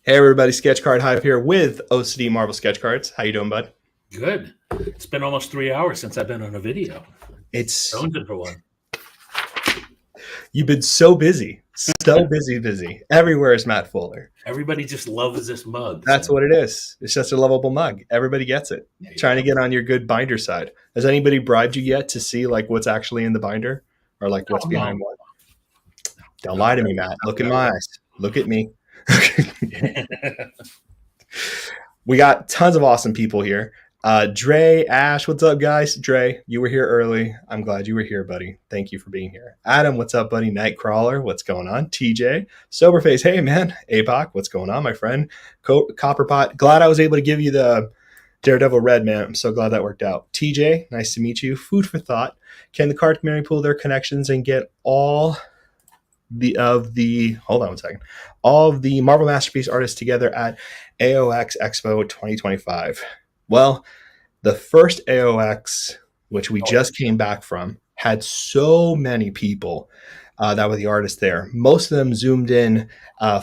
Hey everybody, Sketch Card Hive here with OCD Marvel Sketch Cards. How you doing, bud? Good. It's been almost 3 hours since I've been on a video. It's Jonesing for one. You've been so busy, busy. Everywhere is Matt Fuller. Everybody just loves this mug. That's what it is. It's just a lovable mug. Everybody gets it. Trying to get on your good binder side. Has anybody bribed you yet to see like what's actually in the binder or like what's behind what? Don't lie to me, Matt. Look in my eyes. Look at me. We got tons of awesome people here. Dre, Ash, what's up, guys? Dre, you were here early. I'm glad you were here, buddy. Thank you for being here. Adam, what's up, buddy? Nightcrawler, what's going on? TJ, Soberface, hey, man. APOC, what's going on, my friend? Copperpot, glad I was able to give you the Daredevil Red, man. I'm so glad that worked out. TJ, nice to meet you. Food for thought. Can the card community pool their connections and get all of the Marvel Masterpiece artists together at AOX Expo 2025? Well, the first AOX, which we just came back from, had so many people that were the artists there. Most of them zoomed in.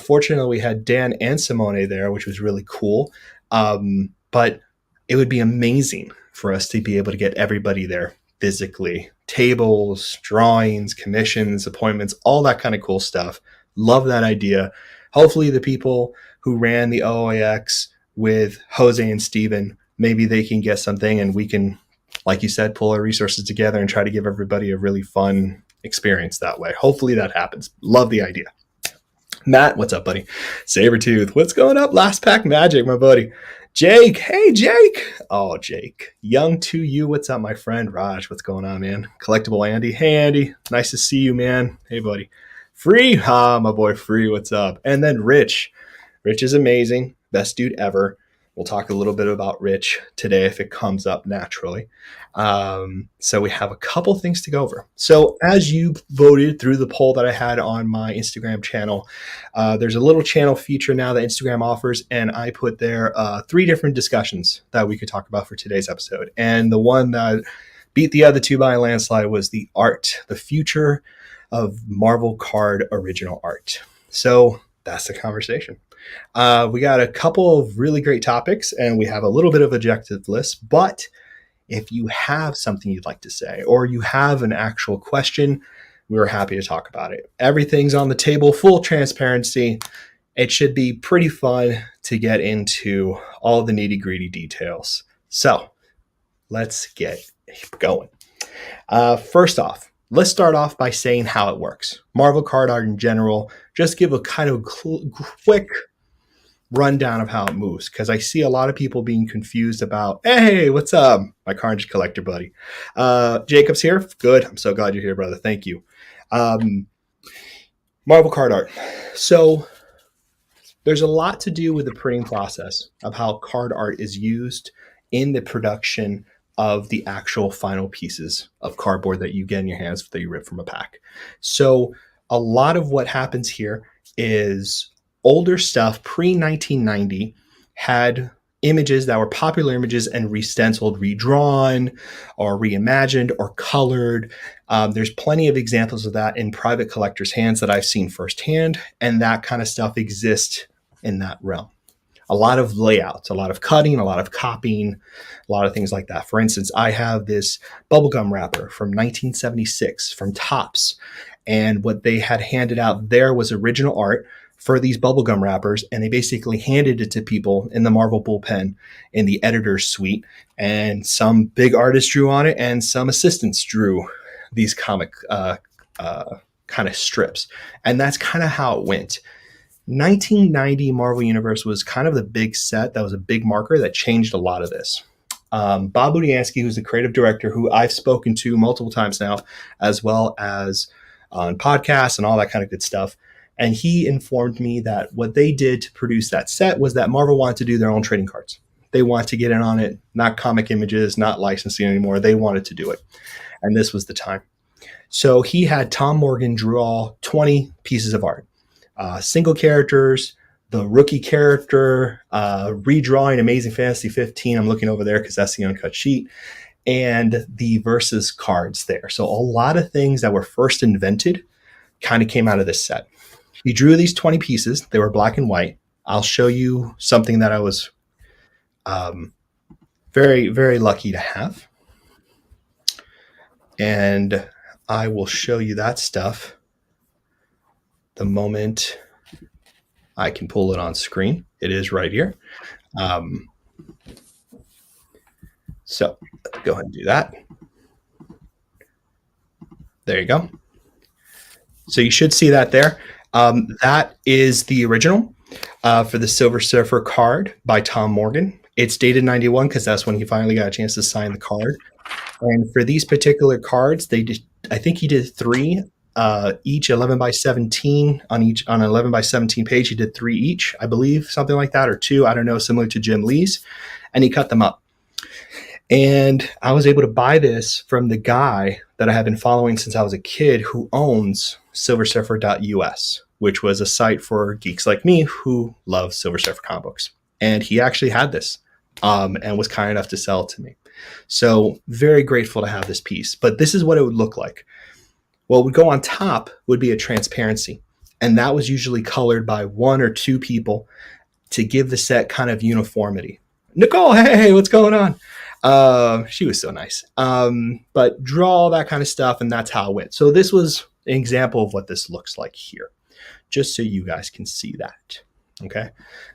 Fortunately, we had Dan and Simone there, which was really cool. But it would be amazing for us to be able to get everybody there physically. Tables, drawings, commissions, appointments, all that kind of cool stuff. Love that idea. Hopefully the people who ran the OAX with Jose and Steven, maybe they can get something and we can, like you said, pull our resources together and try to give everybody a really fun experience that way. Hopefully that happens. Love the idea. Matt, what's up, buddy? Sabretooth, what's going up? Last Pack Magic, my buddy. Jake, hey, Jake. Oh, Jake. Young to you, what's up, my friend? Raj, what's going on, man? Collectible Andy, hey, Andy. Nice to see you, man. Hey, buddy. Free, my boy Free, what's up? And then Rich. Rich is amazing. Best dude ever. We'll talk a little bit about Rich today if it comes up naturally. So we have a couple things to go over. So as you voted through the poll that I had on my Instagram channel, there's a little channel feature now that Instagram offers, and I put there 3 different discussions that we could talk about for today's episode. And the one that beat the other two by a landslide was the art, the future of Marvel card original art. So that's the conversation. We got a couple of really great topics and we have a little bit of objective list, but if you have something you'd like to say or you have an actual question, we're happy to talk about it. Everything's on the table, full transparency. It should be pretty fun to get into all the nitty-gritty details. So let's get going. First off, let's start off by saying how it works. Marvel card art in general, just give a kind of quick rundown of how it moves, because I see a lot of people being confused about, hey, what's up, my Carnage collector buddy? Jacob's here. Good. I'm so glad you're here, brother. Thank you. Marvel card art. So there's a lot to do with the printing process of how card art is used in the production of the actual final pieces of cardboard that you get in your hands that you rip from a pack. So a lot of what happens here is older stuff pre-1990 had images that were popular images and re-stenciled, redrawn, or reimagined, or colored. There's plenty of examples of that in private collectors' hands that I've seen firsthand, and that kind of stuff exists in that realm. A lot of layouts, a lot of cutting, a lot of copying, a lot of things like that. For instance, I have this bubblegum wrapper from 1976 from Topps, and what they had handed out there was original art for these bubblegum wrappers, and they basically handed it to people in the Marvel bullpen in the editor's suite, and some big artists drew on it, and some assistants drew these comic kind of strips, and that's kind of how it went. 1990 Marvel Universe was kind of the big set that was a big marker that changed a lot of this. Bob Budiansky, who's the creative director, who I've spoken to multiple times now, as well as on podcasts and all that kind of good stuff, and he informed me that what they did to produce that set was that Marvel wanted to do their own trading cards. They wanted to get in on it, not comic images, not licensing anymore. They wanted to do it. And this was the time. So he had Tom Morgan draw 20 pieces of art, single characters, the rookie character, redrawing Amazing Fantasy 15. I'm looking over there because that's the uncut sheet, and the versus cards there. So a lot of things that were first invented kind of came out of this set. He drew these 20 pieces. They were black and white. I'll show you something that I was um, very, very lucky to have. And I will show you that stuff the moment I can pull it on screen. It is right here. Um, so go ahead and do that. There you go. So you should see that there. That is the original for the Silver Surfer card by Tom Morgan. It's dated 91 because that's when he finally got a chance to sign the card. And for these particular cards, they did, I think he did three, each 11 by 17 on an 11 by 17 page. He did three each, I believe, something like that, or two. I don't know, similar to Jim Lee's. And he cut them up. And I was able to buy this from the guy that I have been following since I was a kid who owns silversurfer.us, which was a site for geeks like me who love Silver Surfer comic books. And he actually had this and was kind enough to sell it to me. So very grateful to have this piece. But this is what it would look like. What would go on top would be a transparency. And that was usually colored by one or two people to give the set kind of uniformity. Nicole, hey, what's going on? She was so nice. But draw all that kind of stuff, and that's how it went. So this was an example of what this looks like here, just so you guys can see that. Okay.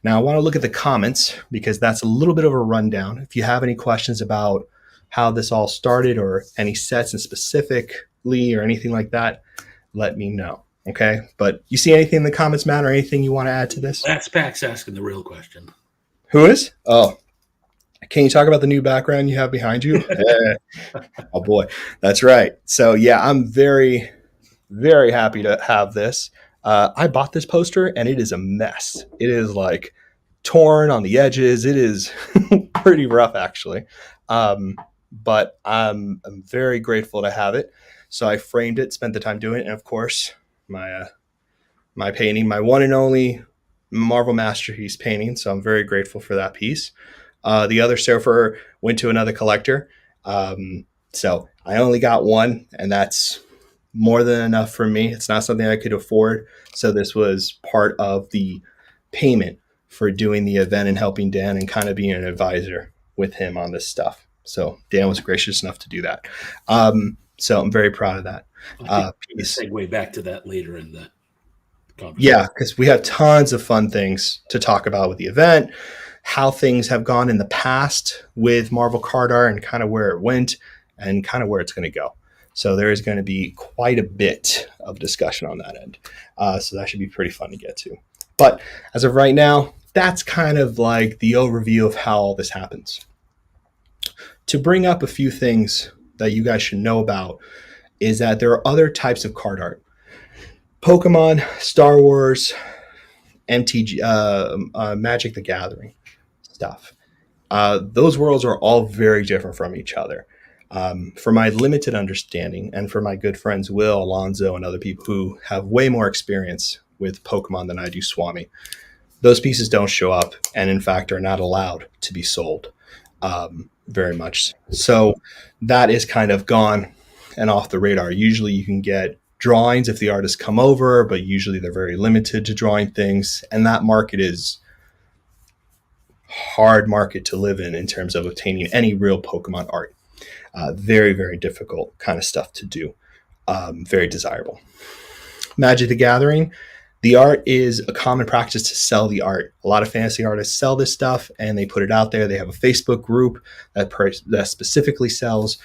Now I want to look at the comments because that's a little bit of a rundown. If you have any questions about how this all started or any sets in specifically or anything like that, let me know. Okay. But you see anything in the comments, Matt, or anything you want to add to this? That's Pax asking the real question. Who is? Oh, can you talk about the new background you have behind you? Oh boy, that's right. So yeah, I'm very, very happy to have this. I bought this poster and it is a mess. It is like torn on the edges. It is pretty rough actually. But I'm very grateful to have it. So I framed it, spent the time doing it, and of course my painting, my one and only Marvel Masterpiece painting. So I'm very grateful for that piece. The other surfer went to another collector. So I only got one, and that's more than enough for me. It's not something I could afford. So this was part of the payment for doing the event and helping Dan and kind of being an advisor with him on this stuff. So Dan was gracious enough to do that. So I'm very proud of that. Segue back to that later in the conversation. Yeah, because we have tons of fun things to talk about with the event, how things have gone in the past with Marvel Card Art and kind of where it went and kind of where it's going to go. So there is going to be quite a bit of discussion on that end. So that should be pretty fun to get to. But as of right now, that's kind of like the overview of how all this happens. To bring up a few things that you guys should know about is that there are other types of card art. Pokemon, Star Wars, MTG, Magic the Gathering stuff. Those worlds are all very different from each other. For my limited understanding, and for my good friends Will, Alonzo, and other people who have way more experience with Pokemon than I do, Swami, those pieces don't show up and, in fact, are not allowed to be sold very much. So that is kind of gone and off the radar. Usually you can get drawings if the artists come over, but usually they're very limited to drawing things. And that market is hard market to live in terms of obtaining any real Pokemon art. Very, very difficult kind of stuff to do. Very desirable. Magic the Gathering, the art is a common practice to sell the art. A lot of fantasy artists sell this stuff and they put it out there. They have a Facebook group that specifically sells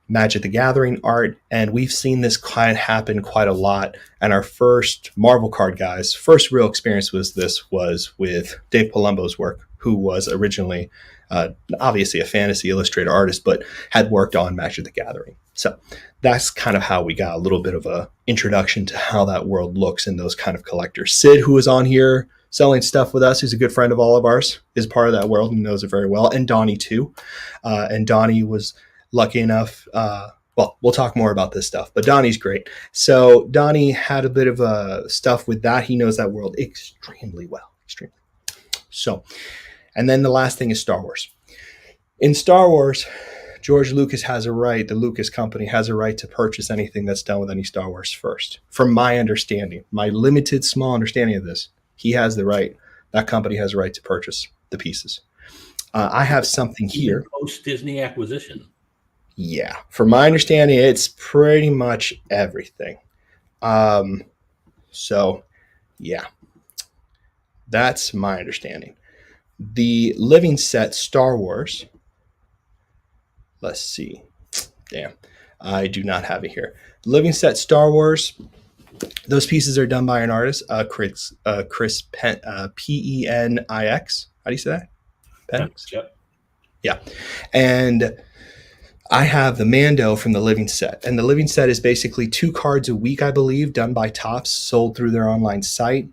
Magic the Gathering art, and we've seen this kind of happen quite a lot. And our first Marvel card guys' first real experience was with Dave Palumbo's work, who was originally obviously a fantasy illustrator artist, but had worked on Magic the Gathering. So that's kind of how we got a little bit of a introduction to how that world looks in those kind of collectors. Sid, who was on here selling stuff with us, who's a good friend of all of ours, is part of that world and knows it very well. And Donnie too. And Donnie was lucky enough. Well, we'll talk more about this stuff, but Donnie's great. So Donnie had a bit of stuff with that. He knows that world extremely well, extremely. So, and then the last thing is Star Wars. In Star Wars, George Lucas has a right, the Lucas company has a right to purchase anything that's done with any Star Wars first. From my understanding, my limited, small understanding of this, He has the right. That company has the right to purchase the pieces. I have something Even here. post Disney acquisition. Yeah, from my understanding, it's pretty much everything. Um, so yeah, that's my understanding. The living set Star Wars. Let's see. Damn, I do not have it here. Living set Star Wars. Those pieces are done by an artist, Chris Penix. How do you say that? Penix. Yep. Yeah, and I have the Mando from the Living Set, and the Living Set is basically 2 cards a week, I believe, done by Topps, sold through their online site,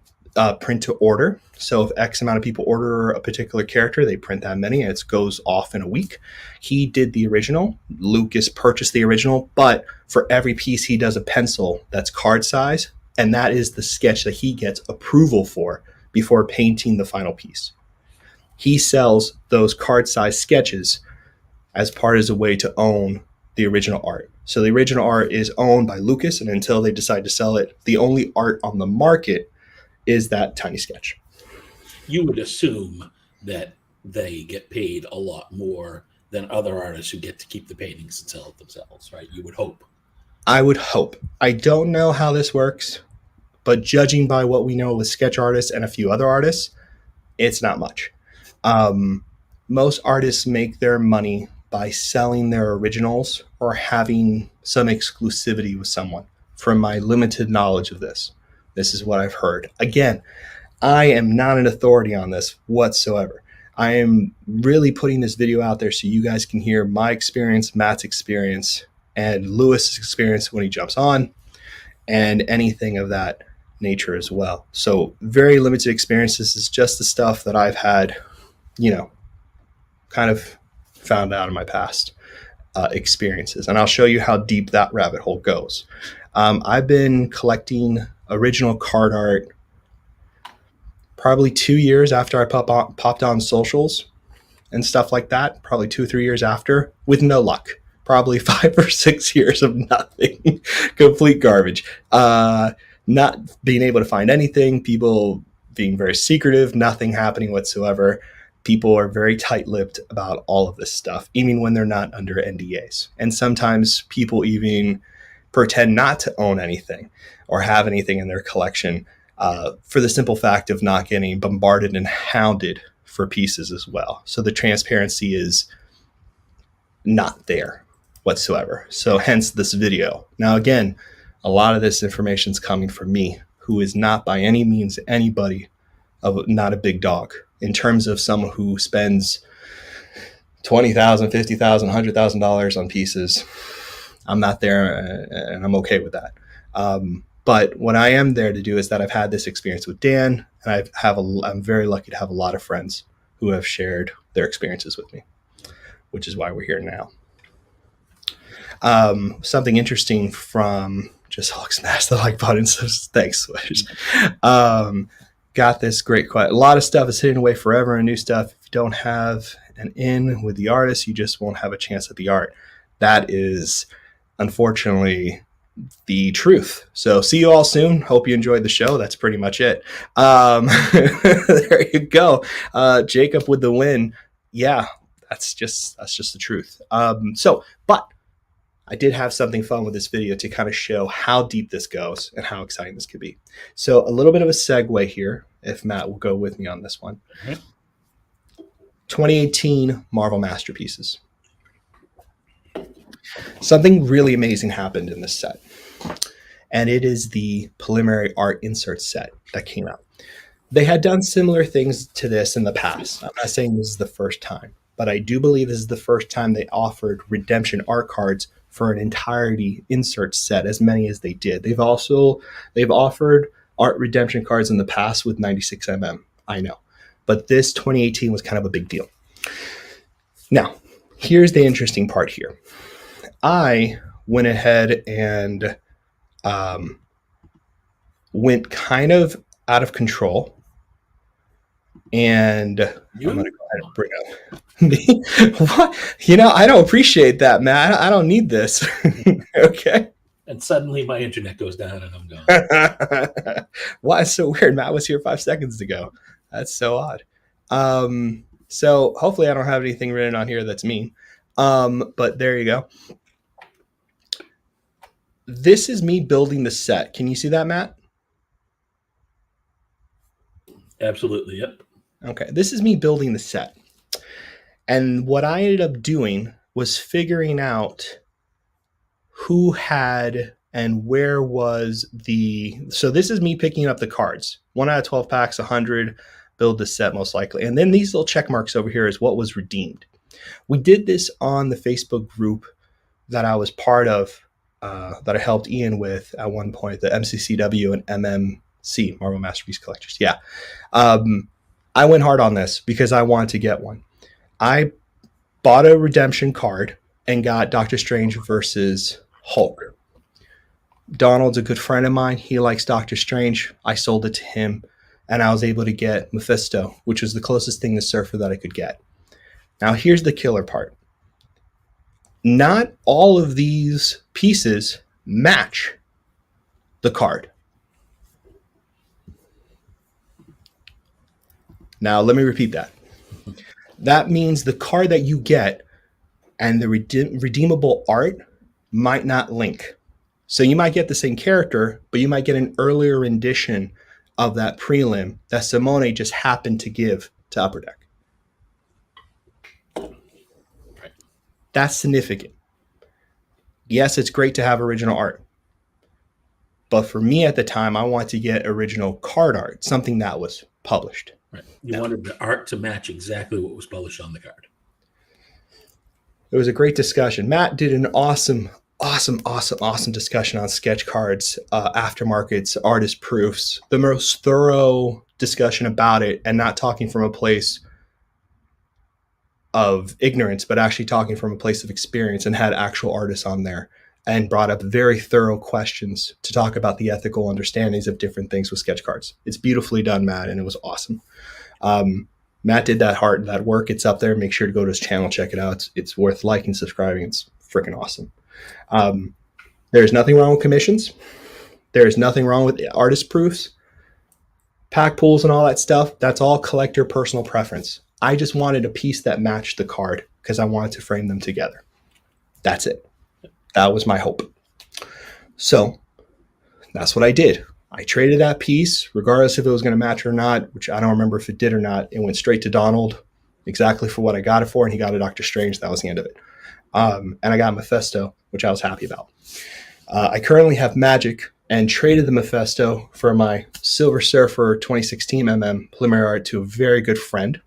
print to order. So if X amount of people order a particular character, they print that many, and it goes off in a week. He did the original. Lucas purchased the original, but for every piece, he does a pencil that's card size, and that is the sketch that he gets approval for before painting the final piece. He sells those card size sketches as part as a way to own the original art. So the original art is owned by Lucas, and until they decide to sell it, the only art on the market is that tiny sketch. You would assume that they get paid a lot more than other artists who get to keep the paintings and sell it themselves, right? You would hope. I would hope. I don't know how this works, but judging by what we know with sketch artists and a few other artists, it's not much. Um, Most artists make their money by selling their originals or having some exclusivity with someone. From my limited knowledge of this, this is what I've heard. Again, I am not an authority on this whatsoever. I am really putting this video out there so you guys can hear my experience, Matt's experience, and Lewis's experience when he jumps on, and anything of that nature as well. So very limited experience. This is just the stuff that I've had, kind of found out in my past experiences. And I'll show you how deep that rabbit hole goes. I've been collecting original card art probably 2 years after I popped on socials and stuff like that, probably 2 or 3 years after, with no luck. Probably 5 or 6 years of nothing, complete garbage. Not being able to find anything, people being very secretive, nothing happening whatsoever. People are very tight-lipped about all of this stuff, even when they're not under NDAs. And sometimes people even pretend not to own anything or have anything in their collection for the simple fact of not getting bombarded and hounded for pieces as well. So the transparency is not there whatsoever. So hence this video. Now, again, a lot of this information is coming from me, who is not by any means anybody of not a big dog in terms of someone who spends $20,000, $50,000, $100,000 on pieces. I'm not there, and I'm okay with that. But what I am there to do is that I've had this experience with Dan, and I'm very lucky to have a lot of friends who have shared their experiences with me, which is why we're here now. Something interesting from just Hulk smash the like button. So thanks, Swish. Got this great question. A lot of stuff is hidden away forever, and new stuff. If you don't have an in with the artist, you just won't have a chance at the art. That is, unfortunately, the truth. So see you all soon. Hope you enjoyed the show. That's pretty much it. There you go. Jacob with the win. Yeah, that's just the truth. But I did have something fun with this video to kind of show how deep this goes and how exciting this could be. So a little bit of a segue here, if Matt will go with me on this one. Mm-hmm. 2018 Marvel Masterpieces. Something really amazing happened in this set. And it is the preliminary art insert set that came out. They had done similar things to this in the past. I'm not saying this is the first time, but I do believe this is the first time they offered redemption art cards for an entirety insert set, as many as they did. They've offered art redemption cards in the past with 96mm, I know. But this 2018 was kind of a big deal. Now, here's the interesting part here. I went ahead and went kind of out of control. And I'm going to go ahead and bring up me. What? I don't appreciate that, Matt. I don't need this. Okay. and suddenly my internet goes down and I'm gone. Why it's so weird? Matt was here 5 seconds ago. That's so odd. So hopefully I don't have anything written on here that's mean. But there you go. This is me building the set. Can you see that, Matt? Absolutely, yep. Okay, this is me building the set. And what I ended up doing was figuring out who had and where was so this is me picking up the cards. 1 out of 12 packs, 100, build the set most likely. And then these little check marks over here is what was redeemed. We did this on the Facebook group that I was part of, that I helped Ian with at one point, the MCCW and MMC, Marvel Masterpiece Collectors. Yeah. I went hard on this because I wanted to get one. I bought a redemption card and got Doctor Strange versus Hulk. Donald's a good friend of mine. He likes Doctor Strange. I sold it to him, and I was able to get Mephisto, which was the closest thing to Surfer that I could get. Now, here's the killer part. Not all of these pieces match the card. Now, let me repeat that. That means the card that you get and the redeemable art might not link. So you might get the same character, but you might get an earlier rendition of that prelim that Simone just happened to give to Upper Deck. That's significant. Yes, it's great to have original art. But for me at the time, I wanted to get original card art, something that was published. Right. You wanted the art to match exactly what was published on the card. It was a great discussion. Matt did an awesome discussion on sketch cards, aftermarkets, artist proofs, the most thorough discussion about it, and not talking from a place of ignorance, but actually talking from a place of experience, and had actual artists on there and brought up very thorough questions to talk about the ethical understandings of different things with sketch cards. It's beautifully done, Matt, and it was awesome. Matt did that work. It's up there. Make sure to go to his channel, check it out. It's worth liking, subscribing. It's freaking awesome. There's nothing wrong with commissions. There's nothing wrong with artist proofs, pack pools, and all that stuff. That's all collector personal preference. I just wanted a piece that matched the card because I wanted to frame them together. That's it. That was my hope. So that's what I did. I traded that piece, regardless if it was going to match or not, which I don't remember if it did or not. It went straight to Donald, exactly for what I got it for, and he got a Doctor Strange. That was the end of it. And I got Mephisto, which I was happy about. I currently have Magic and traded the Mephisto for my Silver Surfer 2016 preliminary art to a very good friend,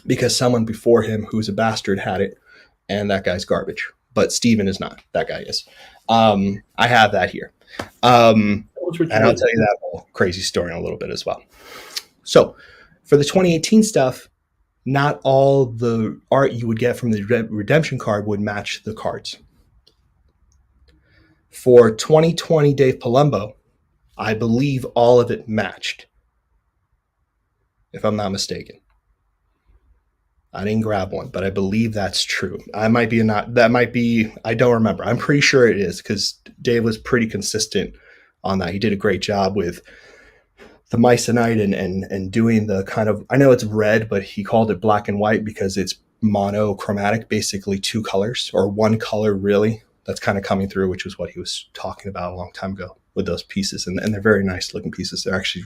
because someone before him who's a bastard had it, and that guy's garbage. But Steven is not. That guy is. I have that here. And I'll tell you that whole crazy story in a little bit as well. So for the 2018 stuff, not all the art you would get from the redemption card would match the cards. For 2020 Dave Palumbo, I believe all of it matched, if I'm not mistaken. I didn't grab one, but I believe that's true. I might be I don't remember. I'm pretty sure it is, because Dave was pretty consistent on that. He did a great job with the Mycenite and doing the kind of, I know it's red, but he called it black and white because it's monochromatic, basically two colors, or one color really, that's kind of coming through, which was what he was talking about a long time ago with those pieces. And they're very nice looking pieces. They're actually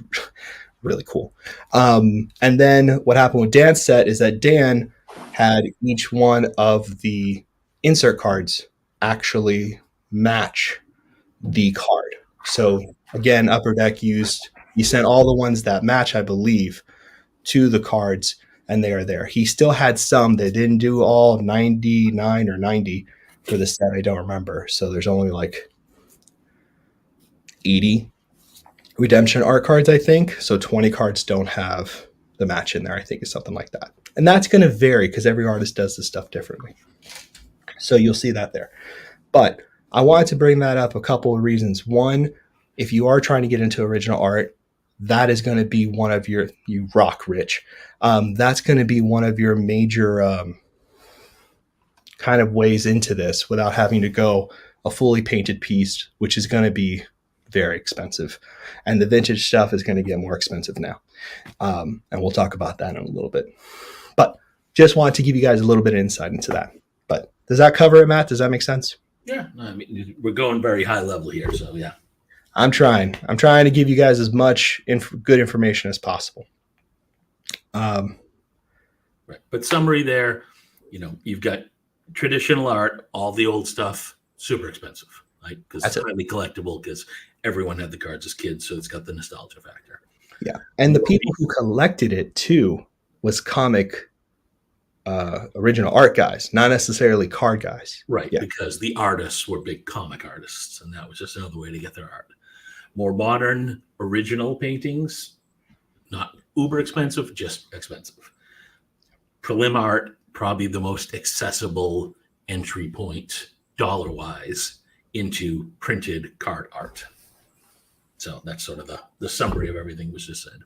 really cool. And then what happened with Dan's set is that Dan had each one of the insert cards actually match the card. So again, Upper Deck he sent all the ones that match, I believe, to the cards, and they are there. He still had some that didn't do all 99 or 90 for the set. I don't remember. So there's only like 80 redemption art cards, I think. So 20 cards don't have the match in there. I think it's something like that. And that's going to vary because every artist does this stuff differently. So you'll see that there. But I wanted to bring that up a couple of reasons. One, if you are trying to get into original art, that is going to be one of you rock, Rich. That's going to be one of your major kind of ways into this without having to go a fully painted piece, which is going to be very expensive. And the vintage stuff is going to get more expensive now. And we'll talk about that in a little bit. But just wanted to give you guys a little bit of insight into that. But does that cover it, Matt? Does that make sense? Yeah, I mean, we're going very high level here, so yeah. I'm trying to give you guys as much good information as possible. Right. But summary there, you've got traditional art, all the old stuff, super expensive, right? Because it's highly collectible because everyone had the cards as kids, so it's got the nostalgia factor. Yeah. And the people who collected it too was comic original art guys, not necessarily card guys. Right, yeah. Because the artists were big comic artists, and that was just another way to get their art. More modern, original paintings, not uber expensive, just expensive. Prelim art, probably the most accessible entry point, dollar-wise, into printed card art. So that's sort of the summary of everything was just said.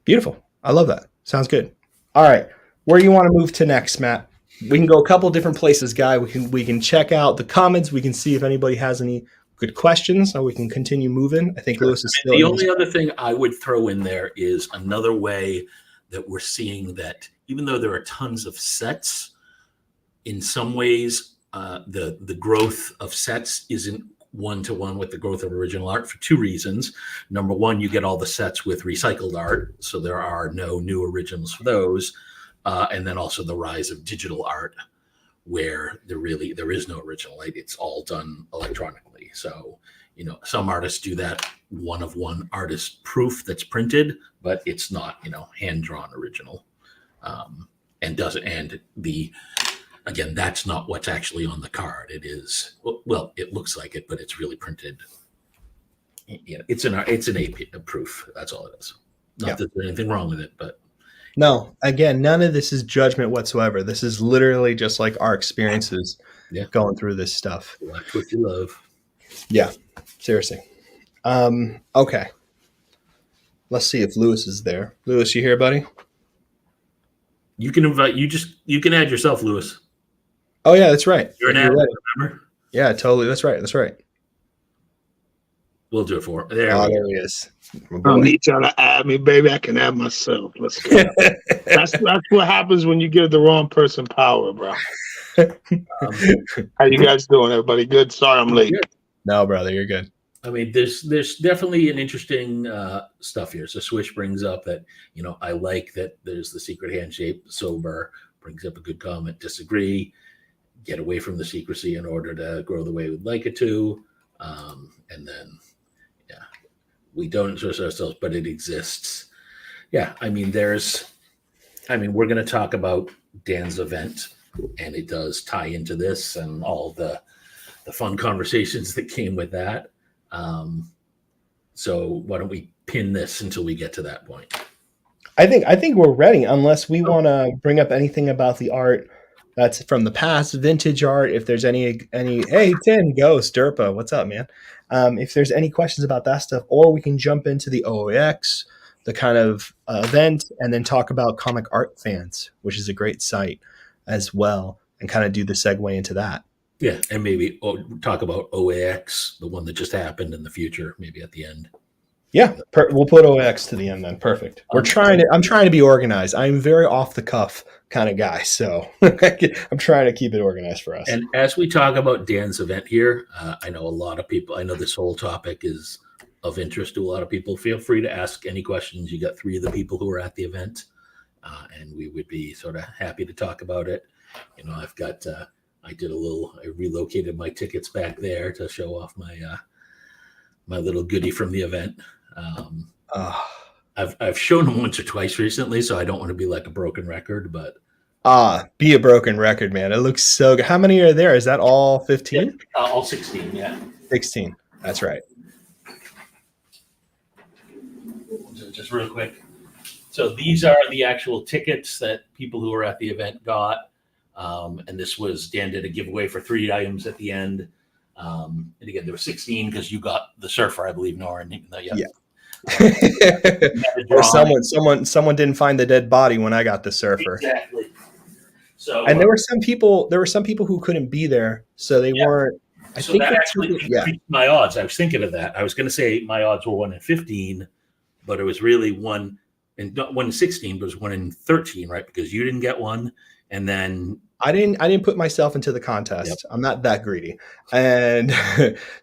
Beautiful. I love that. Sounds good. All right. Where do you want to move to next, Matt? We can go a couple different places, Guy. We can check out the comments. We can see if anybody has any good questions, or we can continue moving. I think Lewis is still. The only other thing I would throw in there is another way that we're seeing that even though there are tons of sets, in some ways the growth of sets isn't one-to-one with the growth of original art for two reasons. Number one, you get all the sets with recycled art, so there are no new originals for those. And then also the rise of digital art, where there is no original, right? It's all done electronically. So, some artists do that one-of-one artist proof that's printed, but it's not, hand-drawn original. Again, that's not what's actually on the card. It is, well, it looks like it, but it's really printed. It's an AP proof. That's all it is. Not that there's anything wrong with it, but. No, again, none of this is judgment whatsoever. This is literally just like our experiences going through this stuff. Watch what you love. Yeah, seriously. Okay. Let's see if Lewis is there. Lewis, you here, buddy? You can you can add yourself, Lewis. Oh yeah, that's right. You're an admin, remember? Yeah, totally. That's right. We'll do it for him. There he is. I don't need y'all to add me, baby. I can add myself. Let's go. That's what happens when you give the wrong person power, bro. How you guys doing, everybody? Good? Sorry I'm late. No, brother, you're good. I mean, there's definitely an interesting stuff here. So Swish brings up that, I like that there's the secret handshake. Sober brings up a good comment. Disagree. Get away from the secrecy in order to grow the way we'd like it to. And then, we don't express ourselves, but it exists. Yeah, I mean, we're going to talk about Dan's event, and it does tie into this and all the fun conversations that came with that. So why don't we pin this until we get to that point? I think we're ready, unless we want to bring up anything about the art that's from the past, vintage art. If there's any, hey, Tim, Ghost, Derpa, what's up, man? If there's any questions about that stuff, or we can jump into the OAX, the kind of event, and then talk about Comic Art Fans, which is a great site as well, and kind of do the segue into that. Yeah, and maybe talk about OAX, the one that just happened in the future, maybe at the end. Yeah, we'll put OAX to the end then. Perfect. I'm trying to be organized. I'm very off the cuff kind of guy, so I'm trying to keep it organized for us. And as we talk about Dan's event here, I know a lot of people. I know this whole topic is of interest to a lot of people. Feel free to ask any questions. You got 3 of the people who are at the event, and we would be sort of happy to talk about it. I've got. I relocated my tickets back there to show off my my little goodie from the event. I've shown them once or twice recently, so I don't want to be like a broken record, but be a broken record, man. It looks so good. How many are there? Is that all 15? Yeah, all 16, yeah. 16. That's right. Just real quick. So these are the actual tickets that people who were at the event got. And this was, Dan did a giveaway for 3 items at the end. And again, there were 16 because you got the surfer, I believe, Nora. Yeah. Or someone didn't find the dead body when I got the surfer. Exactly. So, and there were some people who couldn't be there, so they weren't I So think that that's actually yeah. increased my odds. I was thinking of that. I was going to say my odds were 1 in 15, but it was really 1 and not 1 in 16, but it was 1 in 13, right? Because you didn't get one. And then, I didn't put myself into the yep. contest. I'm not that greedy. And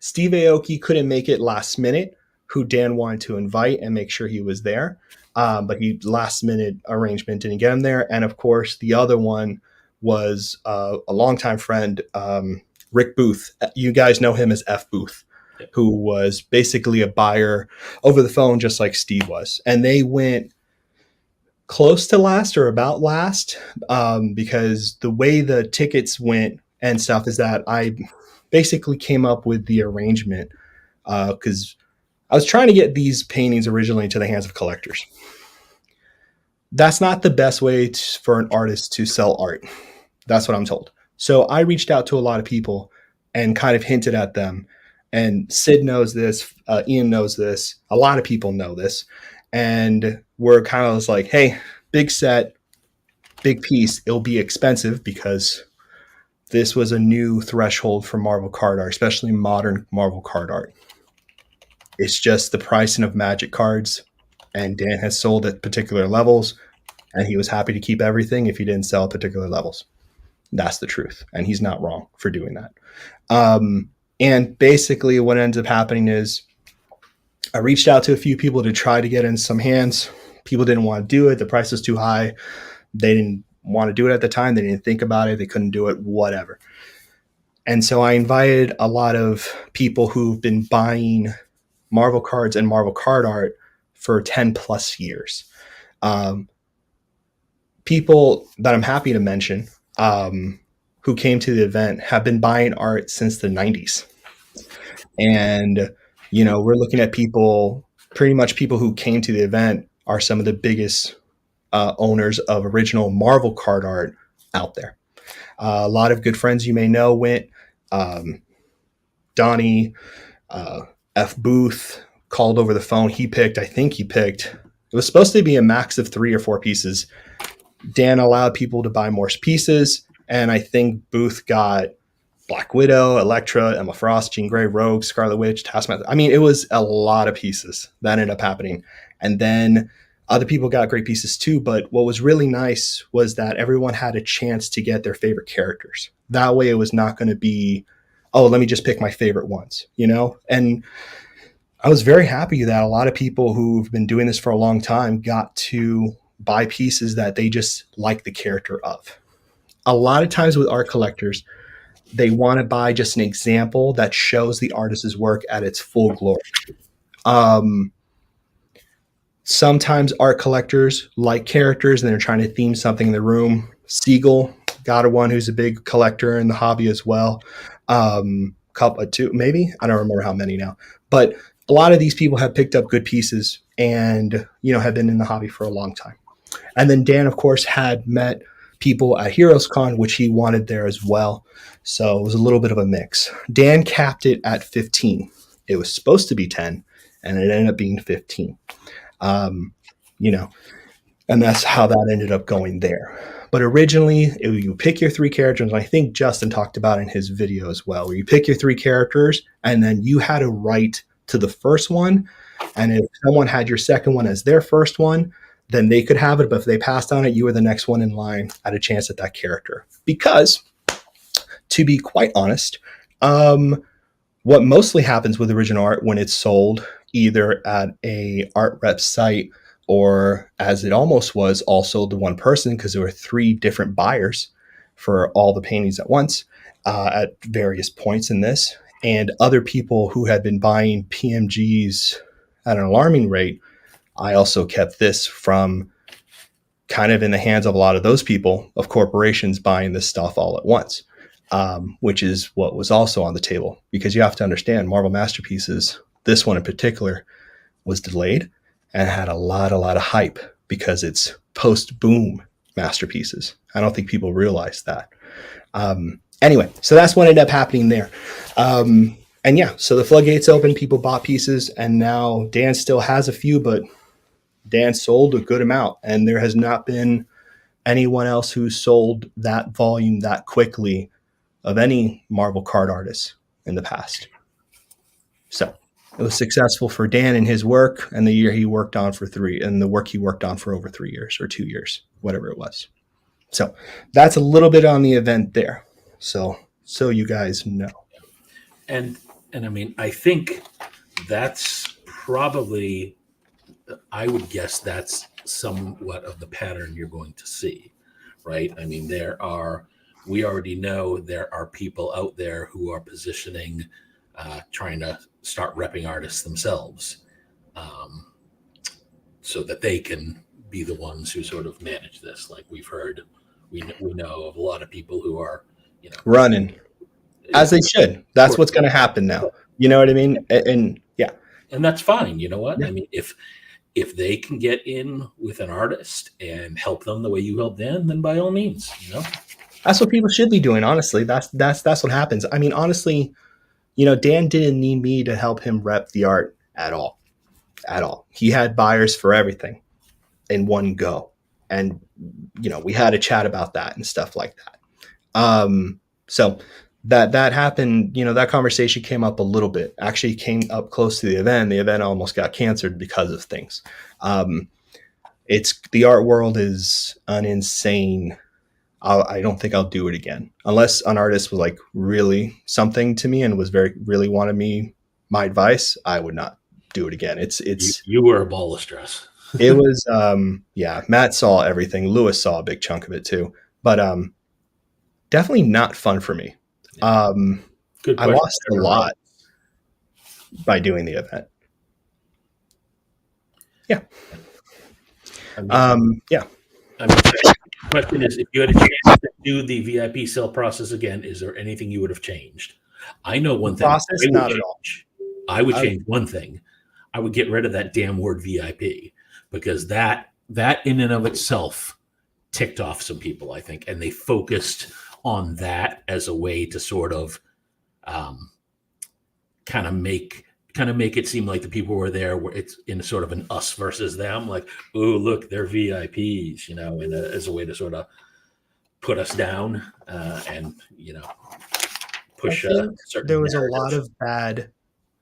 Steve Aoki couldn't make it last minute, who Dan wanted to invite and make sure he was there. But he last minute arrangement didn't get him there. And of course, the other one was a longtime friend, Rick Booth. You guys know him as F Booth, Yep. who was basically a buyer over the phone, just like Steve was. And they went close to last or about last, because the way the tickets went and stuff is that I basically came up with the arrangement, because I was trying to get these paintings originally into the hands of collectors. That's not the best way for an artist to sell art. That's what I'm told. So I reached out to a lot of people and kind of hinted at them. And Sid knows this, Ian knows this, a lot of people know this. And we're kind of like, hey, big set, big piece. It'll be expensive because this was a new threshold for Marvel card art, especially modern Marvel card art. It's just the pricing of Magic cards. And Dan has sold at particular levels, and he was happy to keep everything if he didn't sell at particular levels. That's the truth. And he's not wrong for doing that. And basically what ends up happening is I reached out to a few people to try to get in some hands. People didn't want to do it. The price was too high. They didn't want to do it at the time. They didn't think about it. They couldn't do it, whatever. And so I invited a lot of people who've been buying Marvel cards and Marvel card art for 10 plus years. People that I'm happy to mention, who came to the event have been buying art since the 90s. And, we're looking at people, pretty much people who came to the event are some of the biggest owners of original Marvel card art out there. A lot of good friends you may know went. Donnie, F. Booth called over the phone. It was supposed to be a max of 3 or 4 pieces. Dan allowed people to buy more pieces, and I think Booth got Black Widow, Elektra, Emma Frost, Jean Grey, Rogue, Scarlet Witch, Taskmaster. I mean, it was a lot of pieces that ended up happening. And then other people got great pieces too, but what was really nice was that everyone had a chance to get their favorite characters. That way it was not going to be, oh, let me just pick my favorite ones, And I was very happy that a lot of people who've been doing this for a long time got to buy pieces that they just like the character of. A lot of times with art collectors, they want to buy just an example that shows the artist's work at its full glory. Sometimes art collectors like characters and they're trying to theme something in the room. Siegel got one who's a big collector in the hobby as well. Couple, two, maybe, I don't remember how many now, but a lot of these people have picked up good pieces and have been in the hobby for a long time. And then Dan, of course, had met people at Heroes Con, which he wanted there as well. So it was a little bit of a mix. Dan capped it at 15. It was supposed to be 10, and it ended up being 15. And that's how that ended up going there. But originally, you pick your 3 characters, and I think Justin talked about in his video as well, where you pick your 3 characters, and then you had to write to the first one. And if someone had your second one as their first one, then they could have it. But if they passed on it, you were the next one in line at a chance at that character. Because, to be quite honest, what mostly happens with original art when it's sold either at a art rep site or, as it almost was, all sold to one person because there were 3 different buyers for all the paintings at once at various points in this. And other people who had been buying PMGs at an alarming rate, I also kept this from kind of in the hands of a lot of those people, of corporations buying this stuff all at once, which is what was also on the table. Because you have to understand, Marvel Masterpieces, this one in particular, was delayed and had a lot of hype because it's post-boom masterpieces. I don't think people realize that. Anyway, so that's what ended up happening there. And yeah, so the floodgates open, people bought pieces, and now Dan still has a few, but Dan sold a good amount, and there has not been anyone else who sold that volume that quickly of any Marvel card artist. in the past. So it was successful for Dan in his work and the year he worked on for 3 and the work he worked on for over 3 years or 2 years, whatever it was. So that's a little bit on the event there. So you guys know. And I mean, I think that's probably, I would guess that's somewhat of the pattern you're going to see, right? I mean, we already know there are people out there who are positioning, trying to start repping artists themselves, so that they can be the ones who sort of manage this. Like we've heard, we know of a lot of people who are, running as they should. That's what's going to happen now. You know what I mean? And yeah. And that's fine. You know what? Yeah. I mean, if they can get in with an artist and help them the way you helped Dan, then by all means, That's what people should be doing. Honestly, that's what happens. I mean, honestly, Dan didn't need me to help him rep the art at all. He had buyers for everything in one go. And, we had a chat about that and stuff like that. So that happened, that conversation came up a little bit, actually came up close to the event. The event almost got canceled because of things. It's the art world is an insane. I don't think I'll do it again unless an artist was like really something to me and was really wanted my advice. I would not do it again. You were a ball of stress. It was, Matt saw everything. Lewis saw a big chunk of it too, but, definitely not fun for me. Good I lost a lot by doing the event. Yeah. Yeah. I mean, the question is, if you had a chance to do the VIP sale process again, is there anything you would have changed? I know one thing. Process, not at all. I would change one thing. I would get rid of that damn word VIP, because that in and of itself ticked off some people, I think, and they focused on that as a way to sort of kind of make it seem like the people who were there were, it's in sort of an us versus them, like, oh, look, they're VIPs, as a way to sort of put us down, and push. There was a lot of bad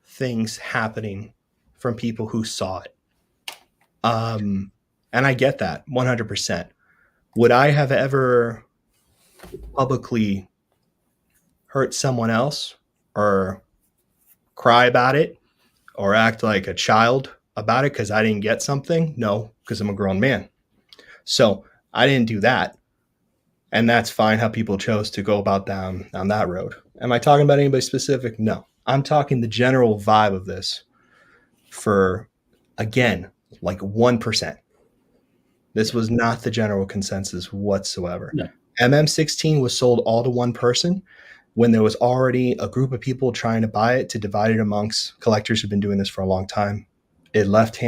things happening from people who saw it, and I get that 100%. Would I have ever publicly hurt someone else or cry about it or act like a child about it because I didn't get something? No, because I'm a grown man. So I didn't do that. And that's fine how people chose to go about down that road. Am I talking about anybody specific? No. I'm talking the general vibe of this for, again, like 1%. This was not the general consensus whatsoever. No. MM16 was sold all to one person when there was already a group of people trying to buy it to divide it amongst collectors who've been doing this for a long time. It left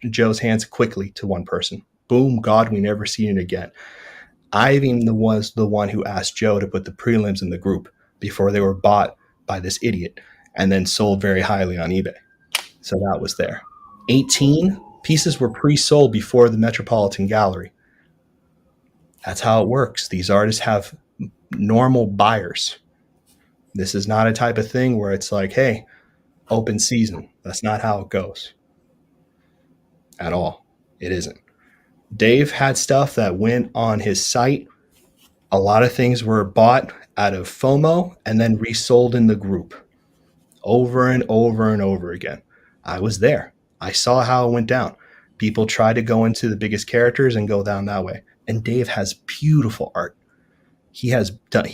Joe's hands quickly to one person. Boom, God, we never seen it again. I even was the one who asked Joe to put the prelims in the group before they were bought by this idiot and then sold very highly on eBay. So that was there. 18 pieces were pre-sold before the Metropolitan Gallery. That's how it works. These artists have normal buyers. This is not a type of thing where it's like, hey, open season. That's not how it goes at all. It isn't. Dave had stuff that went on his site. A lot of things were bought out of FOMO and then resold in the group over and over and over again. I was there. I saw how it went down. People try to go into the biggest characters and go down that way. And Dave has beautiful art. He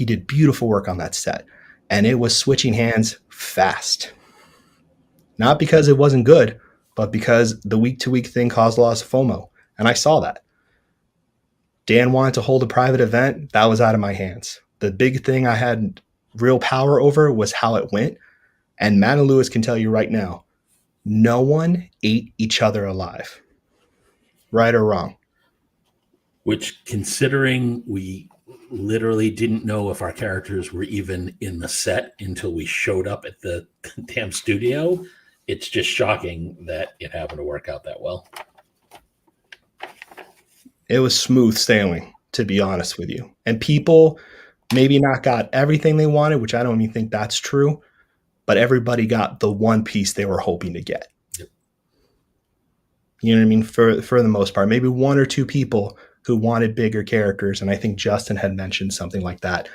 did beautiful work on that set. And it was switching hands fast. Not because it wasn't good, but because the week-to-week thing caused a lot of FOMO. And I saw that. Dan wanted to hold a private event. That was out of my hands. The big thing I had real power over was how it went. And Matt and Lewis can tell you right now, no one ate each other alive. Right or wrong? Which, considering we literally didn't know if our characters were even in the set until we showed up at the damn studio, it's just shocking that it happened to work out that well. It was smooth sailing, to be honest with you. And people maybe not got everything they wanted, which I don't even think that's true. but everybody got the one piece they were hoping to get. Yep. You know what I mean? For the most part, maybe one or two people who wanted bigger characters, and I think Justin had mentioned something like that.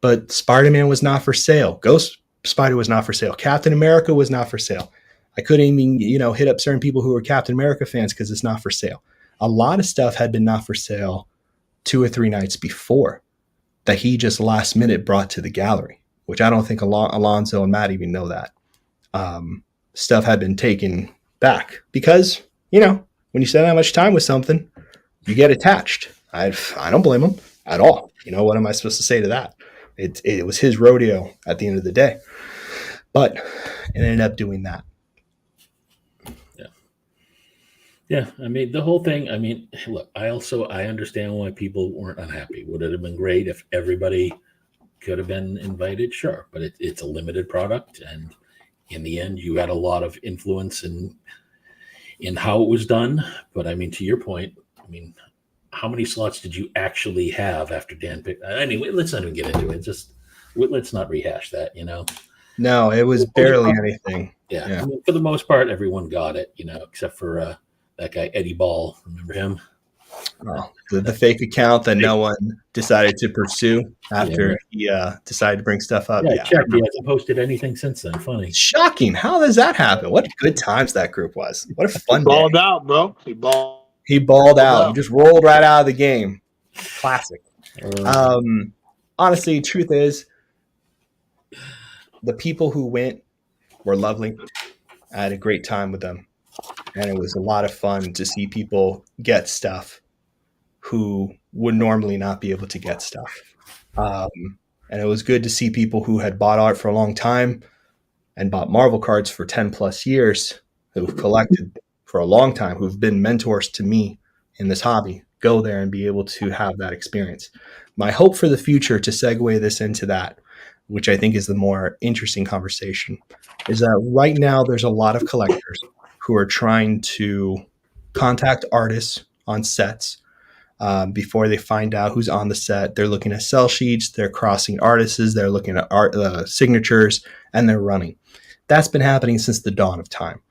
But Spider-Man was not for sale. Ghost Spider was not for sale. Captain America was not for sale. I couldn't even, hit up certain people who were Captain America fans because it's not for sale. A lot of stuff had been not for sale 2 or 3 nights before that he just last minute brought to the gallery, which I don't think Alonzo and Matt even know that. Stuff had been taken back because, when you spend that much time with something, you get attached. I don't blame him at all. What am I supposed to say to that? It was his rodeo at the end of the day, but it ended up doing that. Yeah, I mean, the whole thing, look, I understand why people weren't unhappy. Would it have been great if everybody could have been invited? Sure, but it's a limited product, and in the end, you had a lot of influence in how it was done. But to your point, how many slots did you actually have after Dan picked? Anyway, let's not even get into it. Let's not rehash that, No, it was barely anything. Yeah. For the most part, everyone got it, except for that guy, Eddie Ball. Remember him? Oh, the fake account that no one decided to pursue after he decided to bring stuff up. Yeah, check. He hasn't posted anything since then. Funny. Shocking. How does that happen? What good times that group was. What a fun day. Balled out, bro. He balled out. He just rolled right out of the game. Classic. Honestly, truth is, the people who went were lovely. I had a great time with them. And it was a lot of fun to see people get stuff who would normally not be able to get stuff. And it was good to see people who had bought art for a long time and bought Marvel cards for 10 plus years, who've collected for a long time, who've been mentors to me in this hobby, go there and be able to have that experience. My hope for the future, to segue this into that, which I think is the more interesting conversation, is that right now there's a lot of collectors who are trying to contact artists on sets before they find out who's on the set. They're looking at sell sheets, they're crossing artists, they're looking at art signatures, and they're running. That's been happening since the dawn of time.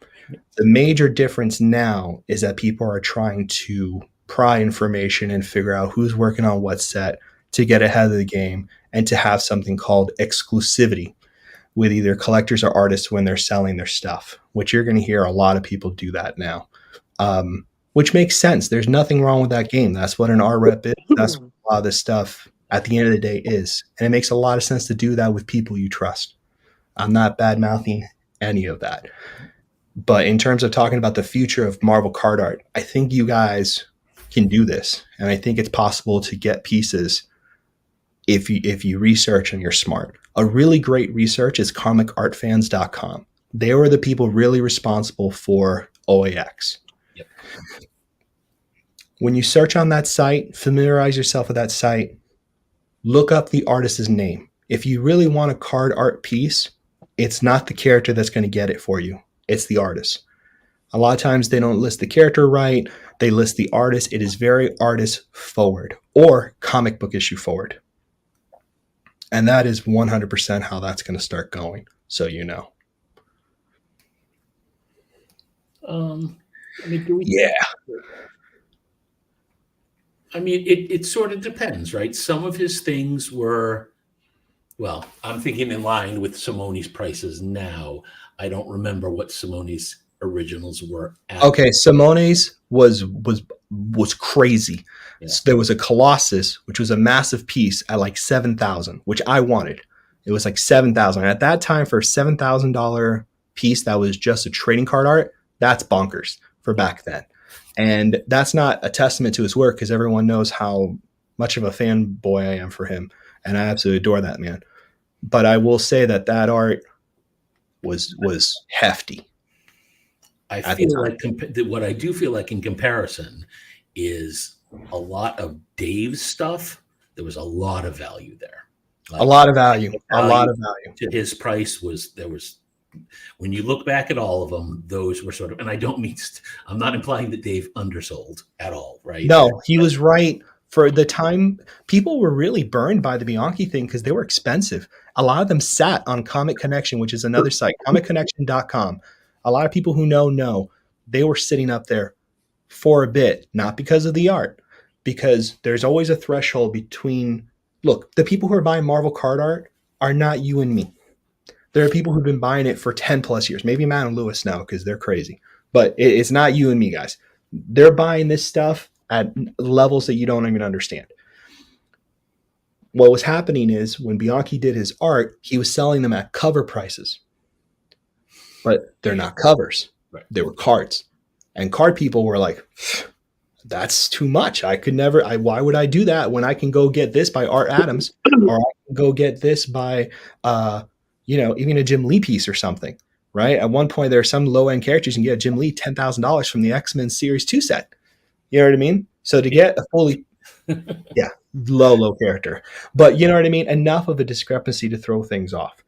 The major difference now is that people are trying to pry information and figure out who's working on what set to get ahead of the game and to have something called exclusivity with either collectors or artists when they're selling their stuff, which you're going to hear a lot of people do that now, which makes sense. There's nothing wrong with that game. That's what an art rep is. That's what a lot of this stuff at the end of the day is. And it makes a lot of sense to do that with people you trust. I'm not bad-mouthing any of that. But in terms of talking about the future of Marvel card art, I think you guys can do this. And I think it's possible to get pieces if you research and you're smart. A really great research is comicartfans.com. They were the people really responsible for OAX. Yep. When you search on that site, familiarize yourself with that site, look up the artist's name. If you really want a card art piece, it's not the character that's going to get it for you. It's the artist. A lot of times they don't list the character right. They list the artist. It is very artist forward or comic book issue forward. And that is 100% how that's going to start going. So, Yeah. It sort of depends, right? Some of his things were, well, I'm thinking in line with Simone's prices now. I don't remember what Simone's originals were at. Okay, Simone's was crazy. Yeah. So there was a Colossus, which was a massive piece at like $7,000, which I wanted. It was like $7,000. At that time, for a $7,000 piece that was just a trading card art, that's bonkers for back then. And that's not a testament to his work because everyone knows how much of a fanboy I am for him. And I absolutely adore that man. But I will say that art was hefty. I feel like what I do feel like in comparison is a lot of Dave's stuff. There was a lot of value there. Like, a lot of value. To his price there was, when you look back at all of them, those were sort of, and I don't mean, I'm not implying that Dave undersold at all, right? No, he was right For the time, people were really burned by the Bianchi thing because they were expensive. A lot of them sat on Comic Connection, which is another site, comicconnection.com. A lot of people who know they were sitting up there for a bit, not because of the art, because there's always a threshold between, look, the people who are buying Marvel card art are not you and me. There are people who've been buying it for 10 plus years, maybe Matt and Lewis now because they're crazy, but it's not you and me, guys. They're buying this stuff at levels that you don't even understand. What was happening is when Bianchi did his art, he was selling them at cover prices, but they're not covers. Right. They were cards. And card people were like, that's too much. I could never, why would I do that when I can go get this by Art Adams or I can go get this by, even a Jim Lee piece or something, right? At one point, there are some low end characters you can get Jim Lee $10,000 from the X-Men Series 2 set. You know what I mean? So to get a fully, low character. But you know what I mean? Enough of a discrepancy to throw things off.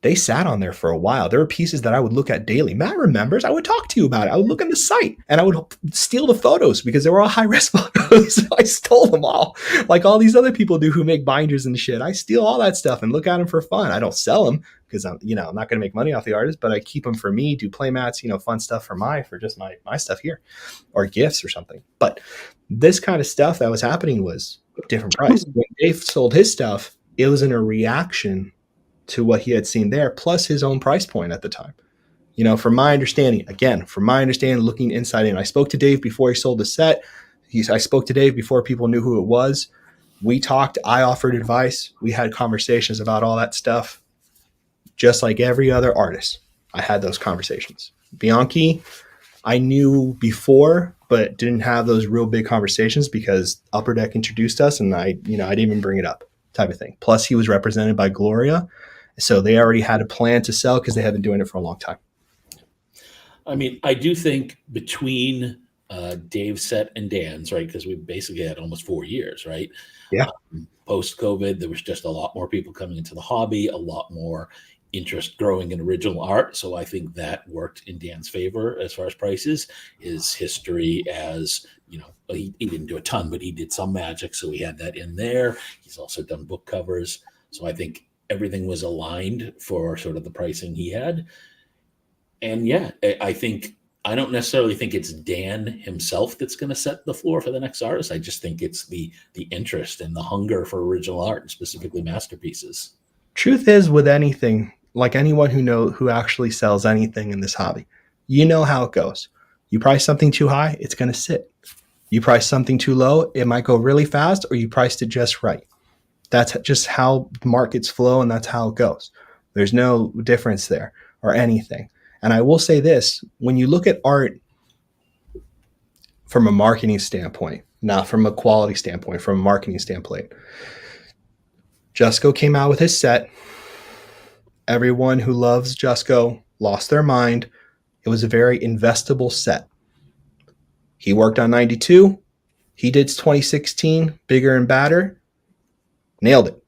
They sat on there for a while. There were pieces that I would look at daily. Matt remembers. I would talk to you about it. I would look on the site and I would steal the photos because they were all high-res photos. I stole them all, like all these other people do who make binders and shit. I steal all that stuff and look at them for fun. I don't sell them because I'm not going to make money off the artist, but I keep them for me, do play mats, fun stuff for just my stuff here, or gifts or something. But this kind of stuff that was happening was different price. When Dave sold his stuff, it was in a reaction to what he had seen there, plus his own price point at the time. From my understanding, looking inside in, I spoke to Dave before he sold the set. I spoke to Dave before people knew who it was. We talked. I offered advice. We had conversations about all that stuff. Just like every other artist, I had those conversations. Bianchi, I knew before, but didn't have those real big conversations because Upper Deck introduced us, and I didn't even bring it up, type of thing. Plus, he was represented by Gloria, so they already had a plan to sell because they had been doing it for a long time. I mean, I do think between Dave's set and Dan's, right, because we basically had almost 4 years, right? Yeah. Post-COVID, there was just a lot more people coming into the hobby, a lot more interest growing in original art. So I think that worked in Dan's favor as far as prices. His history as, he didn't do a ton, but he did some magic. So we had that in there. He's also done book covers. So I think everything was aligned for sort of the pricing he had. And I don't necessarily think it's Dan himself that's going to set the floor for the next artist. I just think it's the interest and the hunger for original art, and specifically masterpieces. Truth is, with anything, like anyone who actually sells anything in this hobby, you know how it goes. You price something too high, it's going to sit. You price something too low, it might go really fast, or you priced it just right. That's just how markets flow, and that's how it goes. There's no difference there or anything. And I will say this, when you look at art from a marketing standpoint, not from a quality standpoint, from a marketing standpoint, Jusko came out with his set. Everyone who loves Jusko lost their mind. It was a very investable set. He worked on 92. He did 2016, bigger and badder. Nailed it.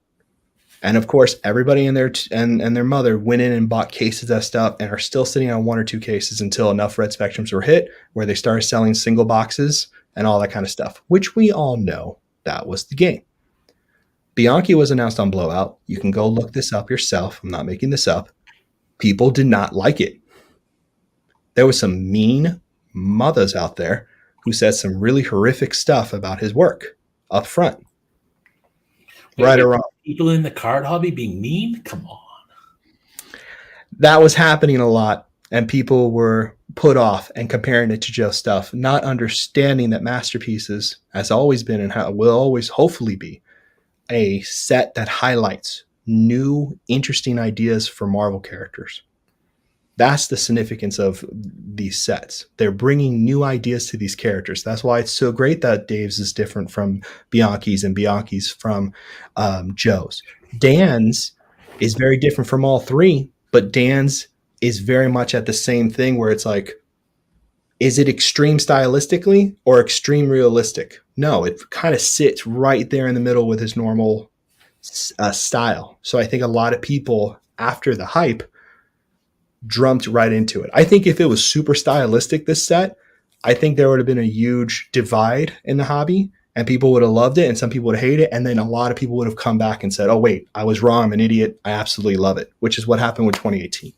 And of course, everybody and their mother went in and bought cases of stuff and are still sitting on 1 or 2 cases until enough red spectrums were hit where they started selling single boxes and all that kind of stuff, which we all know that was the game. Bianchi was announced on Blowout. You can go look this up yourself. I'm not making this up. People did not like it. There was some mean mothers out there who said some really horrific stuff about his work up front. Right or wrong. People in the card hobby being mean? Come on. That was happening a lot, and people were put off and comparing it to Joe stuff, not understanding that Masterpieces has always been and will always hopefully be a set that highlights new, interesting ideas for Marvel characters. That's the significance of these sets. They're bringing new ideas to these characters. That's why it's so great that Dave's is different from Bianchi's and Bianchi's from Joe's. Dan's is very different from all three, but Dan's is very much at the same thing where it's like, is it extreme stylistically or extreme realistic? No, it kind of sits right there in the middle with his normal style. So I think a lot of people, after the hype, jumped right into it. I think if it was super stylistic, this set, I think there would have been a huge divide in the hobby, and people would have loved it and some people would hate it. And then a lot of people would have come back and said, oh, wait, I was wrong. I'm an idiot. I absolutely love it, which is what happened with 2018.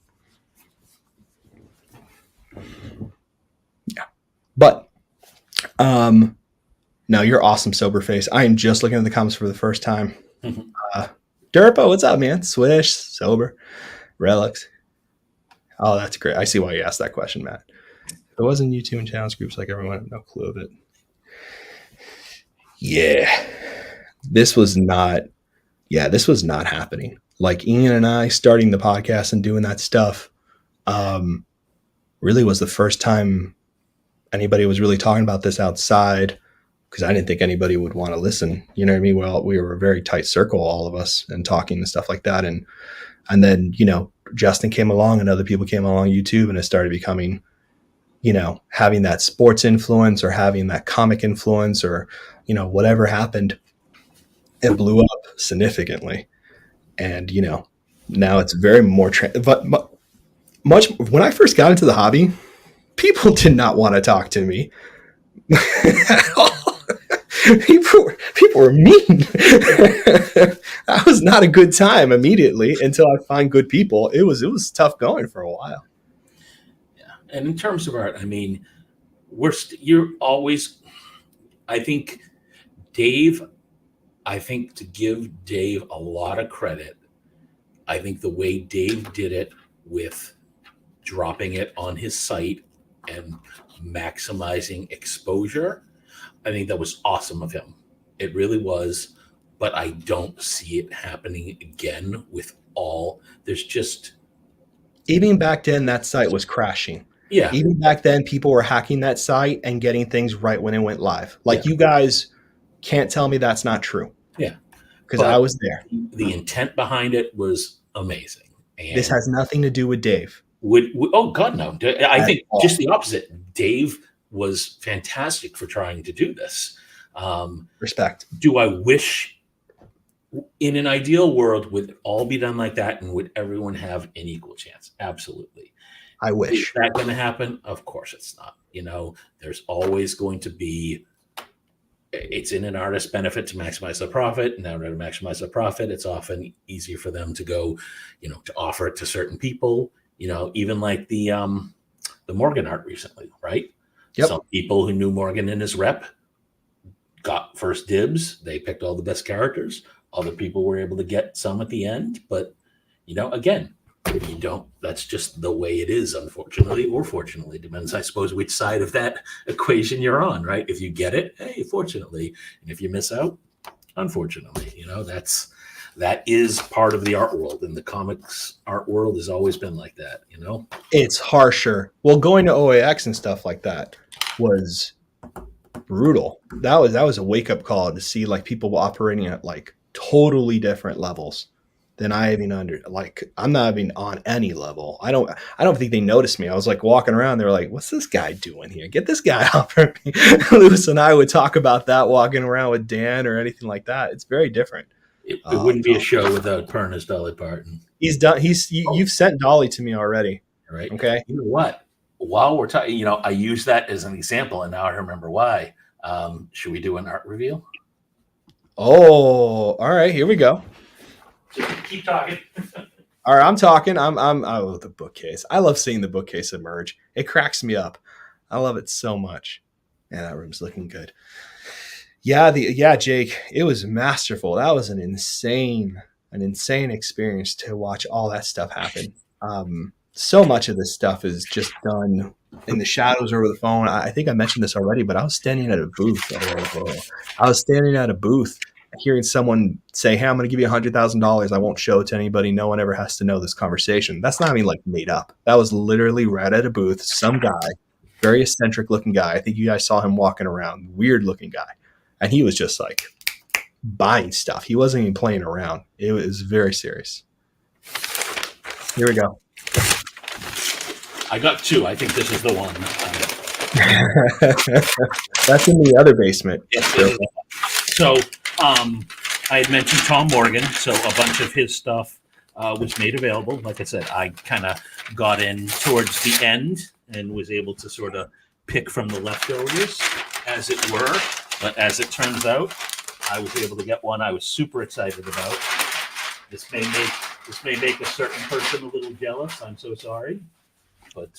Yeah. But no, you're awesome, Soberface. I am just looking at the comments for the first time. Derpa, what's up, man? Swish, Sober, Relics. Oh, that's great. I see why you asked that question, Matt. If it wasn't YouTube and challenge groups, like everyone had no clue of it. Yeah. This was not happening. Like Ian and I starting the podcast and doing that stuff really was the first time anybody was really talking about this outside, because I didn't think anybody would want to listen. You know what I mean? Well, we were a very tight circle, all of us, and talking and stuff like that. And then, you know, Justin came along and other people came along YouTube, and it started becoming, you know, having that sports influence or having that comic influence or, you know, whatever happened, it blew up significantly. And, you know, now it's very more, but much when I first got into the hobby, people did not want to talk to me. People were mean. That was not a good time immediately until I find good people. It was tough going for a while. Yeah. And in terms of art, I mean, you're always, I think to give Dave a lot of credit, I think the way Dave did it with dropping it on his site and maximizing exposure, I think that was awesome of him. It really was, but I don't see it happening again with all. There's just... Even back then, that site was crashing. Yeah. Even back then, people were hacking that site and getting things right when it went live. Like, you guys can't tell me that's not true. Yeah. Because I was there. The intent behind it was amazing. And this has nothing to do with Dave. Oh, God, no. I think just the opposite. Dave was fantastic for trying to do this. Respect. Do I wish in an ideal world would it all be done like that, and would everyone have an equal chance? Absolutely. I wish. Is that going to happen? Of course it's not. You know, there's always going to be, it's in an artist's benefit to maximize their profit. And now to maximize their profit, it's often easier for them to go, you know, to offer it to certain people, you know, even like the Morgan art recently, right? Yep. Some people who knew Morgan and his rep got first dibs. They picked all the best characters. Other people were able to get some at the end. But, you know, again, you don't, that's just the way it is, unfortunately, or fortunately. Depends, I suppose, which side of that equation you're on, right? If you get it, hey, fortunately. And if you miss out, unfortunately, you know, that is part of the art world, and the comics art world has always been like that, you know? It's harsher. Well, going to OAX and stuff like that was brutal. That was a wake-up call to see like people operating at like totally different levels than I even I'm not even on any level. I don't think they noticed me. I was like walking around. They were like, what's this guy doing here? Get this guy off of me. Lewis and I would talk about that walking around with Dan or anything like that. It's very different. It wouldn't be a show without Perna's Dolly Parton. He's done. You've sent Dolly to me already. Right. Okay. You know what? While we're talking, you know, I use that as an example, and now I remember why. Should we do an art reveal? Oh, all right. Here we go. Keep talking. All right, I'm talking. Oh, the bookcase. I love seeing the bookcase emerge. It cracks me up. I love it so much. Man, that room's looking good. Yeah, Jake, it was masterful. That was an insane experience to watch all that stuff happen. So much of this stuff is just done in the shadows over the phone. I think I mentioned this already, but I was standing at a booth. I was standing at a booth hearing someone say, hey, I'm going to give you $100,000. I won't show it to anybody. No one ever has to know this conversation. That's not even like made up. That was literally right at a booth. Some guy, very eccentric looking guy. I think you guys saw him walking around, weird looking guy. And he was just like buying stuff. He wasn't even playing around. It was very serious. Here we go. I got two. I think this is the one. That's in the other basement. Yes, so I had mentioned Tom Morgan. So a bunch of his stuff was made available. Like I said, I kind of got in towards the end and was able to sort of pick from the leftovers. as it were. But as it turns out, I was able to get one I was super excited about. This may make a certain person a little jealous. I'm so sorry, but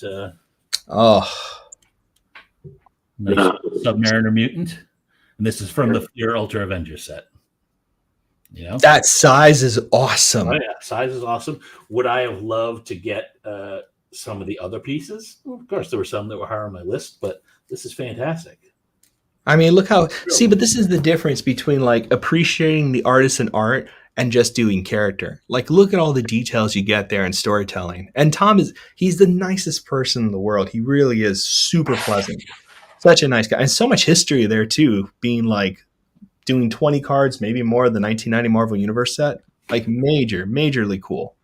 nice Submariner mutant, and this is from the Fear Ultra Avenger set. You know, that size is awesome. Oh, yeah, size is awesome. Would I have loved to get some of the other pieces? Well, of course, there were some that were higher on my list, but this is fantastic. I mean, look how see, but this is the difference between like appreciating the artist and art and just doing character. Like, look at all the details you get there in storytelling. And Tom he's the nicest person in the world. He really is super pleasant. Such a nice guy. And so much history there too, being like doing 20 cards, maybe more of the 1990 Marvel Universe set. Like majorly cool.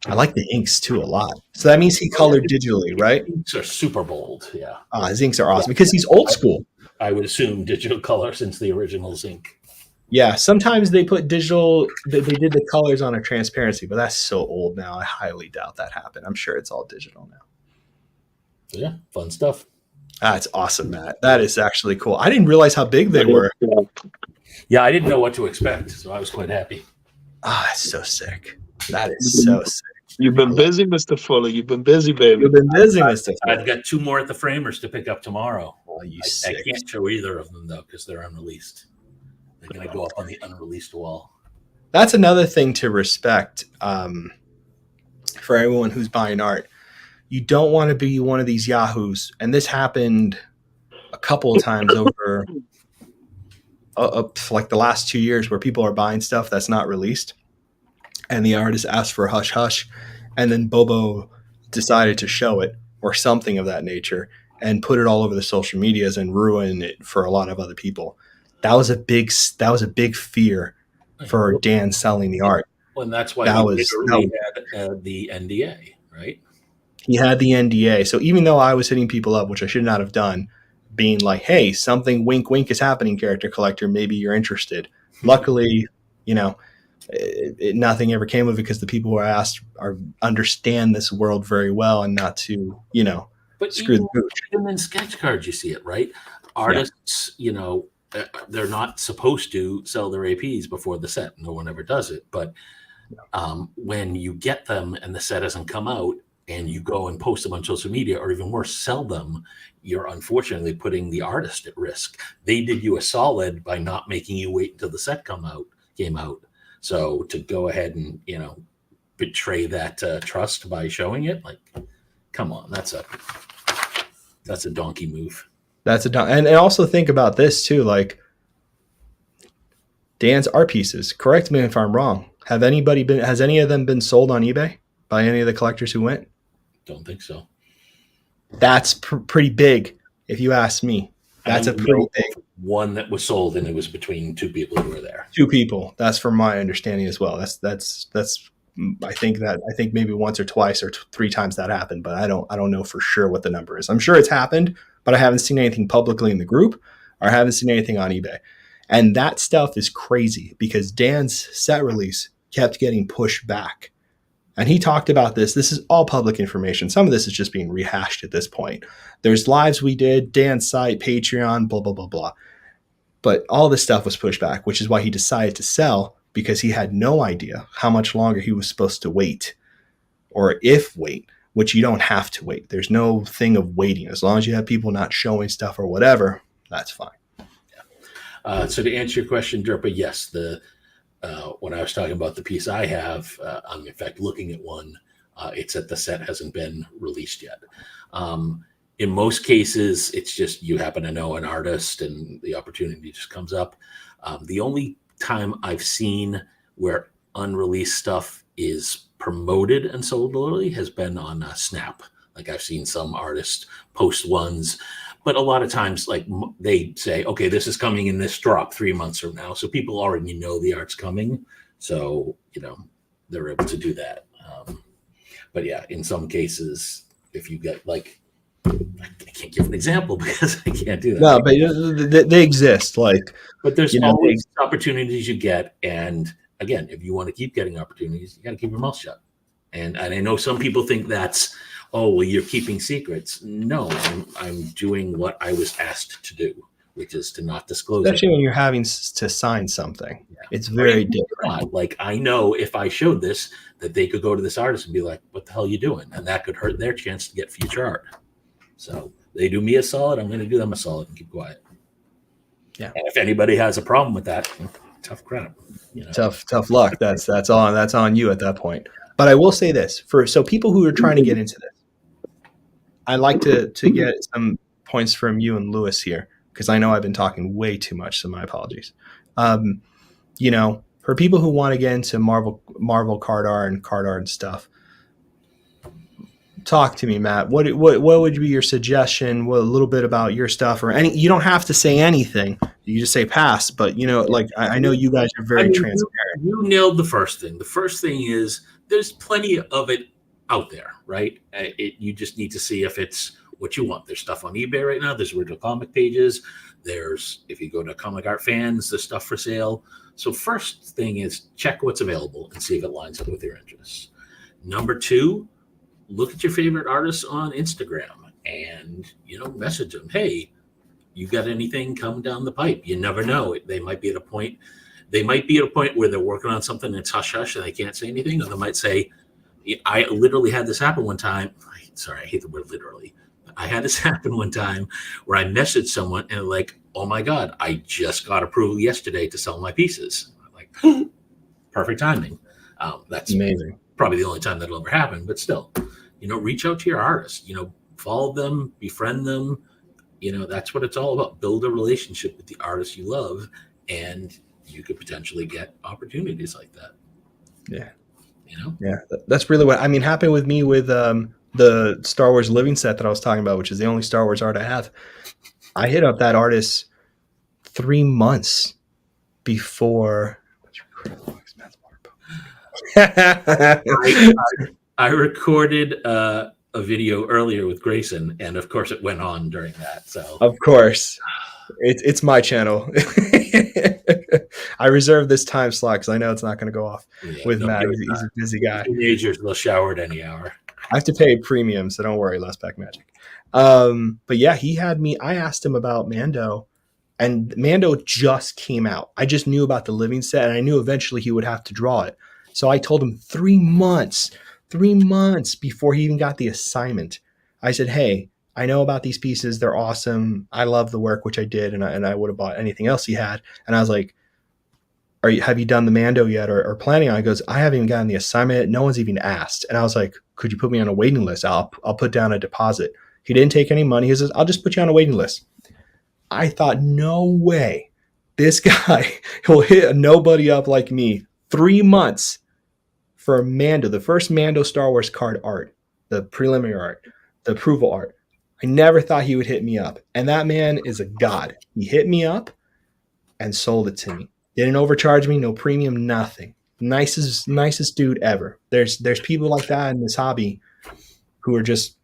I like the inks too a lot. So that means he colored digitally, right? Inks are super bold, yeah. His inks are awesome because he's old school. I would assume digital color since the original ink. Yeah, sometimes they put digital, they did the colors on a transparency, but that's so old now. I highly doubt that happened. I'm sure it's all digital now. Yeah, fun stuff. That's awesome, Matt. That is actually cool. I didn't realize how big they were. Yeah, I didn't know what to expect, so I was quite happy. That's so sick. That is so sick. You've been busy, Mr. Fuller. You've been busy, baby. You've been busy, Mr. Fuller. I've got 2 more at the Framers to pick up tomorrow. Oh, you I sick. can't show either of them, though, because they're unreleased. They're going to go up on the unreleased wall. That's another thing to respect for everyone who's buying art. You don't want to be one of these yahoos. And this happened a couple of times over like the last 2 years where people are buying stuff that's not released. And the artist asked for a hush hush, and then Bobo decided to show it or something of that nature and put it all over the social medias and ruin it for a lot of other people. That was a big fear for Dan selling the art. Well, and that's why he had the NDA, right? He had the NDA. So even though I was hitting people up, which I should not have done, being like, hey, something wink wink is happening, character collector, maybe you're interested. Luckily, nothing ever came of it because the people who are asked understand this world very well and not to, but screw the pooch. Even in sketch cards, you see it, right? Artists, they're not supposed to sell their APs before the set. No one ever does it. But when you get them and the set hasn't come out and you go and post them on social media, or even worse, sell them, you're unfortunately putting the artist at risk. They did you a solid by not making you wait until the set came out. So to go ahead and, betray that trust by showing it, like, come on, that's a donkey move. And also think about this too, like Dan's art pieces. Correct me if I'm wrong. Has any of them been sold on eBay by any of the collectors who went? Don't think so. That's pretty big, if you ask me. That's a pretty big one that was sold, and it was between 2 people who were there. 2 people. That's from my understanding as well. That's. I think maybe once or twice or 3 times that happened, but I don't know for sure what the number is. I'm sure it's happened, but I haven't seen anything publicly in the group, or I haven't seen anything on eBay. And that stuff is crazy because Dan's set release kept getting pushed back. And he talked about this. This is all public information. Some of this is just being rehashed at this point. There's lives we did, Dan's site, Patreon, blah, blah, blah, blah. But all this stuff was pushed back, which is why he decided to sell, because he had no idea how much longer he was supposed to wait, or if wait, which you don't have to wait. There's no thing of waiting. As long as you have people not showing stuff or whatever, that's fine. Yeah. So to answer your question, Derpa, yes, when I was talking about the piece I have, I'm in fact looking at one. It's that the set hasn't been released yet. In most cases, it's just you happen to know an artist and the opportunity just comes up. The only time I've seen where unreleased stuff is promoted and sold early has been on Snap. Like I've seen some artists post ones, but a lot of times like they say, okay, this is coming in this drop 3 months from now. So people already know the art's coming. So, they're able to do that. But yeah, in some cases, if you get like, I can't give an example because I can't do that. No, but they exist. But there's always opportunities you get. And again, if you want to keep getting opportunities, you got to keep your mouth shut. And I know some people think that's, oh, well, you're keeping secrets. No, I'm doing what I was asked to do, which is to not disclose Especially it. when you're having to sign something. Yeah. It's Or even very different. not. Like, I know if I showed this, that they could go to this artist and be like, what the hell are you doing? And that could hurt their chance to get future art. So they do me a solid, I'm going to do them a solid and keep quiet. Yeah. And if anybody has a problem with that, tough crap. Tough luck. That's on you at that point. But I will say this so people who are trying to get into this, I like to get some points from you and Lewis here, because I know I've been talking way too much, so my apologies. For people who want to get into Marvel card art and stuff, talk to me, Matt. What would be your suggestion? A little bit about your stuff, or any? You don't have to say anything. You just say pass. But I know you guys are very transparent. You nailed the first thing. The first thing is there's plenty of it out there, right? You just need to see if it's what you want. There's stuff on eBay right now. There's original comic pages. If you go to Comic Art Fans, there's stuff for sale. So first thing is check what's available and see if it lines up with your interests. Number two, look at your favorite artists on Instagram and, message them. Hey, you got anything coming down the pipe? You never know. They might be at a point where they're working on something and it's hush hush and they can't say anything. Or they might say, I literally had this happen one time. Sorry, I hate the word literally. I had this happen one time where I messaged someone and like, oh my God, I just got approval yesterday to sell my pieces. I'm like, perfect timing. That's amazing. Probably the only time that'll ever happen, but still, reach out to your artist, follow them, befriend them. That's what it's all about. Build a relationship with the artist you love, and you could potentially get opportunities like that. Yeah. Yeah, that's really what happened with me with the Star Wars living set that I was talking about, which is the only Star Wars art I have. I hit up that artist 3 months before. I recorded a video earlier with Grayson, and of course it went on during that. So of course, it's my channel. I reserve this time slot because I know it's not going to go off with Matt. He's a busy guy. Teenagers will shower at any hour. I have to pay premium, so don't worry, Last Pack Magic. But yeah, he had me. I asked him about Mando, and Mando just came out. I just knew about the living set, and I knew eventually he would have to draw it. So I told him 3 months before he even got the assignment. I said, hey, I know about these pieces. They're awesome. I love the work, which I did, and I would have bought anything else he had. And I was like, have you done the Mando yet or planning on it? He goes, I haven't even gotten the assignment yet. No one's even asked. And I was like, could you put me on a waiting list? I'll put down a deposit. He didn't take any money. He says, I'll just put you on a waiting list. I thought, no way. This guy will hit a nobody up like me 3 months for Mando, the first Mando Star Wars card art, the preliminary art, the approval art. I never thought he would hit me up. And that man is a god. He hit me up and sold it to me. Didn't overcharge me, no premium, nothing. Nicest dude ever. There's people like that in this hobby who are just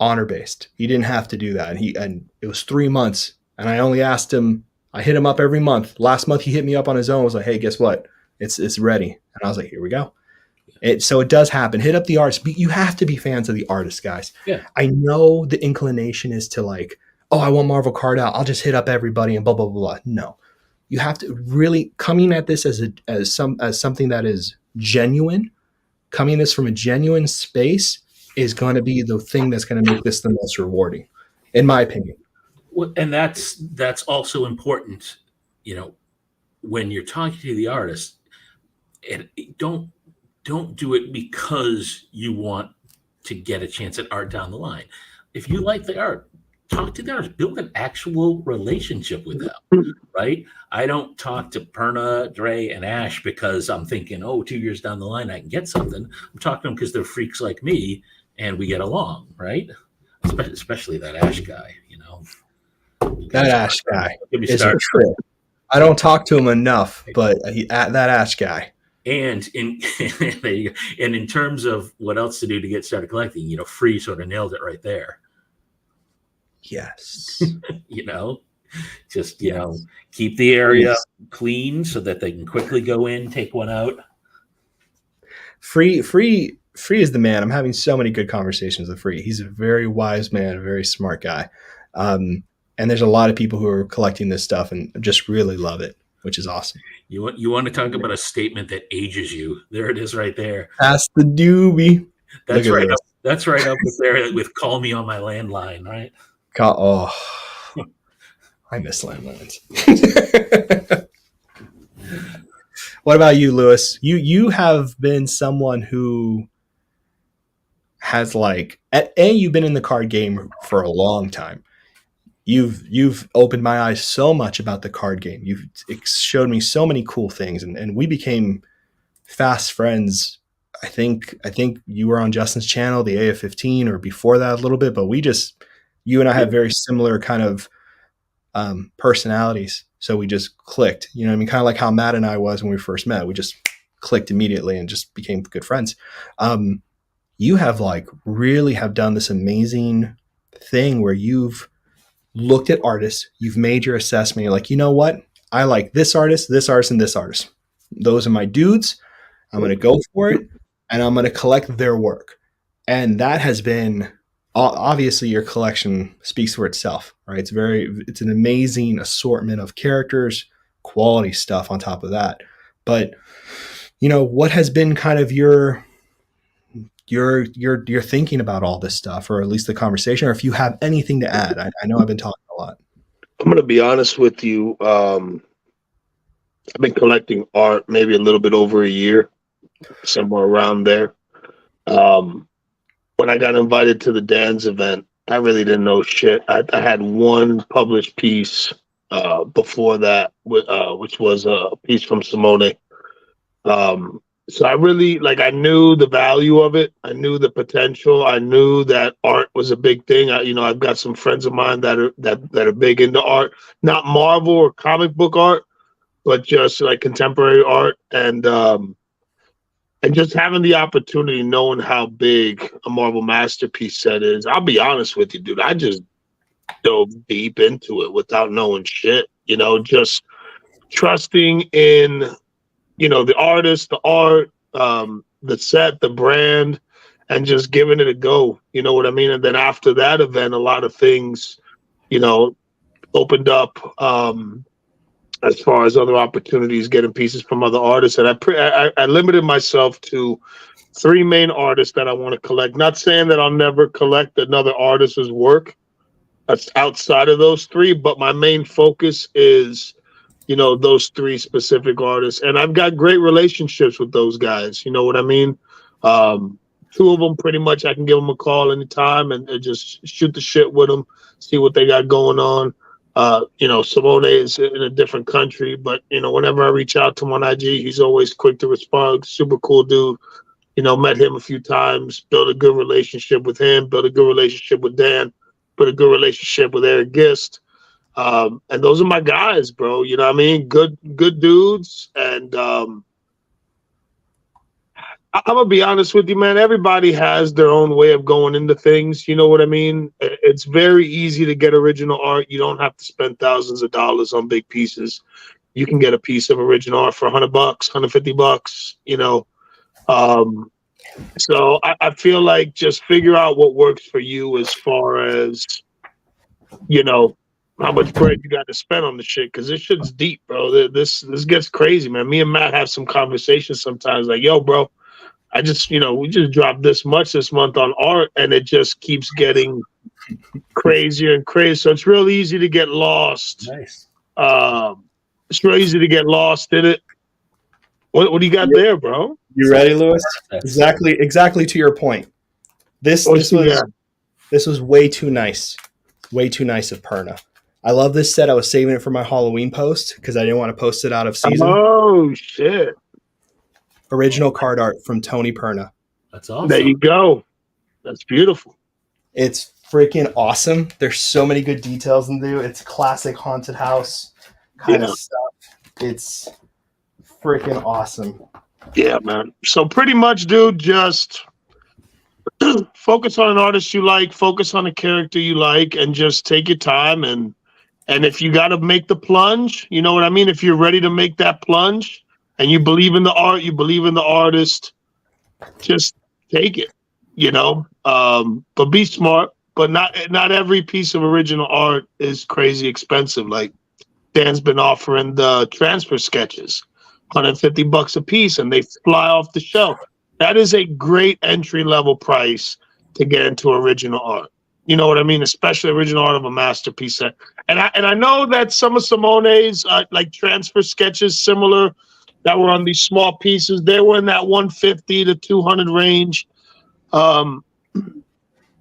honor-based. He didn't have to do that. And it was 3 months. And I only asked him, I hit him up every month. Last month he hit me up on his own. I was like, hey, guess what? It's ready. And I was like, here we go. So it does happen. Hit up the artist. But you have to be fans of the artist, guys. Yeah. I know the inclination is to like, oh, I want Marvel card out. I'll just hit up everybody and blah, blah, blah, blah. No. You have to really coming at this as something that is genuine, coming at this from a genuine space is going to be the thing that's going to make this the most rewarding, in my opinion. Well, and that's also important, when you're talking to the artist, and don't do it because you want to get a chance at art down the line. If you like the art, talk to the artist, build an actual relationship with them, right? I don't talk to Perna, Dre, and Ash because I'm thinking, 2 years down the line I can get something. I'm talking to them because they're freaks like me and we get along, right? Especially that Ash guy, That Ash guy is a trip. I don't talk to him enough, but that Ash guy. And in terms of what else to do to get started collecting, Free sort of nailed it right there. Yes. Keep the area clean so that they can quickly go in, take one out. Free Free is the man. I'm having so many good conversations with Free. He's a very wise man, a very smart guy. And there's a lot of people who are collecting this stuff and just really love it, which is awesome. You want to talk about a statement that ages you? There it is, right there. That's the doobie. That's right up. That's right up there with "Call Me on My Landline," right? Oh, I miss landlines. What about you, Lewis? You have been someone who has you've been in the card game for a long time. You've opened my eyes so much about the card game. You've showed me so many cool things, and we became fast friends. I think you were on Justin's channel, the AF15, or before that a little bit, but you and I have very similar kind of personalities. So we just clicked, you know what I mean? Kind of like how Matt and I was when we first met. We just clicked immediately and just became good friends. You have really have done this amazing thing where you've looked at artists, you've made your assessment. You're like, you know what? I like this artist, and this artist. Those are my dudes. I'm going to go for it, and I'm going to collect their work. And that has been, obviously your collection speaks for itself, right? It's an amazing assortment of characters, quality stuff on top of that. But, what has been kind of your thinking about all this stuff, or at least the conversation, or if you have anything to add? I know I've been talking a lot. I'm going to be honest with you. I've been collecting art maybe a little bit over a year, somewhere around there. When I got invited to the Dan's event, I really didn't know shit. I had one published piece before that, which was a piece from Simone. So I really, I knew the value of it. I knew the potential. I knew that art was a big thing. I've got some friends of mine that are big into art, not Marvel or comic book art, but just contemporary art. And just having the opportunity, knowing how big a Marvel Masterpiece set is, I'll be honest with you, dude, I just dove deep into it without knowing shit, just trusting in, the artist, the art, the set, the brand, and just giving it a go. You know what I mean? And then after that event, a lot of things, opened up as far as other opportunities, getting pieces from other artists. And I limited myself to 3 main artists that I want to collect. Not saying that I'll never collect another artist's work that's outside of those 3, but my main focus is, those 3 specific artists. And I've got great relationships with those guys. You know what I mean? 2 of them, pretty much, I can give them a call anytime and just shoot the shit with them, see what they got going on. Simone is in a different country, but, whenever I reach out to him on IG, he's always quick to respond. Super cool dude. Met him a few times, built a good relationship with him, built a good relationship with Dan, built a good relationship with Eric Gist. And those are my guys, bro. You know what I mean? Good dudes. And I'm going to be honest with you, man. Everybody has their own way of going into things. You know what I mean? It's very easy to get original art. You don't have to spend thousands of dollars on big pieces. You can get a piece of original art for $100, $150, So I feel like just figure out what works for you as far as, how much bread you got to spend on the shit, because this shit's deep, bro. This gets crazy, man. Me and Matt have some conversations sometimes like, yo, bro, I just, we just dropped this much this month on art, and it just keeps getting crazier and crazier. So it's real easy to get lost. Nice. It's real easy to get lost in it. What do you got there, bro? You ready, Lewis? Exactly to your point. This was way too nice. Way too nice of Perna. I love this set. I was saving it for my Halloween post because I didn't want to post it out of season. Oh, shit. Original card art from Tony Perna. That's awesome. There you go. That's beautiful. It's freaking awesome. There's so many good details in there. It's classic haunted house kind of stuff. It's freaking awesome. Yeah, man. So pretty much, dude, just focus on an artist you like, focus on a character you like, and just take your time. And if you got to make the plunge, you know what I mean? If you're ready to make that plunge and you believe in the art, you believe in the artist, just take it, but be smart. But not every piece of original art is crazy expensive. Like Dan's been offering the transfer sketches, $150 a piece, and they fly off the shelf. That is a great entry level price to get into original art. You know what I mean? Especially original art of a masterpiece. And I know that some of Simone's like transfer sketches similar that were on these small pieces, they were in that 150 to 200 range.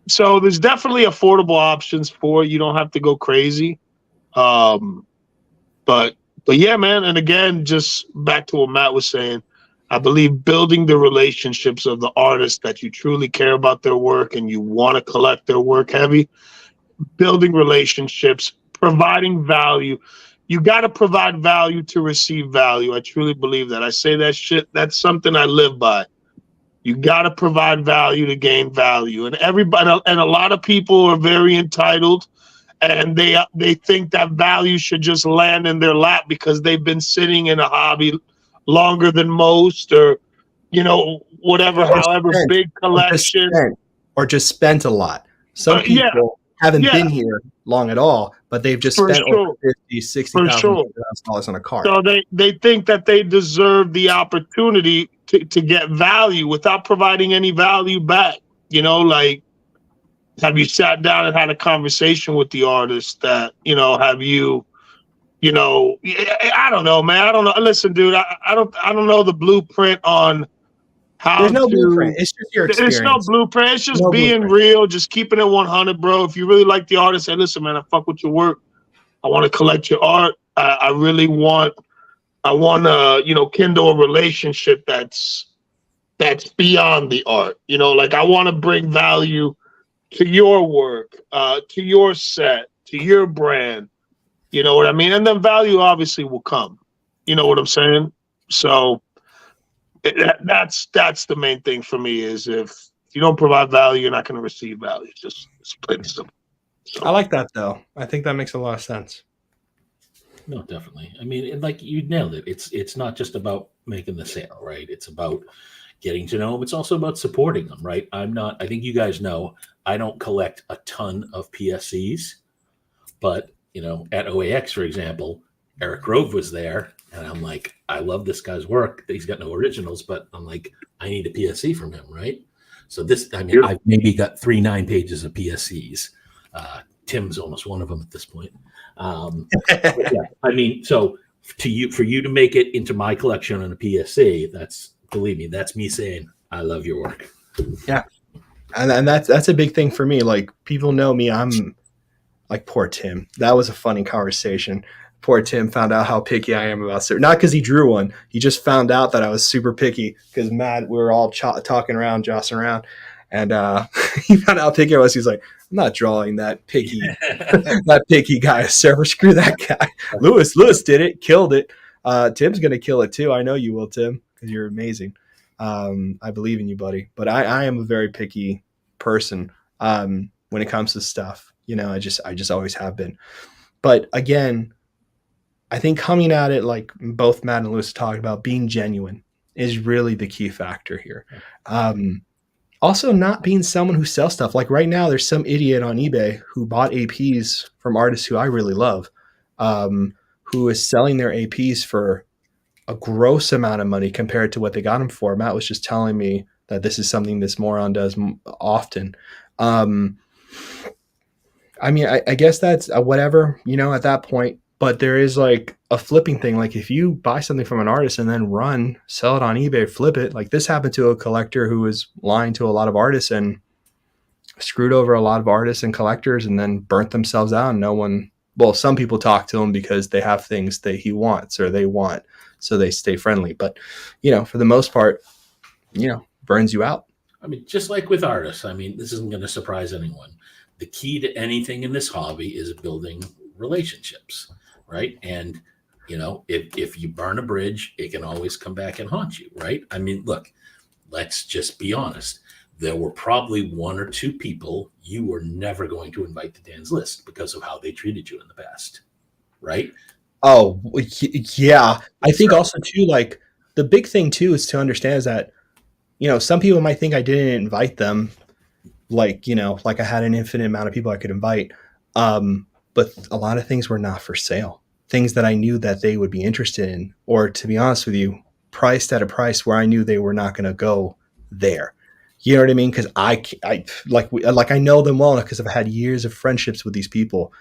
So there's definitely affordable options for it. You don't have to go crazy. But yeah, man. And again, just back to what Matt was saying, I believe building the relationships of the artists that you truly care about their work and you want to collect their work heavy, building relationships, providing value. You got to provide value to receive value. I truly believe that. I say that shit. That's something I live by. You got to provide value to gain value. And everybody, and a lot of people are very entitled, and they think that value should just land in their lap because they've been sitting in a hobby longer than most, or whatever, Or however spent, big collection. or just spent a lot. Some Yeah, people haven't yeah, been here long at all, but they've just for spent over sure, 50, for 60,000 sure. dollars on a card. So they think that they deserve the opportunity to get value without providing any value back. Like, have you sat down and had a conversation with the artist? That have you? I don't know, man. I don't know. Listen, dude, I don't know the blueprint on how There's no blueprint. to. It's just your There's no experience. blueprint. It's just No being blueprint. real, just keeping it 100, bro. If you really like the artist, say, listen, man, I fuck with your work. I want to collect your art. I really want. I want to, kindle a relationship that's beyond the art. Like I want to bring value to your work, to your set, to your brand. You know what I mean? And then value obviously will come. You know what I'm saying? So that's the main thing for me is if you don't provide value, you're not going to receive value. It's plain and simple. So. I like that though. I think that makes a lot of sense. No, definitely. I mean, like you nailed it. It's not just about making the sale, right? It's about getting to know them. It's also about supporting them, right? I think you guys know I don't collect a ton of PSCs, but at OAX, for example, Eric Grove was there, and I'm like, I love this guy's work. He's got no originals, but I'm like, I need a PSC from him, right? So I've maybe got 3 9-pages of PSCs. Tim's almost one of them at this point. Yeah, I mean, so for you to make it into my collection on a PSC, believe me, that's me saying I love your work. Yeah, and that's a big thing for me. Like people know me. I'm like poor Tim. That was a funny conversation. Poor Tim found out how picky I am about certain. Not because he drew one. He just found out that I was super picky because Matt, we were all talking around, jossing around, and he found out how picky I was. He's like, I'm not drawing that picky, that picky guy. Server, screw that guy. Lewis did it, killed it. Tim's gonna kill it too. I know you will, Tim, because you're amazing. I believe in you, buddy. But I am a very picky person when it comes to stuff. I just always have been. But again, I think coming at it like both Matt and Lewis talked about, being genuine is really the key factor here. Also, not being someone who sells stuff. Like right now, there's some idiot on eBay who bought APs from artists who I really love, who is selling their APs for a gross amount of money compared to what they got them for. Matt was just telling me that this is something this moron does often. I mean, I guess that's whatever, at that point. But there is like a flipping thing. Like if you buy something from an artist and then sell it on eBay, flip it. Like this happened to a collector who was lying to a lot of artists and screwed over a lot of artists and collectors and then burnt themselves out. And some people talk to him because they have things that he wants or they want. So they stay friendly. But, for the most part, burns you out. I mean, just like with artists, I mean, this isn't going to surprise anyone. The key to anything in this hobby is building relationships, right? And, if you burn a bridge, it can always come back and haunt you, right? I mean, look, let's just be honest. There were probably 1 or 2 people you were never going to invite to Dan's list because of how they treated you in the past, right? Oh, yeah. I think also too, like the big thing too is to understand is that some people might think I didn't invite them, like, like I had an infinite amount of people I could invite. But a lot of things were not for sale. Things that I knew that they would be interested in, or to be honest with you, priced at a price where I knew they were not going to go there. You know what I mean? Because I like I know them well enough because I've had years of friendships with these people.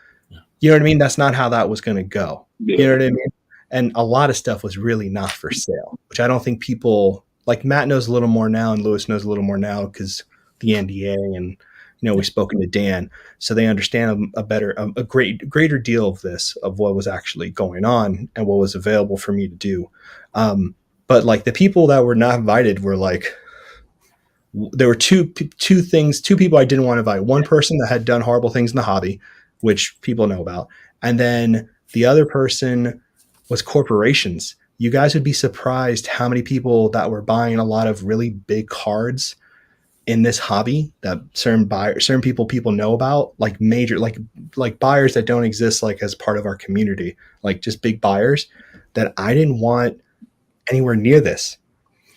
You know what I mean? That's not how that was going to go. Yeah. You know what I mean? And a lot of stuff was really not for sale, which I don't think people like Matt knows a little more now and Lewis knows a little more now because the NDA and we've spoken to Dan, so they understand a greater deal of this, of what was actually going on and what was available for me to do. But like the people that were not invited were like, there were two people I didn't want to invite. One person that had done horrible things in the hobby, which people know about. And then the other person was corporations. You guys would be surprised how many people that were buying a lot of really big cards in this hobby that certain people know about, like major, like buyers that don't exist, like as part of our community, like just big buyers that I didn't want anywhere near this,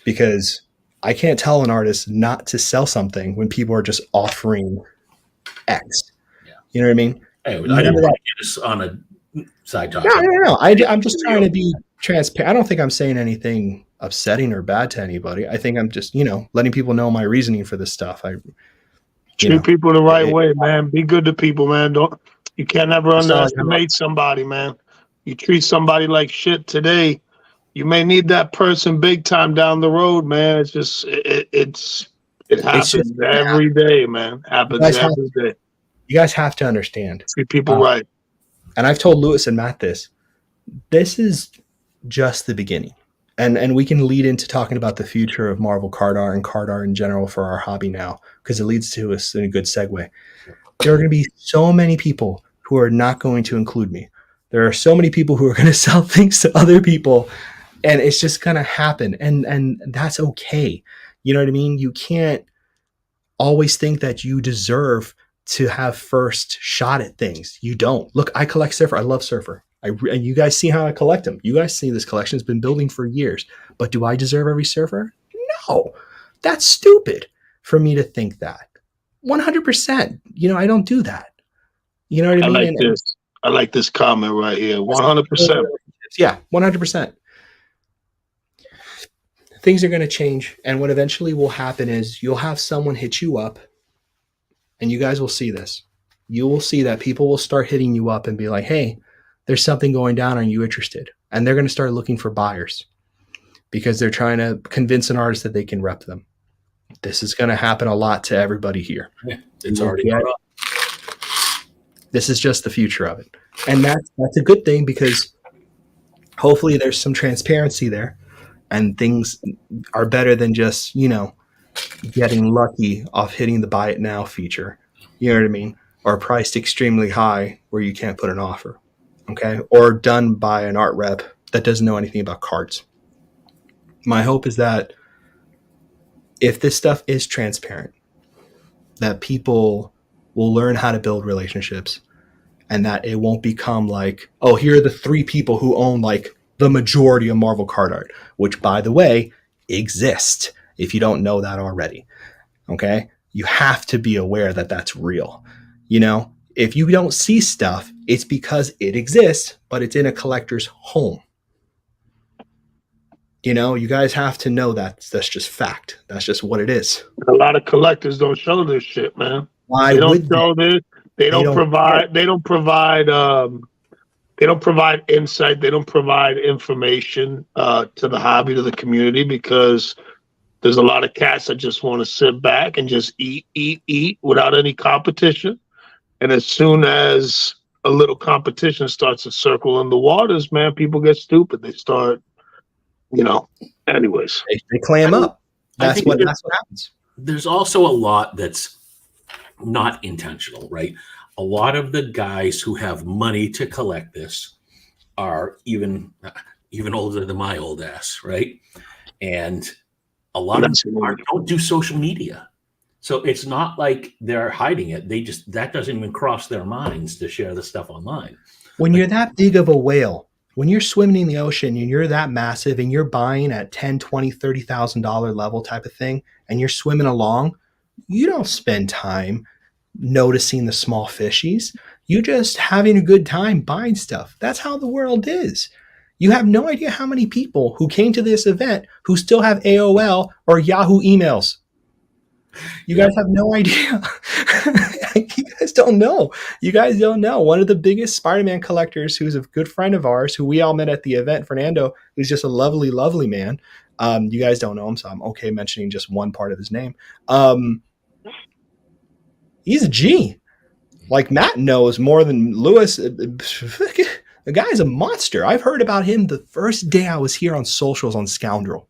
because I can't tell an artist not to sell something when people are just offering X. Yeah. You know what I mean? Hey, I didn't want to get us on a side topic. No. I'm just trying to be transparent. I don't think I'm saying anything upsetting or bad to anybody. I think I'm just, letting people know my reasoning for this stuff. Treat people the right way, man. Be good to people, man. You can't ever underestimate somebody, man. You treat somebody like shit today, you may need that person big time down the road, man. It's just it happens every day, man. Happens every day. You guys have to understand. Treat people right. And I've told Lewis and Matt this. This is just the beginning. And we can lead into talking about the future of Marvel card art and card art in general for our hobby now, because it leads to us in a good segue. There are going to be so many people who are not going to include me. There are so many people who are going to sell things to other people, and it's just going to happen. And that's okay. You know what I mean? You can't always think that you deserve to have first shot at things. You don't. Look, I collect Surfer. I love Surfer. And you guys see how I collect them. You guys see this collection has been building for years. But do I deserve every Surfer? No. That's stupid for me to think that. 100%. I don't do that. You know what I mean? I like this comment right here. 100%. Yeah, 100%. Things are going to change. And what eventually will happen is you'll have someone hit you up, and you guys will see this. You will see that people will start hitting you up and be like, hey, there's something going down. Are you interested? And they're going to start looking for buyers because they're trying to convince an artist that they can rep them. This is going to happen a lot to everybody here. Yeah, it's already up. This is just the future of it. And that's a good thing, because hopefully there's some transparency there and things are better than just, getting lucky off hitting the buy it now feature. You know what I mean? Or priced extremely high where you can't put an offer. Okay. Or done by an art rep that doesn't know anything about cards. My hope is that if this stuff is transparent, that people will learn how to build relationships, and that it won't become like, oh, here are the 3 people who own like the majority of Marvel card art, which, by the way, exist if you don't know that already. Okay. You have to be aware that that's real. If you don't see stuff, it's because it exists, but it's in a collector's home. You guys have to know that that's just fact. That's just what it is. A lot of collectors don't show this shit, man. Why they don't show this. They don't provide insight. They don't provide information to the hobby, to the community, because there's a lot of cats that just want to sit back and just eat without any competition. And as soon as a little competition starts to circle in the waters, man, people get stupid. They start, anyways. They clam up. That's what happens. There's also a lot that's not intentional, right? A lot of the guys who have money to collect this are even older than my old ass, right? And a lot of them don't do social media. So it's not like they're hiding it. That doesn't even cross their minds to share the stuff online. When you're that big of a whale, When you're swimming in the ocean and you're that massive and you're buying at 10, 20, $30,000 level type of thing, and you're swimming along, you don't spend time noticing the small fishies. You just having a good time buying stuff. That's how the world is. You have no idea how many people who came to this event who still have AOL or Yahoo emails. You guys have no idea. You guys don't know. You guys don't know. One of the biggest Spider-Man collectors, who's a good friend of ours, who we all met at the event, Fernando, who's just a lovely, lovely man. You guys don't know him, so I'm okay mentioning just one part of his name. He's a G. Like Matt knows more than Lewis. The guy's a monster. I've heard about him the first day I was here on socials on Scoundrel.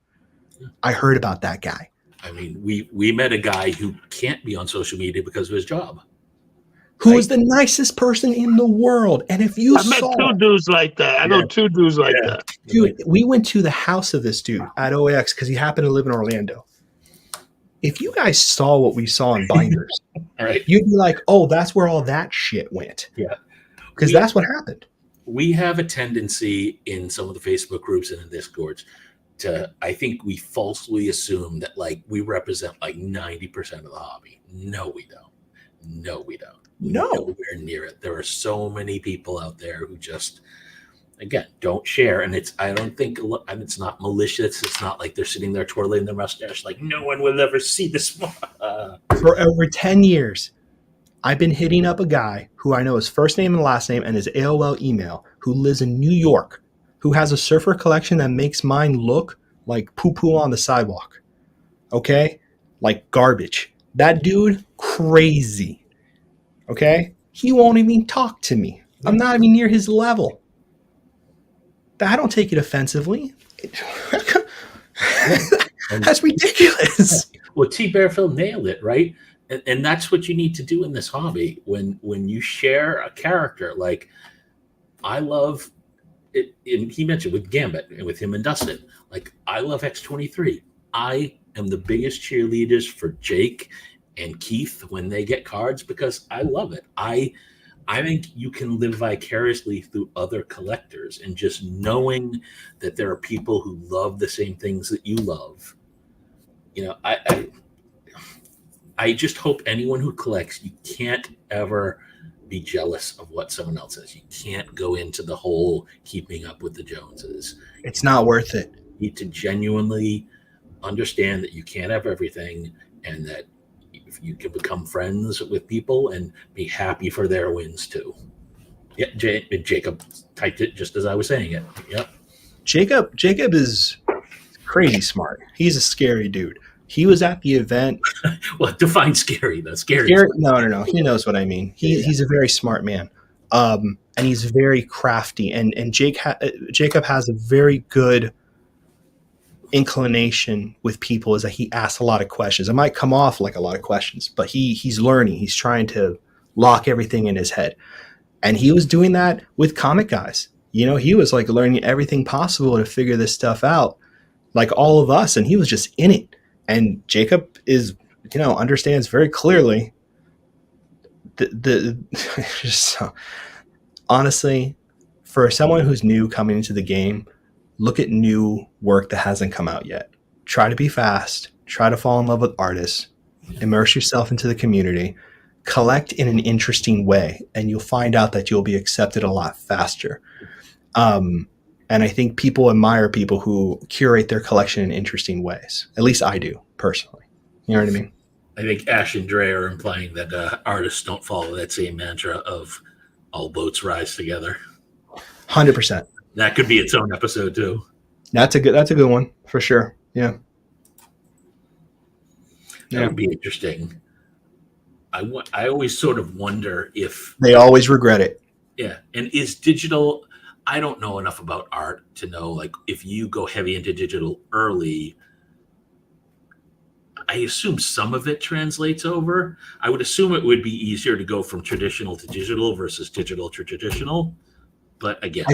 I heard about that guy. I mean, we met a guy who can't be on social media because of his job. Who is the nicest person in the world. And if you I met two dudes like that. I know two dudes like that. Dude, we went to the house of this dude at OX because he happened to live in Orlando. If you guys saw what we saw in Binders, you'd be like, oh, that's where all that shit went. Yeah. Because that's what happened. We have a tendency in some of the Facebook groups and in Discords I think we falsely assume that like we represent like 90% of the hobby. No, we don't. No. Nowhere near it. There are so many people out there who just, again, don't share. And I don't think, and it's not malicious. It's not like they're sitting there twirling their mustache like no one will ever see this. For over 10 years, I've been hitting up a guy who I know his first name and last name and his AOL email, who lives in New York, who has a surfer collection that makes mine look like poo-poo on the sidewalk. Okay? Like garbage. That dude, crazy. Okay? He won't even talk to me. I'm not even near his level. I don't take it offensively. That's ridiculous. Well, T. Bearfield nailed it, right? And that's what you need to do in this hobby. When you share a character, like I love it, and he mentioned with Gambit and with him and Dustin, like I love X-23. I am the biggest cheerleaders for Jake and Keith when they get cards because I love it. I think you can live vicariously through other collectors, and just knowing that there are people who love the same things that you love. You know, I just hope anyone who collects, you can't ever be jealous of what someone else has. You can't go into the whole keeping up with the Joneses. It's not worth it. You need to genuinely understand that you can't have everything, and that if you can become friends with people and be happy for their wins too. Yeah, Jacob typed it just as I was saying it. Yep. Jacob is crazy smart. He's a scary dude. He was at the event. Well, define scary though. Scary. No. He knows what I mean. He's a very smart man, and he's very crafty. And Jacob has a very good inclination with people. Is that he asks a lot of questions. It might come off like a lot of questions, but he's learning. He's trying to lock everything in his head, and he was doing that with comic guys. You know, he was like learning everything possible to figure this stuff out, like all of us, and he was just in it. And Jacob is, understands very clearly just honestly, for someone who's new coming into the game, look at new work that hasn't come out yet. Try to be fast, try to fall in love with artists, immerse yourself into the community, collect in an interesting way, and you'll find out that you'll be accepted a lot faster. And I think people admire people who curate their collection in interesting ways. At least I do, personally. You know what I mean? I think Ash and Dre are implying that artists don't follow that same mantra of all boats rise together. 100%. That could be its own episode too. That's a good one for sure. Yeah. That would be interesting. I always sort of wonder if they always regret it. Yeah. And is digital, I don't know enough about art to know, like, if you go heavy into digital early, I assume some of it translates over. I would assume it would be easier to go from traditional to digital versus digital to traditional. But again,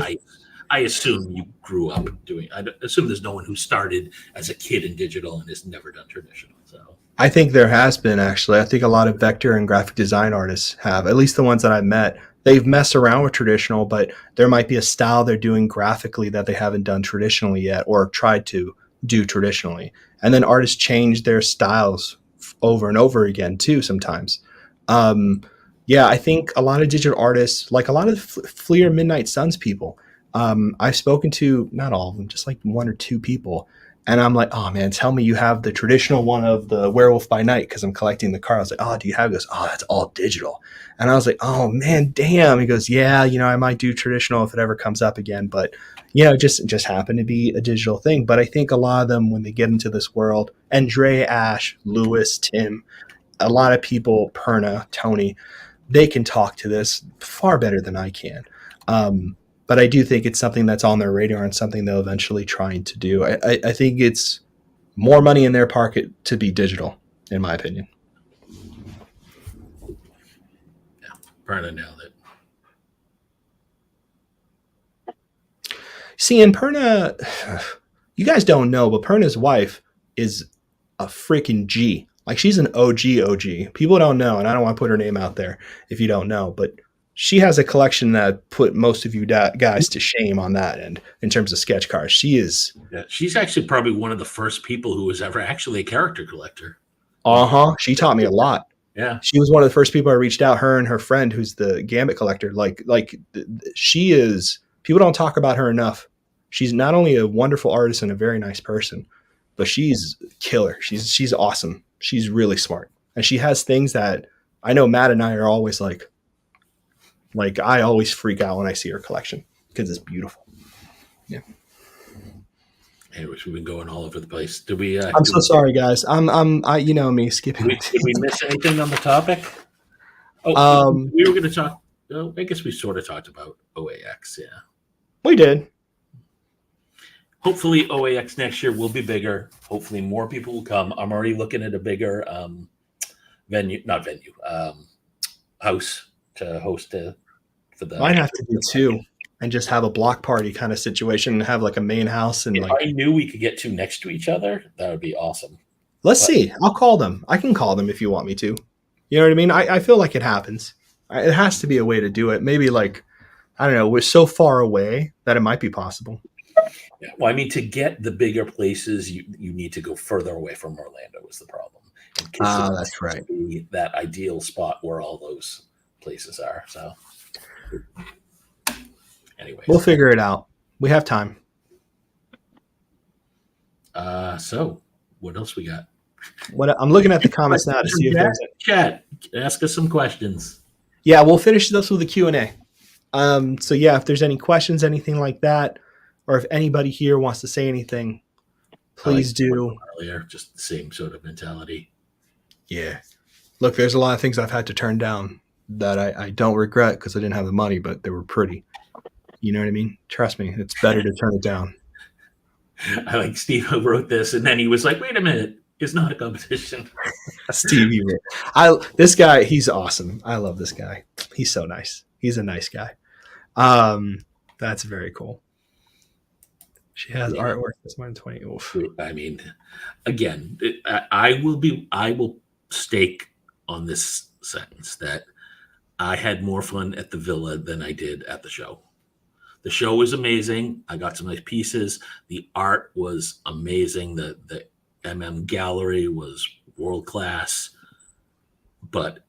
I assume you grew up doing, I assume there's no one who started as a kid in digital and has never done traditional. So I think there has been actually. I think a lot of vector and graphic design artists have, at least the ones that I've met. They've messed around with traditional, but there might be a style they're doing graphically that they haven't done traditionally yet or tried to do traditionally. And then artists change their styles over and over again too sometimes. Um, yeah, I think a lot of digital artists, like a lot of Fleer Midnight Suns people, I've spoken to, not all of them, just like one or two people, and I'm like, oh man, tell me you have the traditional one of the Werewolf by Night because I'm collecting the card. I was like, oh, do you have this? Oh, that's all digital. And I was like, oh man, damn. He goes, yeah, I might do traditional if it ever comes up again, but just happened to be a digital thing. But I think a lot of them when they get into this world, and Dre, Ash, Lewis, Tim, a lot of people, Perna, Tony, they can talk to this far better than I can. But I do think it's something that's on their radar and something they'll eventually trying to do. I think it's more money in their pocket to be digital, in my opinion. Yeah, Perna nailed it. See, and Perna, you guys don't know, but Perna's wife is a freaking G. Like she's an OG. People don't know, and I don't want to put her name out there if you don't know, but she has a collection that put most of you guys to shame on that end in terms of sketch cards. She is. Yeah, she's actually probably one of the first people who was ever actually a character collector. She taught me a lot. Yeah, she was one of the first people I reached out. Her and her friend, who's the Gambit collector. She is. People don't talk about her enough. She's not only a wonderful artist and a very nice person, but she's killer. She's awesome. She's really smart, and she has things that I know Matt and I are always like I always freak out when I see her collection because it's beautiful. Yeah. Anyways, we've been going all over the place. Did we? I'm so sorry, guys. You know me skipping. Did we miss anything on the topic? Oh, we were going to talk. Oh, I guess we sort of talked about OAX. Yeah, we did. Hopefully, OAX next year will be bigger. Hopefully, more people will come. I'm already looking at a bigger house to host for the. Might have to do two and just have a block party kind of situation and have like a main house. And if I knew we could get two next to each other, that would be awesome. Let's see. I'll call them. I can call them if you want me to. You know what I mean? I feel like it happens. It has to be a way to do it. Maybe like, I don't know, we're so far away that it might be possible. Yeah. Well, I mean, to get the bigger places, you need to go further away from Orlando is the problem. That's right. That ideal spot where all those places are. So anyway, we'll figure it out. We have time. So what else we got? I'm looking at the comments now to see if there's chat. Ask us some questions. Yeah, we'll finish this with a Q&A. So yeah, if there's any questions, anything like that, or if anybody here wants to say anything, please do. Earlier, just the same sort of mentality. Yeah. Look, there's a lot of things I've had to turn down that I don't regret because I didn't have the money, but they were pretty. You know what I mean? Trust me, it's better to turn it down. I like Steve who wrote this, and then he was like, wait a minute, it's not a competition. Steve, this guy, he's awesome. I love this guy. He's so nice. He's a nice guy. That's very cool. She has artwork that's more than 20. Oof. I mean, again, I will stake on this sentence that I had more fun at the villa than I did at the show. The show was amazing. I got some nice pieces. The art was amazing. The gallery was world class. But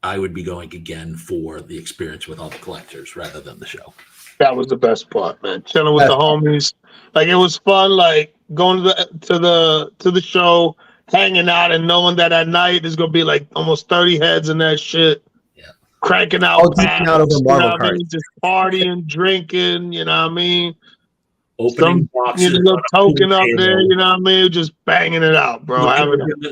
I would be going again for the experience with all the collectors rather than the show. That was the best part, man. Chilling with the homies. Like it was fun, like going to the show, hanging out and knowing that at night there's gonna be like almost 30 heads in that shit. Yeah. Cranking out packs, out over Marvel cards. I mean? Just partying, drinking, you know what I mean? Opening boxes, token up there, you know what I mean? Just banging it out, bro.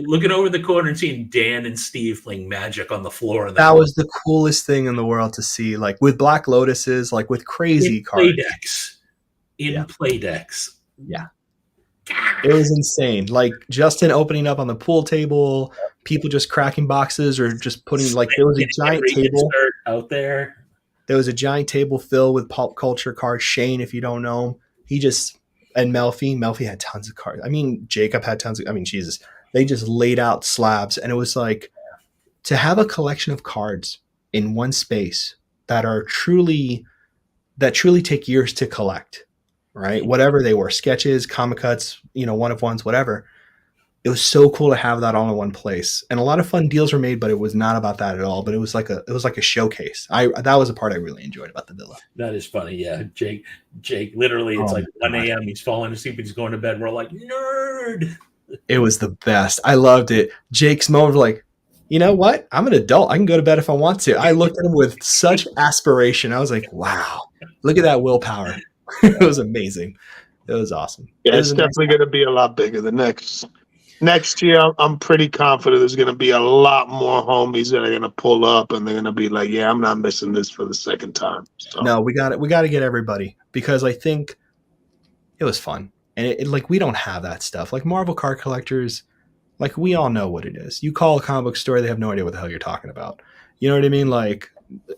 Looking over the corner and seeing Dan and Steve playing Magic on the floor. That was the coolest thing in the world to see, like with Black Lotuses, like with crazy cards. Play decks. Yeah. It was insane. Like Justin opening up on the pool table, people just cracking boxes or just putting like there was a giant table out there. There was a giant table filled with pop culture cards. Shane, if you don't know him, and Melfi had tons of cards. I mean, Jacob had tons of, Jesus, They just laid out slabs, and it was like to have a collection of cards in one space that are truly take years to collect, right? Whatever they were, sketches, comic cuts, one of ones, whatever. It was so cool to have that all in one place, and a lot of fun deals were made. But it was not about that at all. But it was like a showcase. That was a part I really enjoyed about the villa. That is funny. Yeah. Jake, literally, it's Oh like my 1 God. a.m. He's falling asleep and he's going to bed. We're like, nerd. It was the best. I loved it. Jake's moment of like, you know what? I'm an adult. I can go to bed if I want to. I looked at him with such aspiration. I was like, wow, look at that willpower. It was amazing. It was awesome. Yeah, It it's was a nice. definitely going to be a lot bigger. The next year, I'm pretty confident there's going to be a lot more homies that are going to pull up, and they're going to be like, "Yeah, I'm not missing this for the second time." So No, we got it. We got to get everybody because I think it was fun. And like, we don't have that stuff. Like Marvel card collectors, like, we all know what it is. You call a comic book store, they have no idea what the hell you're talking about. You know what I mean? Like,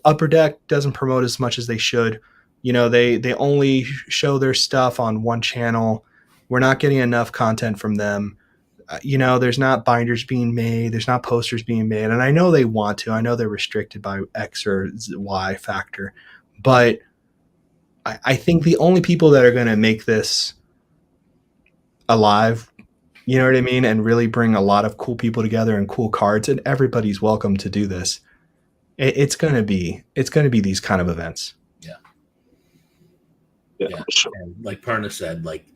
Upper Deck doesn't promote as much as they should. They only show their stuff on one channel. We're not getting enough content from them. There's not binders being made. There's not posters being made. And I know they want to. I know they're restricted by X or Y factor. But I think the only people that are going to make this alive, you know what I mean, and really bring a lot of cool people together and cool cards, and everybody's welcome to do this. It's going to be these kind of events. Yeah. yeah, Yeah. sure. And like Perna said, like,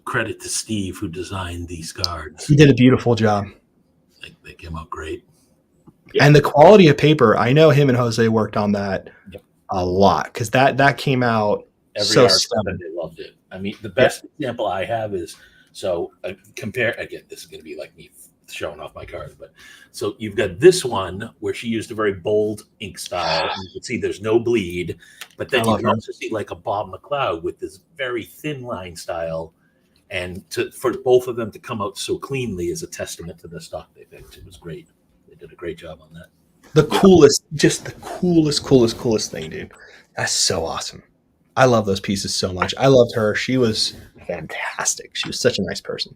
credit to Steve who designed these cards. He did a beautiful job. They came out great. Yeah. And the quality of paper, I know him and Jose worked on that Yep. a lot because that came out Every so art stunning. they loved it. I mean, the best example I have is compare again. This is going to be like me showing off my cards, but so you've got this one where she used a very bold ink style. And you can see there's no bleed, but then I you love can that. also see like a Bob McLeod with this very thin line style. And for both of them to come out so cleanly is a testament to the stock they picked. It was great. They did a great job on that. The coolest, just the coolest thing, dude. That's so awesome. I love those pieces so much. I loved her. She was fantastic. She was such a nice person.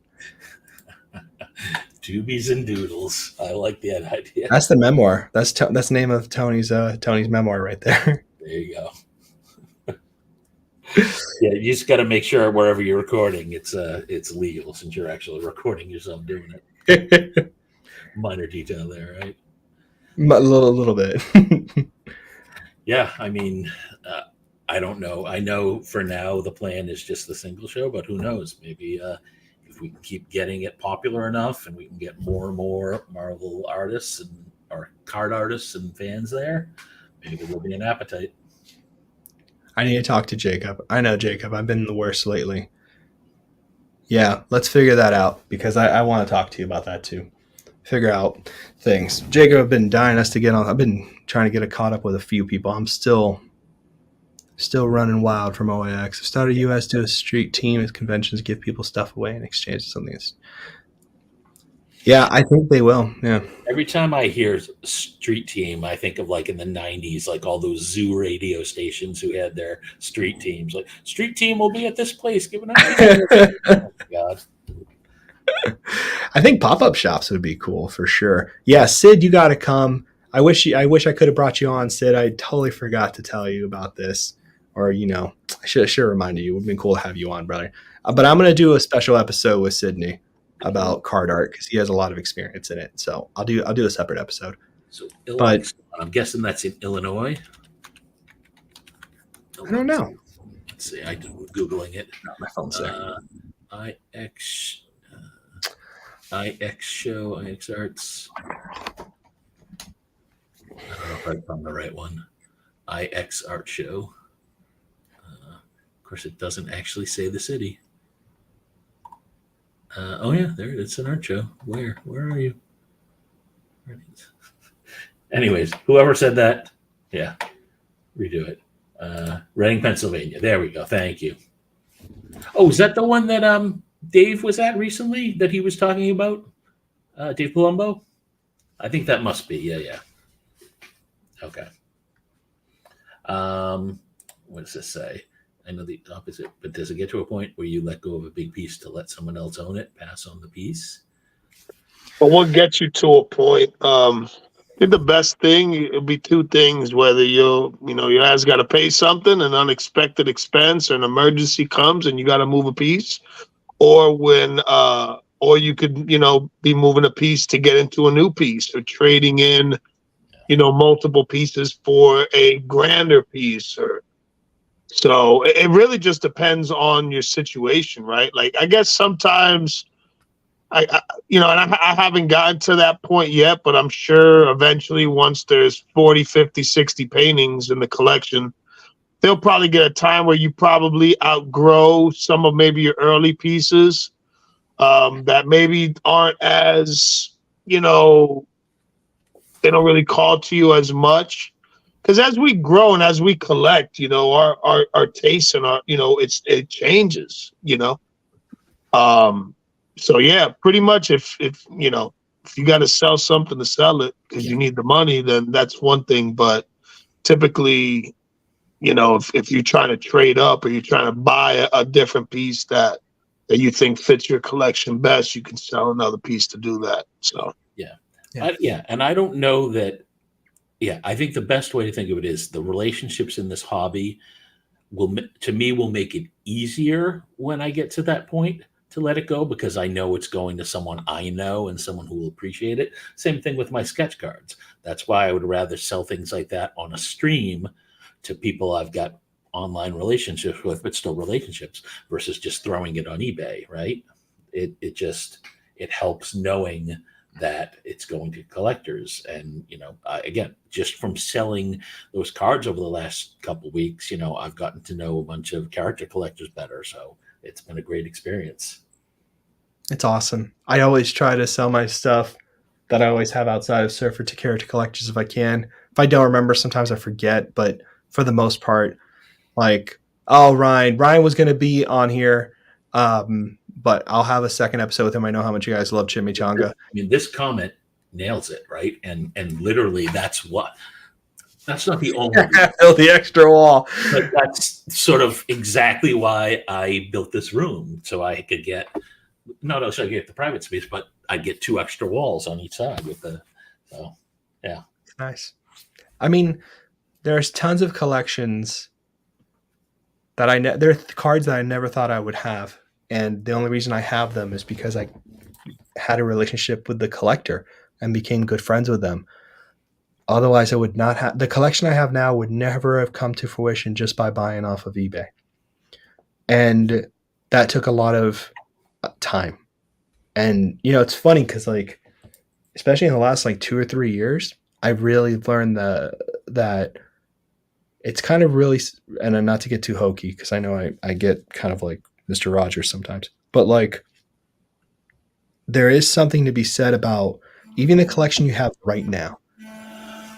Tubies and doodles. I like that idea. That's the memoir. That's the name of Tony's memoir right there. There you go. Yeah, you just got to make sure wherever you're recording, it's legal since you're actually recording yourself doing it. Minor detail there, right? A little bit. Yeah, I mean, I don't know. I know for now the plan is just the single show, but who knows? Maybe if we can keep getting it popular enough and we can get more and more Marvel artists or card artists and fans there, maybe there'll be an appetite. I need to talk to Jacob. I know Jacob. I've been the worst lately. Yeah, let's figure that out because I want to talk to you about that too. Figure out things. Jacob, I've been dying us to get on. I've been trying to get caught up with a few people. I'm still running wild from OAX. I started US to a street team at conventions, give people stuff away in exchange for something. Yeah, I think they will. Yeah. Every time I hear street team, I think of like in the 90s, like all those zoo radio stations who had their street teams. Like, street team will be at this place giving out. Oh my God. I think pop-up shops would be cool for sure. Yeah, Sid, you got to come. I wish I could have brought you on, Sid. I totally forgot to tell you about this, or I should have reminded you. It would have been cool to have you on, brother. But I'm gonna do a special episode with Sydney about card art because he has a lot of experience in it. So I'll do a separate episode. So, But I'm guessing that's in Illinois. I don't know. Let's see. I'm Googling it. My phone's there. IX show, IX Arts. I don't know if I found the right one. IX Art Show. Of course, it doesn't actually say the city. Oh yeah, there it's an art show. Where are you? Anyways, whoever said that, yeah, redo it. Reading, Pennsylvania. There we go. Thank you. Oh, is that the one that Dave was at recently that he was talking about? Dave Palumbo? I think that must be. Yeah. Okay. What does this say? I know the opposite, but does it get to a point where you let go of a big piece to let someone else own it, pass on the piece? But what gets you to a point? I think the best thing it'll be two things: whether your ass got to pay something, an unexpected expense, or an emergency comes, and you got to move a piece, or or you could, be moving a piece to get into a new piece, or trading in, multiple pieces for a grander piece, or so it really just depends on your situation, right? Like, I guess sometimes and I haven't gotten to that point yet, but I'm sure eventually, once there's 40, 50, 60 paintings in the collection, there'll probably get a time where you probably outgrow some of maybe your early pieces, that maybe aren't as, they don't really call to you as much. Because as we grow and as we collect, our taste and it changes, So yeah, pretty much if you got to sell something to sell it because you need the money, then that's one thing. But typically, if you're trying to trade up or you're trying to buy a different piece that you think fits your collection best, you can sell another piece to do that. So and I don't know that. Yeah, I think the best way to think of it is the relationships in this hobby will make it easier when I get to that point to let it go, because I know it's going to someone I know and someone who will appreciate it. Same thing with my sketch cards. That's why I would rather sell things like that on a stream to people I've got online relationships with, but still relationships, versus just throwing it on eBay, right? It helps knowing that it's going to collectors. And again, just from selling those cards over the last couple of weeks, I've gotten to know a bunch of character collectors better, so it's been a great experience. It's awesome. I always try to sell my stuff that I always have outside of Surfer to character collectors if I can. If I don't remember, sometimes I forget, but for the most part, like, oh, Ryan was going to be on here, but I'll have a second episode with him. I know how much you guys love Chimichanga. I mean, this comment nails it, right? And literally, that's not the only Fill the extra wall. But that's sort of exactly why I built this room, so I could get so I get the private space, but I get 2 extra walls on each side yeah. Nice. I mean, there's tons of collections that there are cards that I never thought I would have, and the only reason I have them is because I had a relationship with the collector and became good friends with them. Otherwise, I would not have the collection I have now. Would never have come to fruition just by buying off of eBay, and that took a lot of time. And it's funny because, like, especially in the last 2 or 3 years, I've really learned that it's kind of really, and not to get too hokey because I know I get kind of like Mr. Rogers sometimes, but like there is something to be said about even the collection you have right now.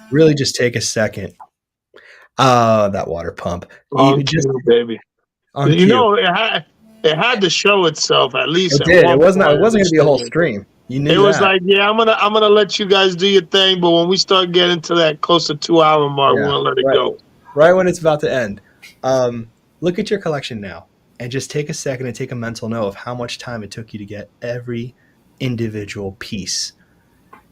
Really just take a second. That water pump. Baby. It had to show itself at least. It did. It wasn't going to be a whole stream. You knew it was like, yeah, I'm gonna let you guys do your thing, but when we start getting to that close to 2-hour mark, we're gonna let it go. Right when it's about to end. Look at your collection now and just take a second and take a mental note of how much time it took you to get every individual piece,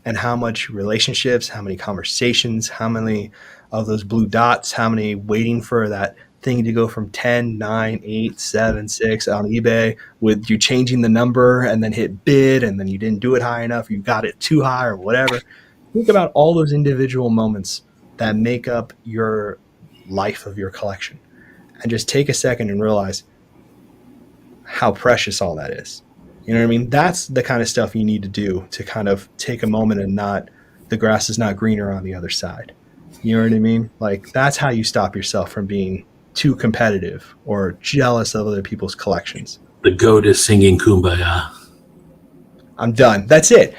and how much relationships, how many conversations, how many of those blue dots, how many waiting for that thing to go from 10, 9, 8, 7, 6 on eBay with you changing the number and then hit bid and then you didn't do it high enough, you got it too high or whatever. Think about all those individual moments that make up your life of your collection, and just take a second and realize how precious all that is. You know what I mean? That's the kind of stuff you need to do to kind of take a moment and not, the grass is not greener on the other side. You know what I mean? Like, that's how you stop yourself from being too competitive or jealous of other people's collections. The goat is singing Kumbaya. I'm done. That's it.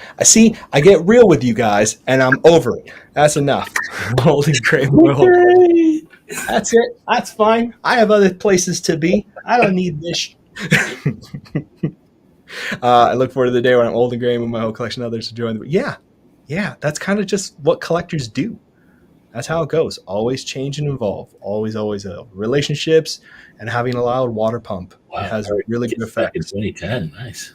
I get real with you guys, and I'm over it. That's enough. Holy crap. That's it. That's fine. I have other places to be. I don't need this. I look forward to the day when I'm old and gray with my whole collection of others to join. Yeah. That's kind of just what collectors do. That's how it goes. Always change and evolve. Always. Relationships and having a loud water pump. Wow, It has really good effects. 2010, nice.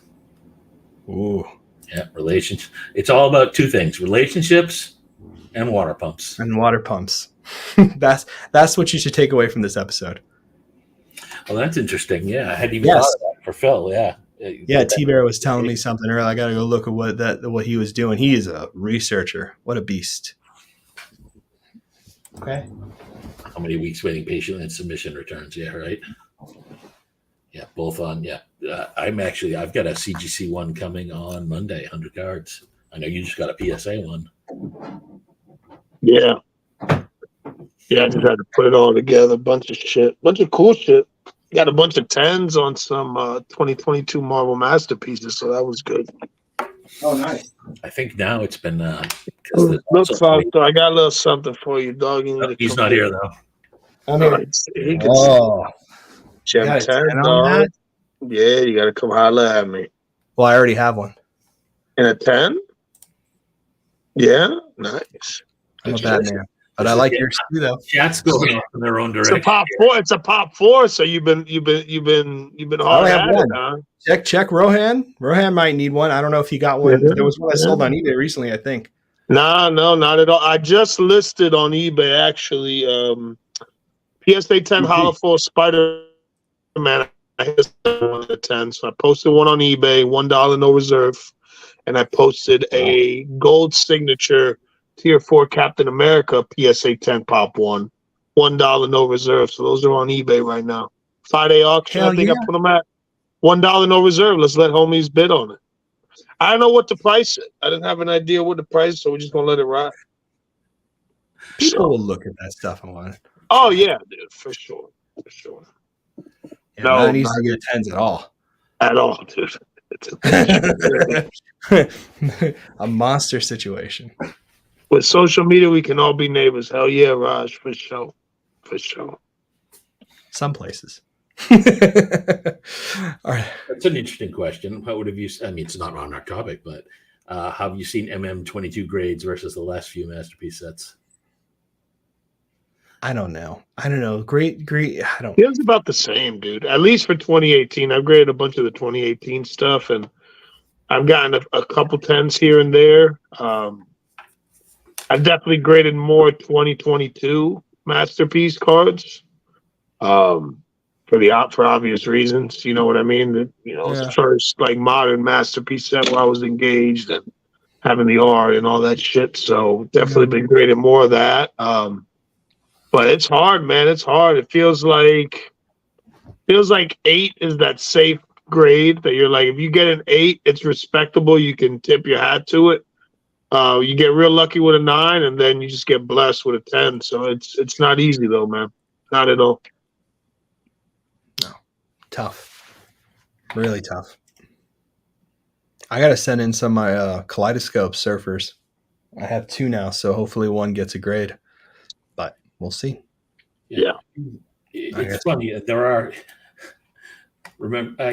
Ooh. Yeah, relationship. It's all about two things: relationships and water pumps. And water pumps. That's what you should take away from this episode. Well, that's interesting. Yeah, I hadn't even thought of that for Phil. Yeah. Yeah, T-Bear was telling me something earlier. I got to go look at what he was doing. He is a researcher. What a beast. Okay. How many weeks waiting patiently and submission returns? Yeah, right. Yeah, both on. Yeah, I've got a CGC one coming on Monday, 100 cards. I know you just got a PSA one. Yeah. Yeah, I just had to put it all together. Bunch of cool shit. Got a bunch of 10s on some 2022 Marvel Masterpieces, so that was good. Oh, nice. I think now it's been. Look, Fausto, I got a little something for you, dog. He's not here, though. I'm here. He can you got a 10 on dog. that? Yeah, you got to come holler at me. Well, I already have one. And a 10? Yeah, nice. I'm a bad man. But I like yours too, though. Chat's going off in their own direction. It's a pop four. So you've been hard at it, huh? Check Rohan. Rohan might need one. I don't know if he got one. There was one I sold on eBay recently, I think. No, not at all. I just listed on eBay actually. PSA 10 Hollow Full Spider-Man. I hit one of the 10. So I posted one on eBay, $1 no reserve, and I posted a gold signature Tier 4 Captain America PSA 10 Pop one. $1 no reserve. So those are on eBay right now. 5-day auction, I think I put them at. $1 no reserve. Let's let homies bid on it. I don't know what to price it. I didn't have an idea what to price, so we're just going to let it ride. People will look at that stuff and want it. Oh, yeah, dude, for sure. Yeah, no, needs to get 10s at all. At all, dude. A monster situation. With social media, we can all be neighbors. Hell yeah, Raj, for sure. Some places. All right. That's an interesting question. What would have you? I mean, it's not on our topic, but have you seen MM22 grades versus the last few masterpiece sets? I don't know. Great. I don't. It was about the same, dude. At least for 2018, I've graded a bunch of the 2018 stuff, and I've gotten a couple 10s here and there. I've definitely graded more 2022 masterpiece cards. For obvious reasons, you know what I mean? It's the first like modern masterpiece set where I was engaged and having the art and all that shit. So definitely been grading more of that. But it's hard, man. It's hard. It feels like 8 is that safe grade that you're like, if you get an 8, it's respectable. You can tip your hat to it. You get real lucky with a 9, and then you just get blessed with a 10. So it's not easy though, man. Not at all. No, tough, really tough. I gotta send in some of my Kaleidoscope surfers. I have 2 now, so hopefully one gets a grade, but we'll see. Yeah. It's funny. There are. Remember,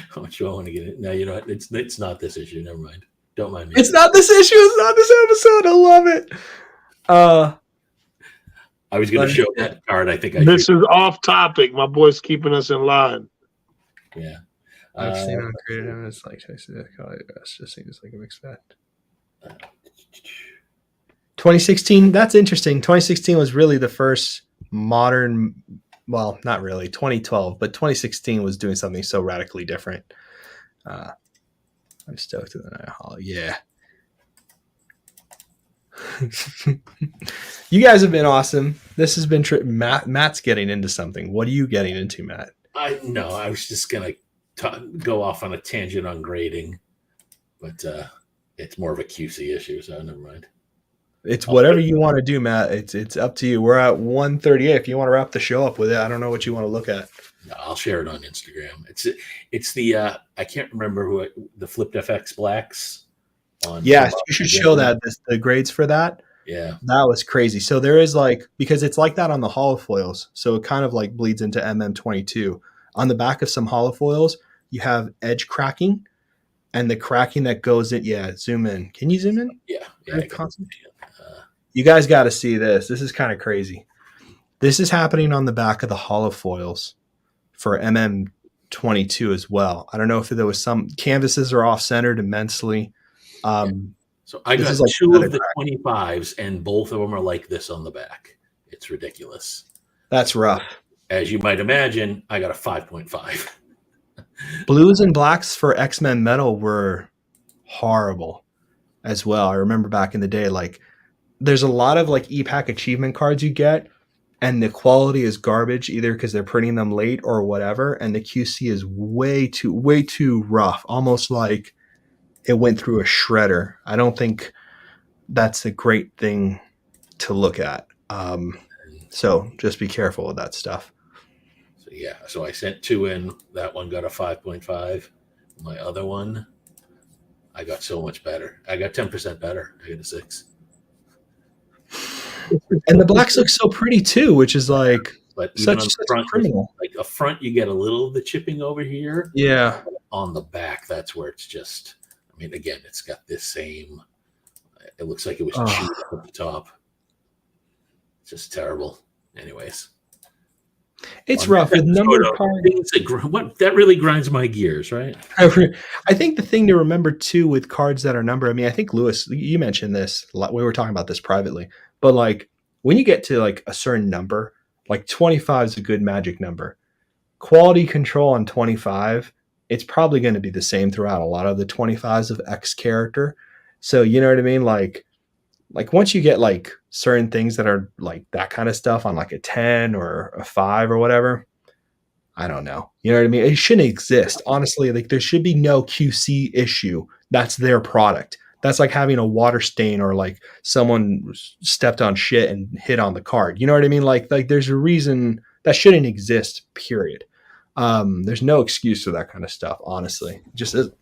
how much do I want to get it? No, you know what? It's not this issue. Never mind. Don't mind me. It's not this issue. It's not this episode. I love it. I was going to show that card. I think this is off topic. My boy's keeping us in line. Yeah. I've seen him created him. It's like just think it's like a mixed bag. 2016. That's interesting. 2016 was really the first modern. Well, not really. 2012, but 2016 was doing something so radically different. I'm stoked to the Night Hollow. Yeah. You guys have been awesome. This has been Matt's getting into something. What are you getting into, Matt? I was just gonna go off on a tangent on grading, but it's more of a QC issue, so never mind. It's whatever you want to do, Matt. It's up to you. We're at 1:38. If you want to wrap the show up with it, I don't know what you want to look at. I'll share it on Instagram. It's the I can't remember the Flipped FX Blacks. Yeah, you should show that the grades for that. Yeah, that was crazy. So there is because it's like that on the holofoils, so it kind of like bleeds into MM22. On the back of some holofoils, you have edge cracking, and the cracking that goes in. Yeah, zoom in. Can you zoom in? Yeah. You guys got to see this. This is kind of crazy. This is happening on the back of the holofoils for MM 22 as well. I don't know if there was some canvases are off centered immensely. So I This got is like two another of the crack. 25s, and both of them are like this on the back. It's ridiculous. That's rough. As you might imagine, I got a 5.5. Blues and blacks for X-Men Metal were horrible as well. I remember back in the day, like there's a lot of like EPAC achievement cards you get, and the quality is garbage either because they're printing them late or whatever, and the QC is way too rough, almost like it went through a shredder. I don't think that's a great thing to look at. So just be careful with that stuff. So yeah, so I sent two in. That one got a 5.5. My other one, I got so much better. I got 10% better. I got a 6. And the blacks look so pretty too, which is like But even such on the front, criminal. like a front, you get a little of the chipping over here. Yeah. On the back, that's where it's just. I mean, again, it's got this same. It looks like it was chewed up at the top. It's just terrible. Anyways, it's rough with numbered cards. That really grinds my gears, right? I think the thing to remember too with cards that are numbered. I mean, I think Lewis, you mentioned this. We were talking about this privately, but like when you get to like a certain number, like 25 is a good magic number. Quality control on 25, it's probably going to be the same throughout a lot of the 25s of X character. So you know what I mean? Like once you get like certain things that are like that kind of stuff on like a 10 or a 5 or whatever, I don't know. You know what I mean? It shouldn't exist. Honestly, like there should be no QC issue. That's their product. That's like having a water stain or like someone stepped on shit and hit on the card. You know what I mean? Like there's a reason that shouldn't exist, period. There's no excuse for that kind of stuff, honestly. It just isn't.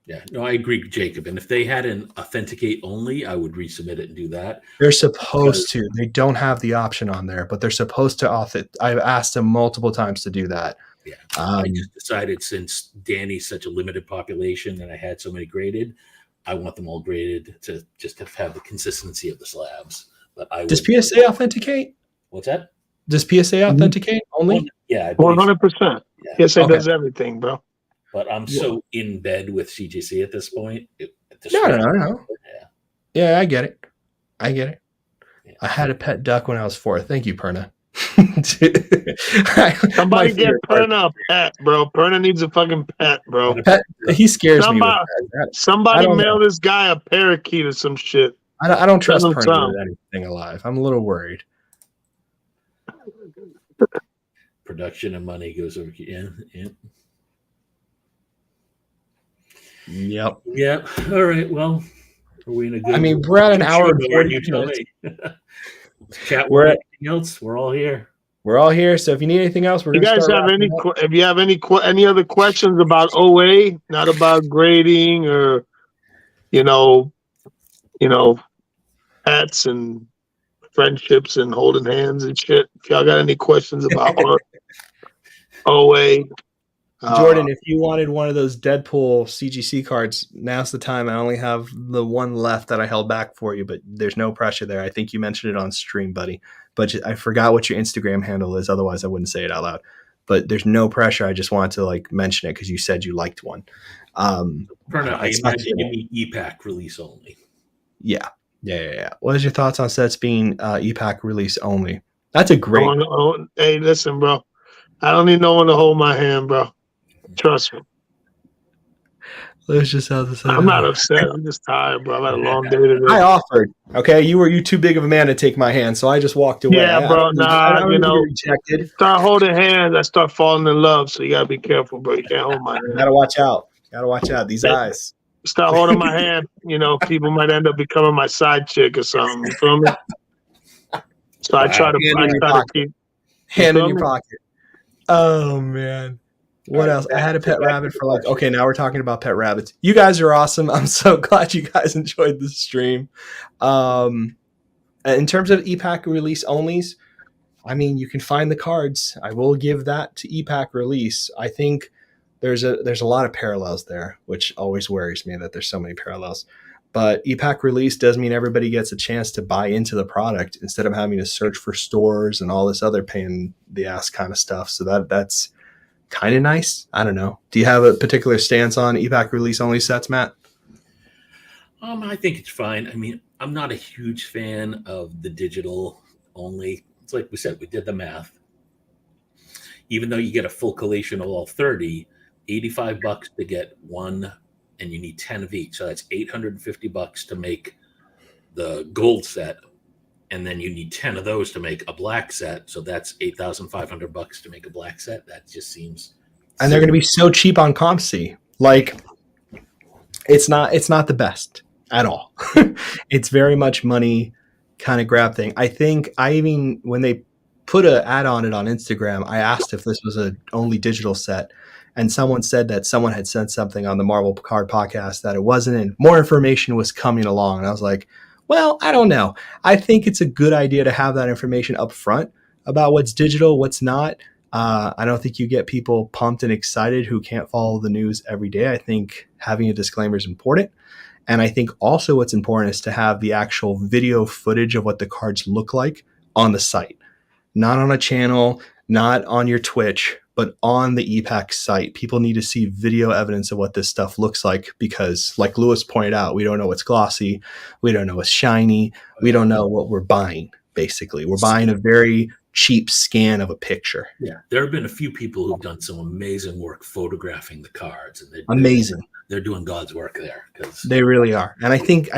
Yeah, no, I agree, Jacob. And if they had an authenticate only, I would resubmit it and do that. They're supposed to. They don't have the option on there, but they're supposed to I've asked them multiple times to do that. Yeah, I just decided since Danny's such a limited population and I had so many graded, I want them all graded to just to have the consistency of the slabs. But does PSA authenticate? What's that? Does PSA authenticate only? Yeah, 100%. Yeah. PSA does everything, bro. But I'm so in bed with CGC at this point. No. Yeah, I get it. Yeah. I had a pet duck when I was 4. Thank you, Perna. Somebody get Perna a pet, bro. Perna needs a fucking pet, bro. Pet, he scares me. Somebody mail this guy a parakeet or some shit. I don't trust Perna with anything alive. I'm a little worried. Production and money goes over. Yeah. Yep. Yeah. All right. Well, are we in a good? I mean, we're at an hour and 40 minutes. Chat. We're at anything else. We're all here. We're all here. So if you need anything else, we're. You guys have any? If you have any other questions about OA, not about grading or, pets and friendships and holding hands and shit. If y'all got any questions about OA. Jordan, if you wanted one of those Deadpool CGC cards, now's the time. I only have the one left that I held back for you, but there's no pressure there. I think you mentioned it on stream, buddy. But I forgot what your Instagram handle is. Otherwise, I wouldn't say it out loud. But there's no pressure. I just wanted to mention it because you said you liked one. Perna, I imagine you mean EPAC release only. Yeah. What is your thoughts on sets being EPAC release only? That's a great. Hey, listen, bro. I don't need no one to hold my hand, bro. Trust me. Let's just have this. I'm not upset. I'm just tired, bro. I had a long day today. I offered. Okay, you too big of a man to take my hand, so I just walked away. Yeah, bro. Rejected. Start holding hands, I start falling in love. So you gotta be careful, bro. You can't hold my hand. Gotta watch out. These eyes. Start holding my hand. People might end up becoming my side chick or something. You feel me? So I try to keep hand in your pocket. Oh man. What else? I had a pet rabbit for okay, now we're talking about pet rabbits. You guys are awesome. I'm so glad you guys enjoyed the stream. In terms of EPAC release onlys, I mean, you can find the cards. I will give that to EPAC release. I think there's a lot of parallels there, which always worries me that there's so many parallels. But EPAC release does mean everybody gets a chance to buy into the product instead of having to search for stores and all this other pain in the ass kind of stuff. So kind of nice. I don't know. Do you have a particular stance on EPAC release only sets, Matt? I think it's fine. I mean, I'm not a huge fan of the digital only. It's like we said, we did the math. Even though you get a full collation of all 30, $85 to get one, and you need 10 of each. So that's $850 to make the gold set. And then you need 10 of those to make a black set. So that's $8,500 to make a black set. That just seems. And they're going to be so cheap on ComC. Like, it's not the best at all. It's very much money kind of grab thing. I think when they put an ad on it on Instagram, I asked if this was a only digital set, and someone said that someone had sent something on the Marvel Card podcast that it wasn't, and more information was coming along. And I was like, well, I don't know. I think it's a good idea to have that information up front about what's digital, what's not. I don't think you get people pumped and excited who can't follow the news every day. I think having a disclaimer is important. And I think also what's important is to have the actual video footage of what the cards look like on the site, not on a channel, not on your Twitch, but on the EPAC site. People need to see video evidence of what this stuff looks like because, like Lewis pointed out, we don't know what's glossy. We don't know what's shiny. We don't know what we're buying, basically. We're buying a very cheap scan of a picture. Yeah, there have been a few people who've done some amazing work photographing the cards. And Amazing. They're doing God's work there. They really are. And I think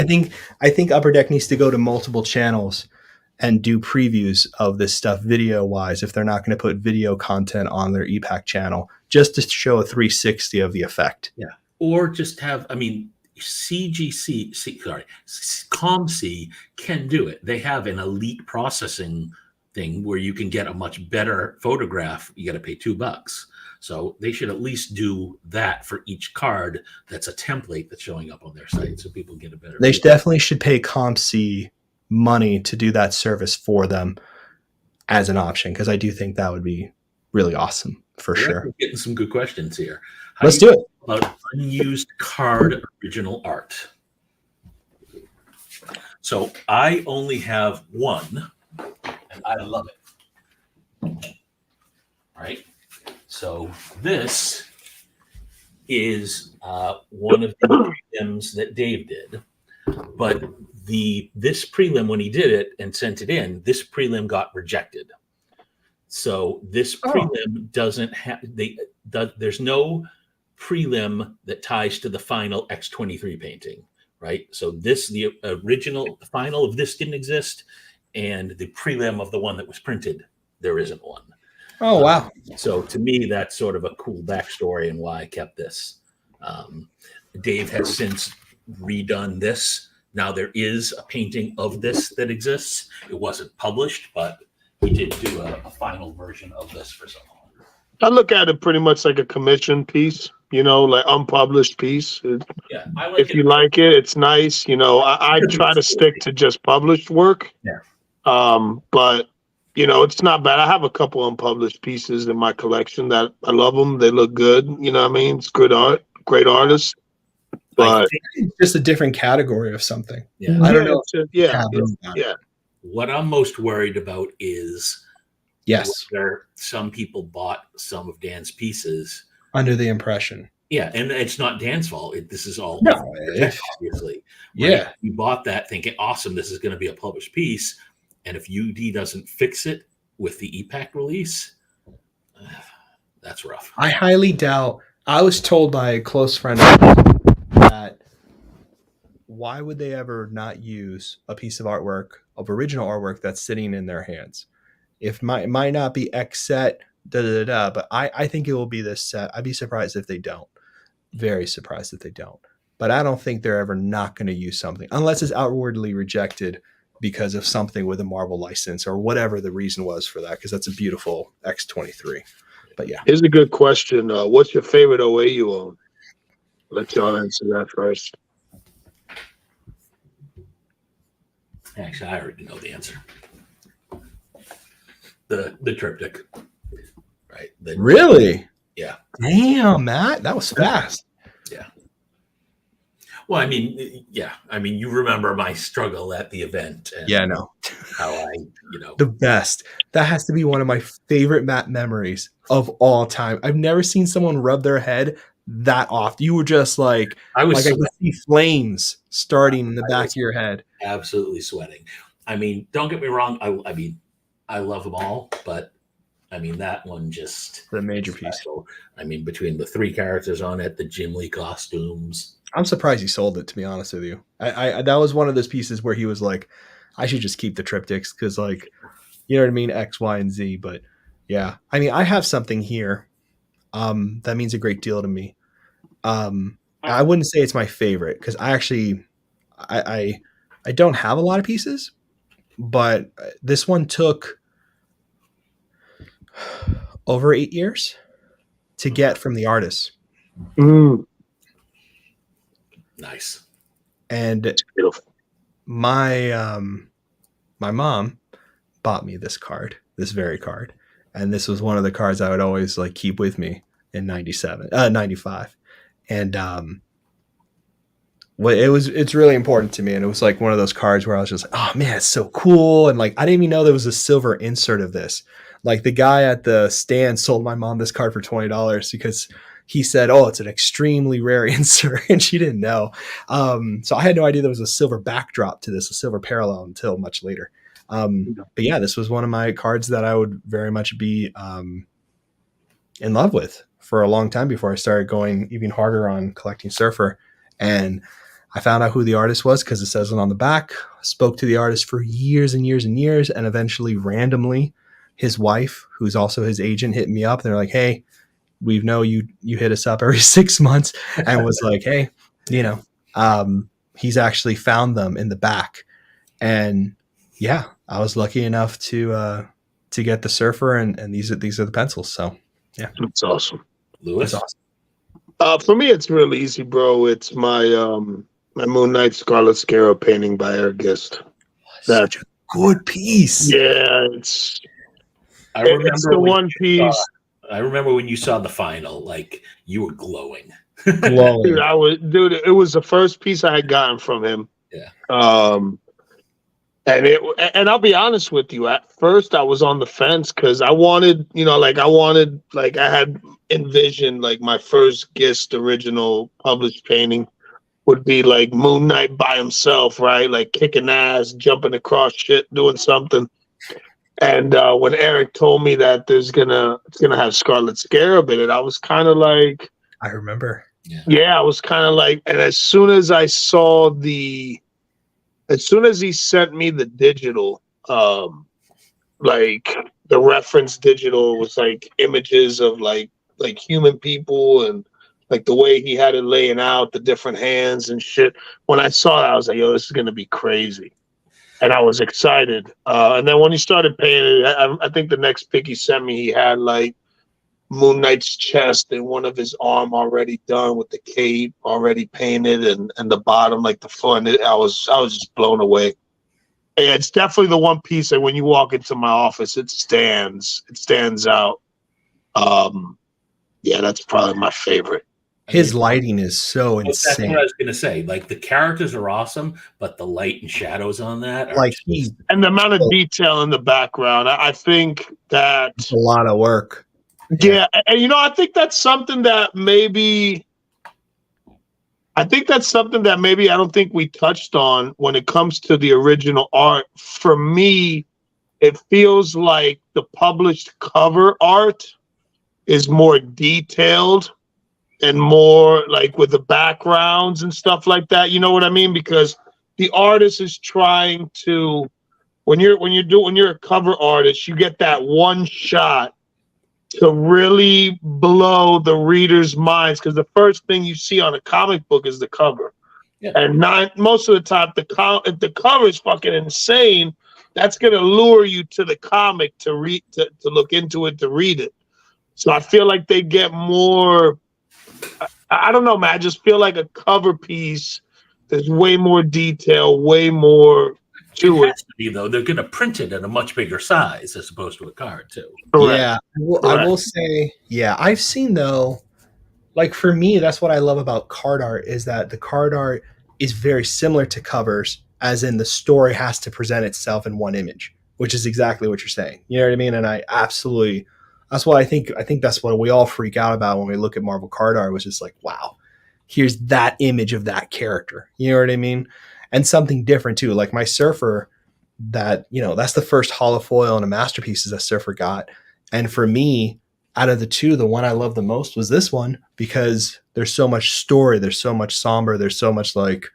Upper Deck needs to go to multiple channels and do previews of this stuff video wise if they're not going to put video content on their EPAC channel, just to show a 360 of the effect. Yeah. Or just have, ComC can do it. They have an elite processing thing where you can get a much better photograph. You got to pay $2. So they should at least do that for each card. That's a template that's showing up on their site, so people get a better. They definitely should pay ComC money to do that service for them as an option, because I do think that would be really awesome for sure. We're getting some good questions here. Let's do it. About unused card original art. So I only have one, and I love it. Right. So this is one of the prelims that Dave did, but this prelim, when he did it and sent it in, this prelim got rejected. So this prelim doesn't have there's no prelim that ties to the final X23 painting, right? So the original final of this didn't exist, and the prelim of the one that was printed, there isn't one. Oh, wow. So to me, that's sort of a cool backstory and why I kept this. Dave has since redone this. Now there is a painting of this that exists. It wasn't published, but he did do a final version of this for someone. I look at it pretty much like a commission piece, like unpublished piece. Yeah, I like if you like it, it's nice. I try to stick to just published work. Yeah. But it's not bad. I have a couple unpublished pieces in my collection that I love them. They look good. You know what I mean? It's good art, great artists. But it's just a different category of something. Yeah. I don't know. Yeah. What I'm most worried about is whether some people bought some of Dan's pieces under the impression. Yeah, and it's not Dan's fault. This is all obviously. Yeah. You bought that thinking, awesome, this is going to be a published piece. And if UD doesn't fix it with the EPAC release, that's rough. I highly doubt. I was told by a close friend that why would they ever not use a piece of original artwork that's sitting in their hands? It might not be X set, but I think it will be this set. I'd be surprised if they don't. Very surprised if they don't. But I don't think they're ever not going to use something unless it's outwardly rejected because of something with a Marvel license or whatever the reason was for that, because that's a beautiful X23. But yeah. Here's a good question. What's your favorite OA you own? Let y'all answer that first. Actually, I already know the answer. The triptych. Right. Really? Yeah. Damn, Matt. That was fast. Yeah. Well, I mean, yeah. I mean, you remember my struggle at the event Yeah, and no. how I. The best. That has to be one of my favorite map memories of all time. I've never seen someone rub their head that often. You were just I was I could sweating. see flames starting in the I back was of your head. absolutely sweating. I mean, don't get me wrong. I mean, I love them all, but I mean, that one just The major piece. special. I mean, between the three characters on it, the Jim Lee costumes. I'm surprised he sold it, to be honest with you. I that was one of those pieces where he was like, I should just keep the triptychs because, like, you know what I mean? X, Y, and Z. But yeah, I mean, I have something here that means a great deal to me. I wouldn't say it's my favorite because I, I I don't have a lot of pieces, but this one took over 8 years to get from the artist, Mm, Nice. and beautiful. my mom bought me this card, this very card, and this was one of the cards I would always like keep with me in 95, and well, it's really important to me, and it was like one of those cards where I was just like, oh man, it's so cool, and like I didn't even know there was a silver insert of this. Like the guy at the stand sold my mom this card for $20 because he said, oh, it's an extremely rare insert, and she didn't know. So I had no idea there was a silver backdrop to this, a silver parallel, until much later. But yeah, this was one of my cards that I would very much be in love with for a long time before I started going even harder on collecting Surfer. And I found out who the artist was because it says it on the back. Spoke to the artist for years and years and years, and eventually, randomly, his wife, who's also his agent, hit me up. They're like, "Hey, we know you hit us up every 6 months," and was like, "Hey, you know, he's actually found them in the back." And yeah, I was lucky enough to get the Surfer, and these are the pencils. So yeah, That's awesome. Lewis? that's awesome. For me, it's real easy, bro. It's my Moon Knight Scarlet Scarab painting by Airgist. Such a good piece. Yeah, it's I remember the when one piece. I remember when you saw the final, like you were glowing. Glowing. Dude, it was the first piece I had gotten from him. Yeah. And I'll be honest with you. At first, I was on the fence because I wanted, I had envisioned like my first Gist original published painting would be like Moon Knight by himself, right? Like kicking ass, jumping across shit, doing something. And when Eric told me that it's gonna have Scarlet Scarab in it, I was kind of like, I remember. yeah, I was kind of like, and as soon as he sent me the digital, like the reference digital was like images of like human people and like the way he had it laying out, the different hands and shit. When I saw that, I was like, yo, this is gonna be crazy. And I was excited. And then when he started painting, I think the next pic he sent me, he had like Moon Knight's chest and one of his arm already done with the cape already painted, and the bottom like the foot. And I was just blown away. Yeah, it's definitely the one piece that when you walk into my office, it stands out. Yeah, that's probably my favorite. His lighting is so That's insane. what I was gonna say. Like the characters are awesome, but the light and shadows on that are Like just, And the amount of detail in the background, I think that a lot of work. yeah, and I think that's something that maybe I don't think we touched on when it comes to the original art. For me, it feels like the published cover art is more detailed and more like with the backgrounds and stuff like that. You know what I mean? Because the artist is trying to when you're a cover artist, you get that one shot to really blow the reader's minds, because the first thing you see on a comic book is the cover. Yeah. And most of the time, if the cover is fucking insane, that's gonna lure you to the comic to read, to look into it, to read it. So I feel like they get more. I don't know, man. I just feel like a cover piece. There's way more detail, way more to it it. has to be though. They're gonna print it at a much bigger size as opposed to a card too. Correct. Yeah, I will say, yeah, I've seen though, like for me, that's what I love about card art is that the card art is very similar to covers, as in the story has to present itself in one image, which is exactly what you're saying. You know what I mean? And I absolutely, that's why I think that's what we all freak out about when we look at Marvel card art, was just like, wow, here's that image of that character. You know what I mean? And something different too. Like my Surfer, that, that's the first holofoil and a masterpieces that Surfer got. And for me, out of the two, the one I love the most was this one, because there's so much story, there's so much somber, there's so much like,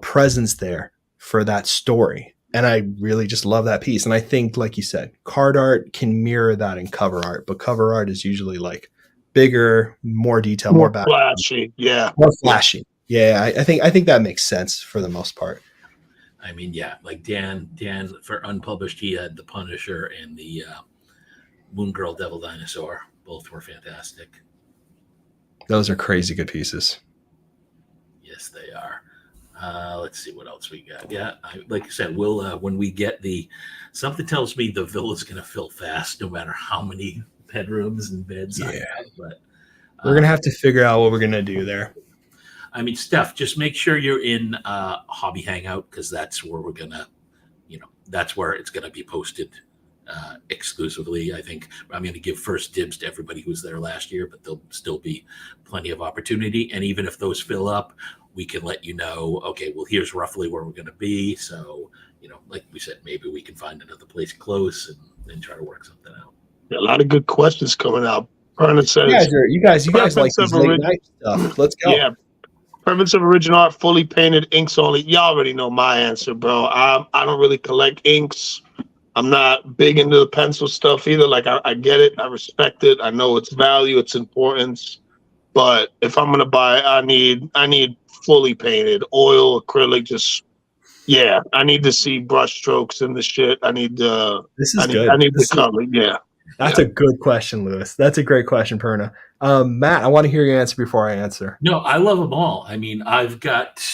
presence there for that story. And I really just love that piece. And I think, like you said, card art can mirror that in cover art, but cover art is usually like bigger, more detail, more back, flashy. Yeah. more flashy. Yeah, I think that makes sense for the most part. I mean, yeah, like Dan for unpublished, he had the Punisher and the Moon Girl Devil Dinosaur. Both were fantastic. Those are crazy good pieces. Yes, they are. Let's see what else we got. Yeah, like I said, we'll when we get something tells me the villa's going to fill fast, no matter how many bedrooms and beds I have. But we're gonna have to figure out what we're gonna do there. I mean, Steph, just make sure you're in Hobby Hangout, because that's where we're gonna, that's where it's gonna be posted exclusively. I think I'm going to give first dibs to everybody who was there last year, but there'll still be plenty of opportunity. And even if those fill up, we can let you know, okay, well, here's roughly where we're going to be. So, like we said, maybe we can find another place close and try to work something out. Yeah, a lot of good questions coming out. Perna says, you guys like these late night stuff. Let's go. Yeah. Preference of original art, fully painted, inks only. Y'all already know my answer, bro. I don't really collect inks. I'm not big into the pencil stuff either. Like I get it, I respect it, I know its value, its importance. But if I'm gonna buy, I need fully painted, oil, acrylic. I need to see brush strokes in the shit. I need the color. Yeah, that's a good question, Lewis. That's a great question, Perna. Matt, I want to hear your answer before I answer. No, I love them all. I mean, I've got.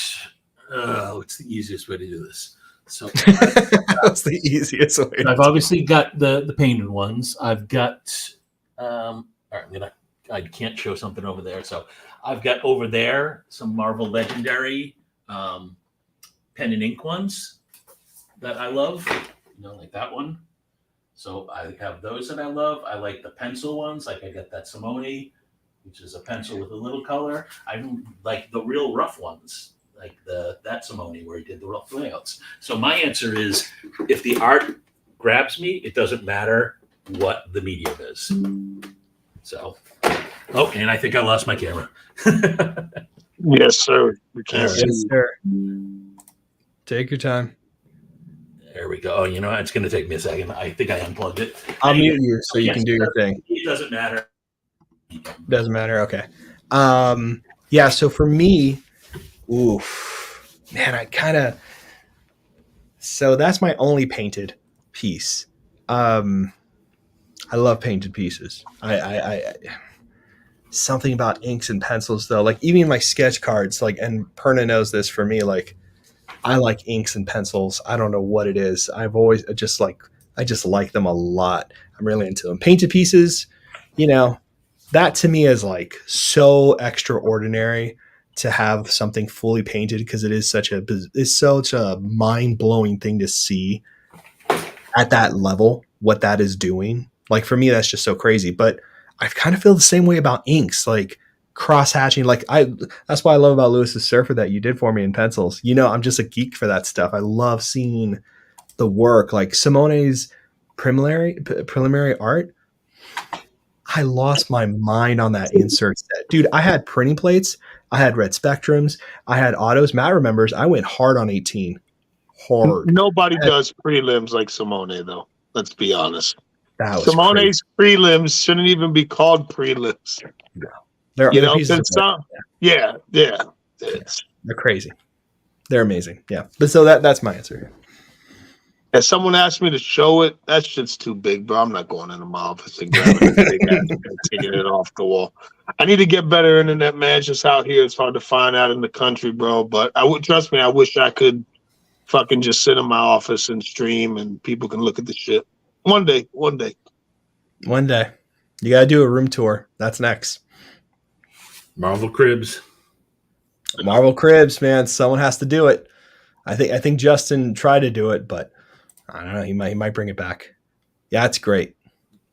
What's the easiest way to do this? So that's the easiest way. I've obviously got the painted ones. I've got. All right, I can't show something over there. So I've got over there some Marvel Legendary pen and ink ones that I love. Like that one. So I have those that I love. I like the pencil ones. Like I got that Simone, which is a pencil with a little color. I like the real rough ones, like that Simone where he did the rough layouts. So my answer is, if the art grabs me, it doesn't matter what the medium is. So, and I think I lost my camera. Yes, sir. We can't see. Yes, sir. Take your time. There we go. Oh, it's going to take me a second. I think I unplugged it. I'll mute you so you can do your thing. It doesn't matter. Doesn't matter. Okay. Yeah. So for me, man, so that's my only painted piece. I love painted pieces. I something about inks and pencils though, like even my sketch cards, like, and Perna knows this for me, like I like inks and pencils. I don't know what it is. I've always I just like them a lot. I'm really into them. Painted pieces, that to me is like so extraordinary to have something fully painted, because it's such a mind-blowing thing to see at that level what that is doing. Like for me, that's just so crazy. But I kind of feel the same way about inks, like cross hatching. That's what I love about Lewis's Surfer that you did for me in pencils. I'm just a geek for that stuff. I love seeing the work, like Simone's preliminary art. I lost my mind on that insert set, dude. I had printing plates, I had red spectrums, I had autos. Matt remembers I went hard on 18. Hard. Nobody does prelims like Simone, though. Let's be honest. Simone's prelims shouldn't even be called prelims. No. They're crazy. They're amazing. Yeah. But so that's my answer. If someone asked me to show it, that shit's too big, bro. I'm not going into my office and grabbing it and taking it off the wall. I need to get better internet, man. It's just out here. It's hard to find out in the country, bro. But trust me, I wish I could fucking just sit in my office and stream and people can look at the shit. One day. You got to do a room tour. That's next. Marvel Cribs. Marvel Cribs, man. Someone has to do it. I think Justin tried to do it, but I don't know. He might bring it back. Yeah, it's great.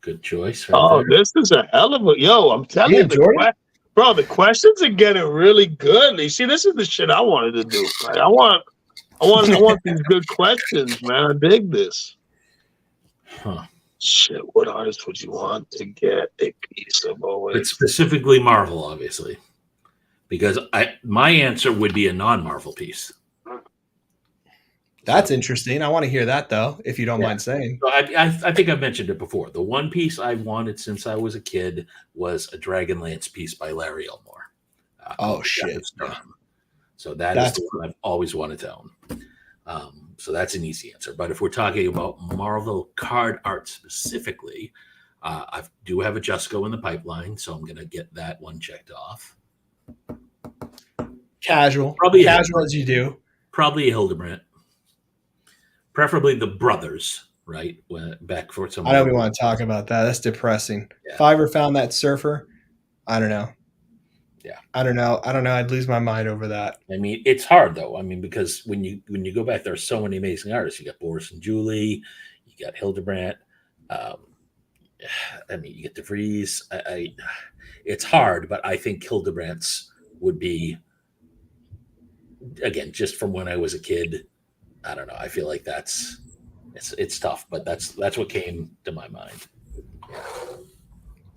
Good choice right Oh, there. this is a hell of a yo. I'm telling Yeah, you, Jordan. bro, the questions are getting really good. You see, this is the shit I wanted to do. Like, I want these good questions, man. I dig this. Huh. Shit, what artist would you want to get a piece of OA? But specifically Marvel, obviously, because my answer would be a non-Marvel piece. That's interesting. I want to hear that though, if you don't mind saying. So I think I've mentioned it before. The one piece I've wanted since I was a kid was a Dragonlance piece by Larry Elmore. Oh shit! Yeah. So that's the one I've always wanted to own. So that's an easy answer. But if we're talking about Marvel card art specifically, I do have a Jusco in the pipeline, so I'm going to get that one checked off. Casual as you do. Probably a Hildebrandt. Preferably the brothers, right? Back for some. I don't even want to talk about that. That's depressing. Yeah. If I ever found that surfer, I don't know. Yeah. I don't know. I'd lose my mind over that. I mean, it's hard though. I mean, because when you go back, there are so many amazing artists. You got Boris and Julie, you got Hildebrandt. I mean, you get De Vries. It's hard, but I think Hildebrandt's would be, again, just from when I was a kid. I don't know. I feel like it's tough, but that's what came to my mind.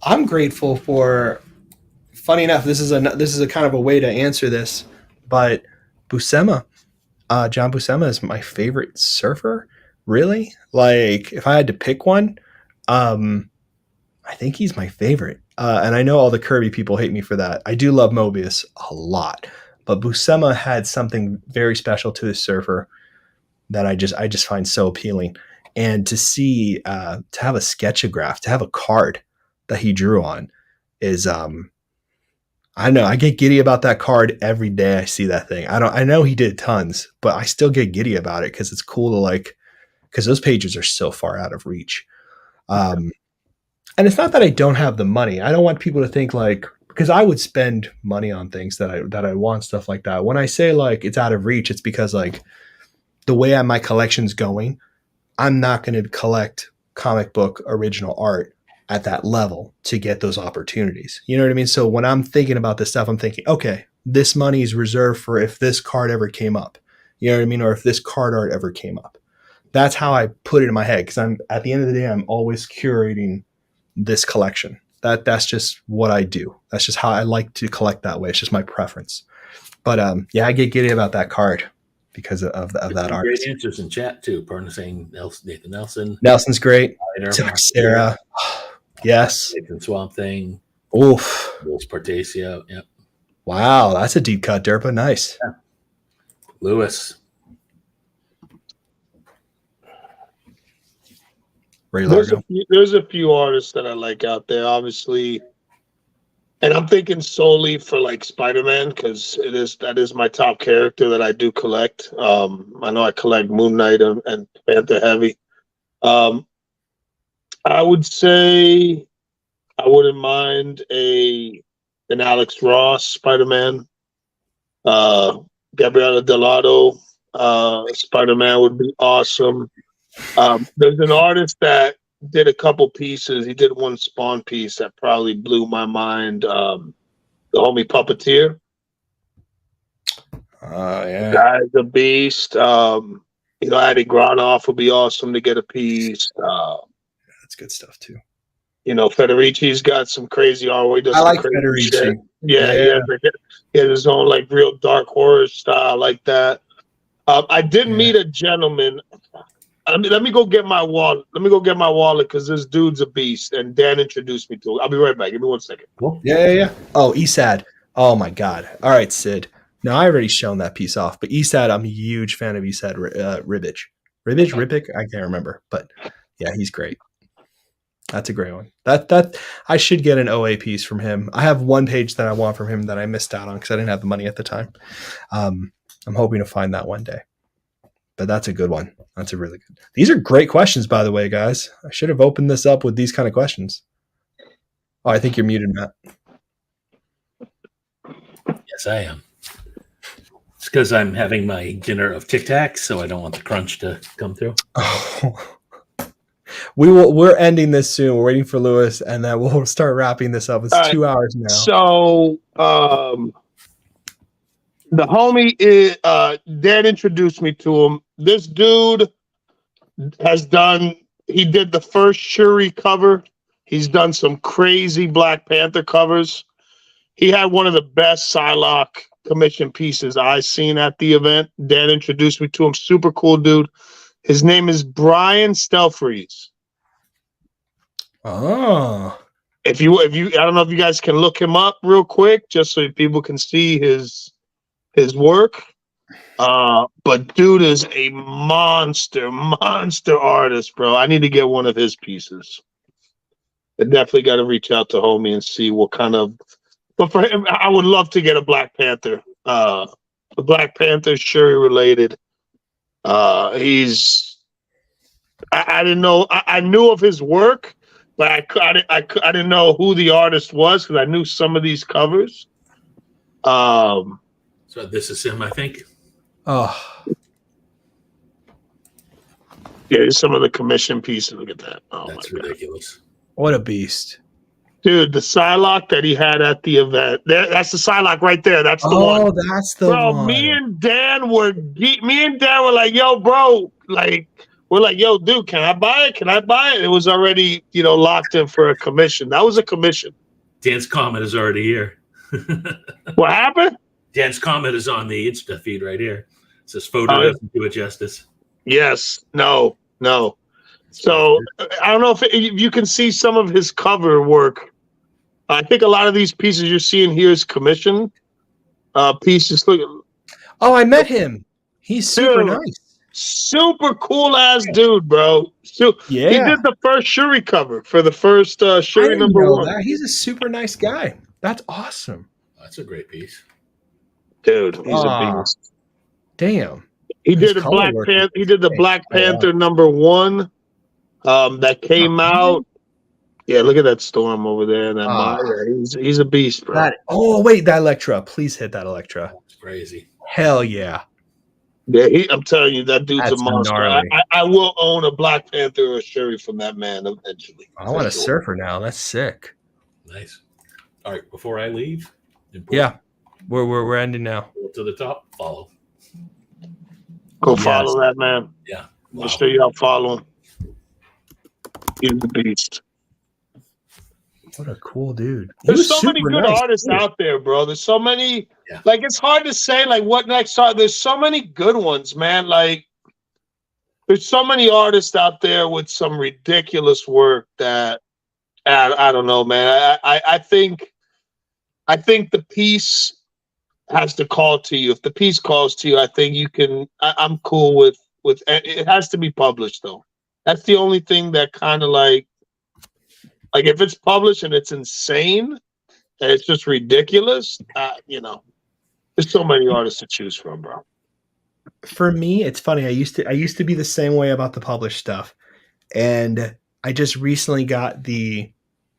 I'm grateful for. Funny enough, this is a kind of a way to answer this, but Buscema, John Buscema is my favorite surfer. Really, like if I had to pick one, I think he's my favorite. And I know all the Kirby people hate me for that. I do love Mobius a lot, but Buscema had something very special to his surfer that I just find so appealing. And to see, to have a sketchograph, to have a card that he drew on is, I don't know. I get giddy about that card every day I see that thing. I know he did tons, but I still get giddy about it because it's cool to because those pages are so far out of reach. And it's not that I don't have the money. I don't want people to think because I would spend money on things that I want, stuff like that. When I say it's out of reach, it's because the way my collection's going, I'm not going to collect comic book original art at that level to get those opportunities. You know what I mean? So when I'm thinking about this stuff, I'm thinking, okay, this money is reserved for if this card ever came up. You know what I mean? Or if this card art ever came up. That's how I put it in my head, because I'm at the end of the day, I'm always curating this collection. That's just what I do. That's just how I like to collect that way. It's just my preference. But I get giddy about that card because of that art. Great answers in chat too. Pardon saying Nathan Nelson. Nelson's great. Sarah. Yes. Nathan Swamp Thing. Oof. Wolves Partasia. Yep. Wow, that's a deep cut, Derpa. Nice. Yeah. Lewis. There's a few artists that I like out there, obviously, and I'm thinking solely for Spider-Man because that is my top character that I do collect. I know I collect Moon Knight and Panther Heavy. I would say I wouldn't mind an Alex Ross Spider-Man. Gabriella Delato Spider-Man would be awesome. There's an artist that did a couple pieces. He did one Spawn piece that probably blew my mind. The homie Puppeteer. Yeah. Guy's a beast. Eddie Granoff would be awesome to get a piece. That's good stuff too. Federici's got some crazy art. I like Federici. Shit. Yeah. He has his own real dark horror style like that. I did meet a gentleman. Let me go get my wallet. Because this dude's a beast, and Dan introduced me to it. I'll be right back. Give me 1 second. Cool. Yeah. Oh, Esad. Oh my God. All right, Sid. Now I already shown that piece off, but Esad, I'm a huge fan of Esad Ribic. I can't remember, but yeah, he's great. That's a great one. That I should get an OA piece from him. I have one page that I want from him that I missed out on because I didn't have the money at the time. I'm hoping to find that one day. But that's a good one. That's a really good. These are great questions, by the way, guys. I should have opened this up with these kind of questions. Oh, I think you're muted, Matt. Yes, I am. It's because I'm having my dinner of Tic Tacs, so I don't want the crunch to come through. Oh. We're ending this soon. We're waiting for Lewis, and then we'll start wrapping this up. It's All right. 2 hours now. So the homie is Dad introduced me to him. This dude he did the first Shuri cover. He's done some crazy Black Panther covers. He had one of the best Psylocke commission pieces I've seen at the event. Dan introduced me to him. Super cool dude. His name is Brian Stelfreeze. Oh. If you, I don't know if you guys can look him up real quick, just so people can see his work. But dude is a monster artist, bro. I need to get one of his pieces. I definitely got to reach out to homie and see what kind of. But for him, I would love to get a Black Panther. A Black Panther Shuri related. I didn't know. I knew of his work, but I didn't know who the artist was because I knew some of these covers. So this is him, I think. Oh. Yeah, some of the commission pieces. Look at that. Oh, that's my ridiculous. God. What a beast. Dude, the Psylocke that he had at the event. That's the Psylocke right there. That's the one. Oh, that's the one. Me and Dan were like, yo, bro, like, we're like, yo, dude, can I buy it? Can I buy it? It was already, locked in for a commission. That was a commission. Dan's comment is already here. What happened? Dan's comment is on the Insta feed right here. It says photo doesn't do it justice. Yes. No. So I don't know if you can see some of his cover work. I think a lot of these pieces you're seeing here is commission pieces. Look. Oh, I met him. He's super nice. Super cool ass dude, bro. Yeah. He did the first Shuri cover for the first Shuri #1. That. He's a super nice guy. That's awesome. That's a great piece. Dude, he's a beast. Damn. He did the Black Panther. He did the Black Panther #1 that came out. Yeah, look at that storm over there. He's a beast, bro. Wait, that Elektra. Please hit that Elektra. That's crazy. Hell yeah. Yeah, I'm telling you, that dude's a monster. I will own a Black Panther or a Shuri from that man eventually. I want a surfer now. That's sick. Nice. All right, before I leave. Yeah, we're ending now. Go to the top. Follow. Go follow that man. Yeah. Make sure y'all follow him. He's the beast. What a cool dude. There's so many good artists out there, bro. There's so many. Yeah. Like, it's hard to say, like, what next art. There's so many good ones, man. Like, there's so many artists out there with some ridiculous work that I don't know, man. I think the piece has to call to you. If the piece calls to you, I think you can. I'm cool with. It has to be published, though. That's the only thing that kind of like if it's published and it's insane and it's just ridiculous, there's so many artists to choose from, bro. For me, it's funny. I used to be the same way about the published stuff, and I just recently got the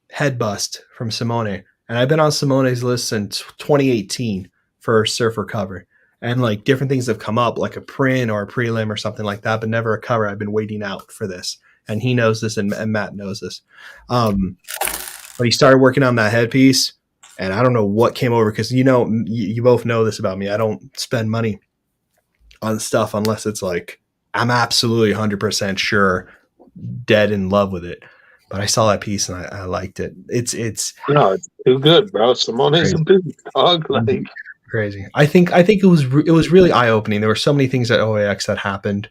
head bust from Simone, and I've been on Simone's list since 2018 for surfer cover, and like different things have come up, like a print or a prelim or something like that, but never a cover. I've been waiting out for this. And he knows this, and Matt knows this. But he started working on that headpiece, and I don't know what came over because you both know this about me. I don't spend money on stuff unless it's like I'm absolutely 100% sure, dead in love with it. But I saw that piece and I liked it. It's too good, bro. Simone's a big dog, like crazy. I think it was really eye opening. There were so many things at OAX that happened.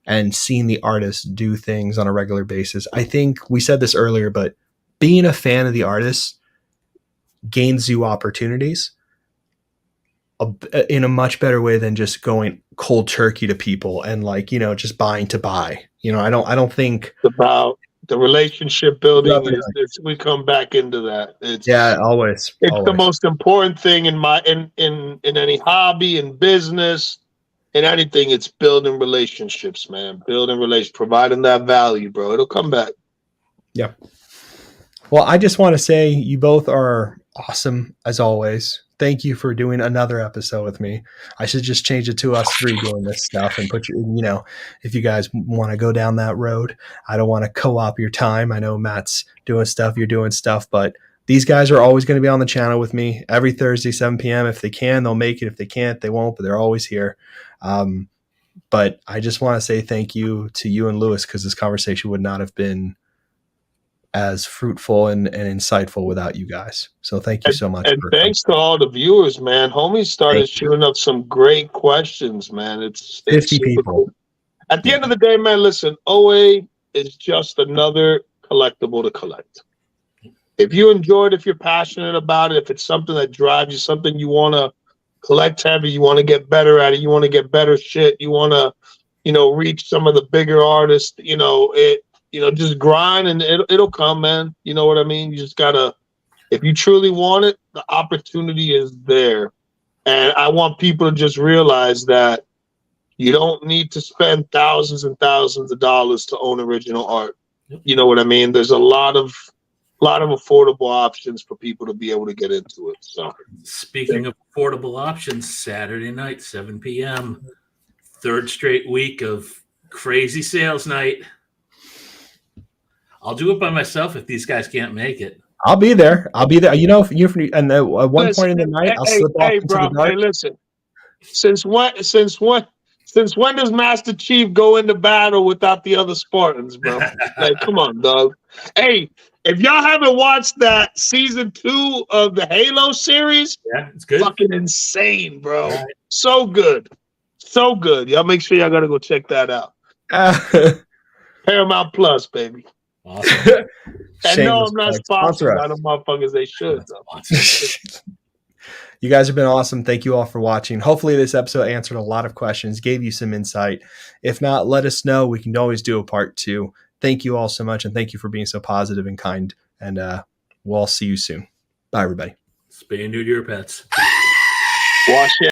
And seeing the artists do things on a regular basis. I think we said this earlier, but being a fan of the artists gains you opportunities in a much better way than just going cold turkey to people and just buying to buy. I don't think about the relationship building. We come back into that. Always. It's the most important thing in any hobby and business. In anything, it's building relationships, man. Providing that value, bro. It'll come back. Yeah. Well, I just want to say you both are awesome as always. Thank you for doing another episode with me. I should just change it to us three doing this stuff and put if you guys want to go down that road, I don't want to co-op your time. I know Matt's doing stuff, you're doing stuff, but these guys are always going to be on the channel with me every Thursday, 7 p.m. If they can, they'll make it. If they can't, they won't, but they're always here. But I just want to say thank you to you and Lewis, because this conversation would not have been as fruitful and insightful without you guys. So thank you so much. And thanks to all the viewers, man. Homies started shooting up some great questions, man. It's 50 people. Cool. At the end of the day, man, listen, OA is just another collectible to collect. If you enjoy it, if you're passionate about it, if it's something that drives you, something you want to collect heavy, you want to get better at it, you want to get better shit, you want to, reach some of the bigger artists, just grind and it'll come, man. You know what I mean? You just gotta, if you truly want it, the opportunity is there. And I want people to just realize that you don't need to spend thousands and thousands of dollars to own original art. You know what I mean? There's a lot of affordable options for people to be able to get into it. So speaking of affordable options, Saturday night, 7 p.m., third straight week of crazy sales night. I'll do it by myself if these guys can't make it. I'll be there. And at one point in the night, I'll slip off into the dark. Hey, listen. Since when does Master Chief go into battle without the other Spartans, bro? Like, come on, dog. Hey, if y'all haven't watched that season 2 of the Halo series, yeah, it's good. Fucking insane, bro. Right. So good. So good. Y'all make sure y'all gotta go check that out. Paramount Plus, baby. Awesome. And no, I'm not sponsored by the motherfuckers. They should. You guys have been awesome. Thank you all for watching. Hopefully this episode answered a lot of questions, gave you some insight. If not, let us know. We can always do a part 2. Thank you all so much, and thank you for being so positive and kind. And we'll all see you soon. Bye, everybody. Spay and neuter your pets. Wash your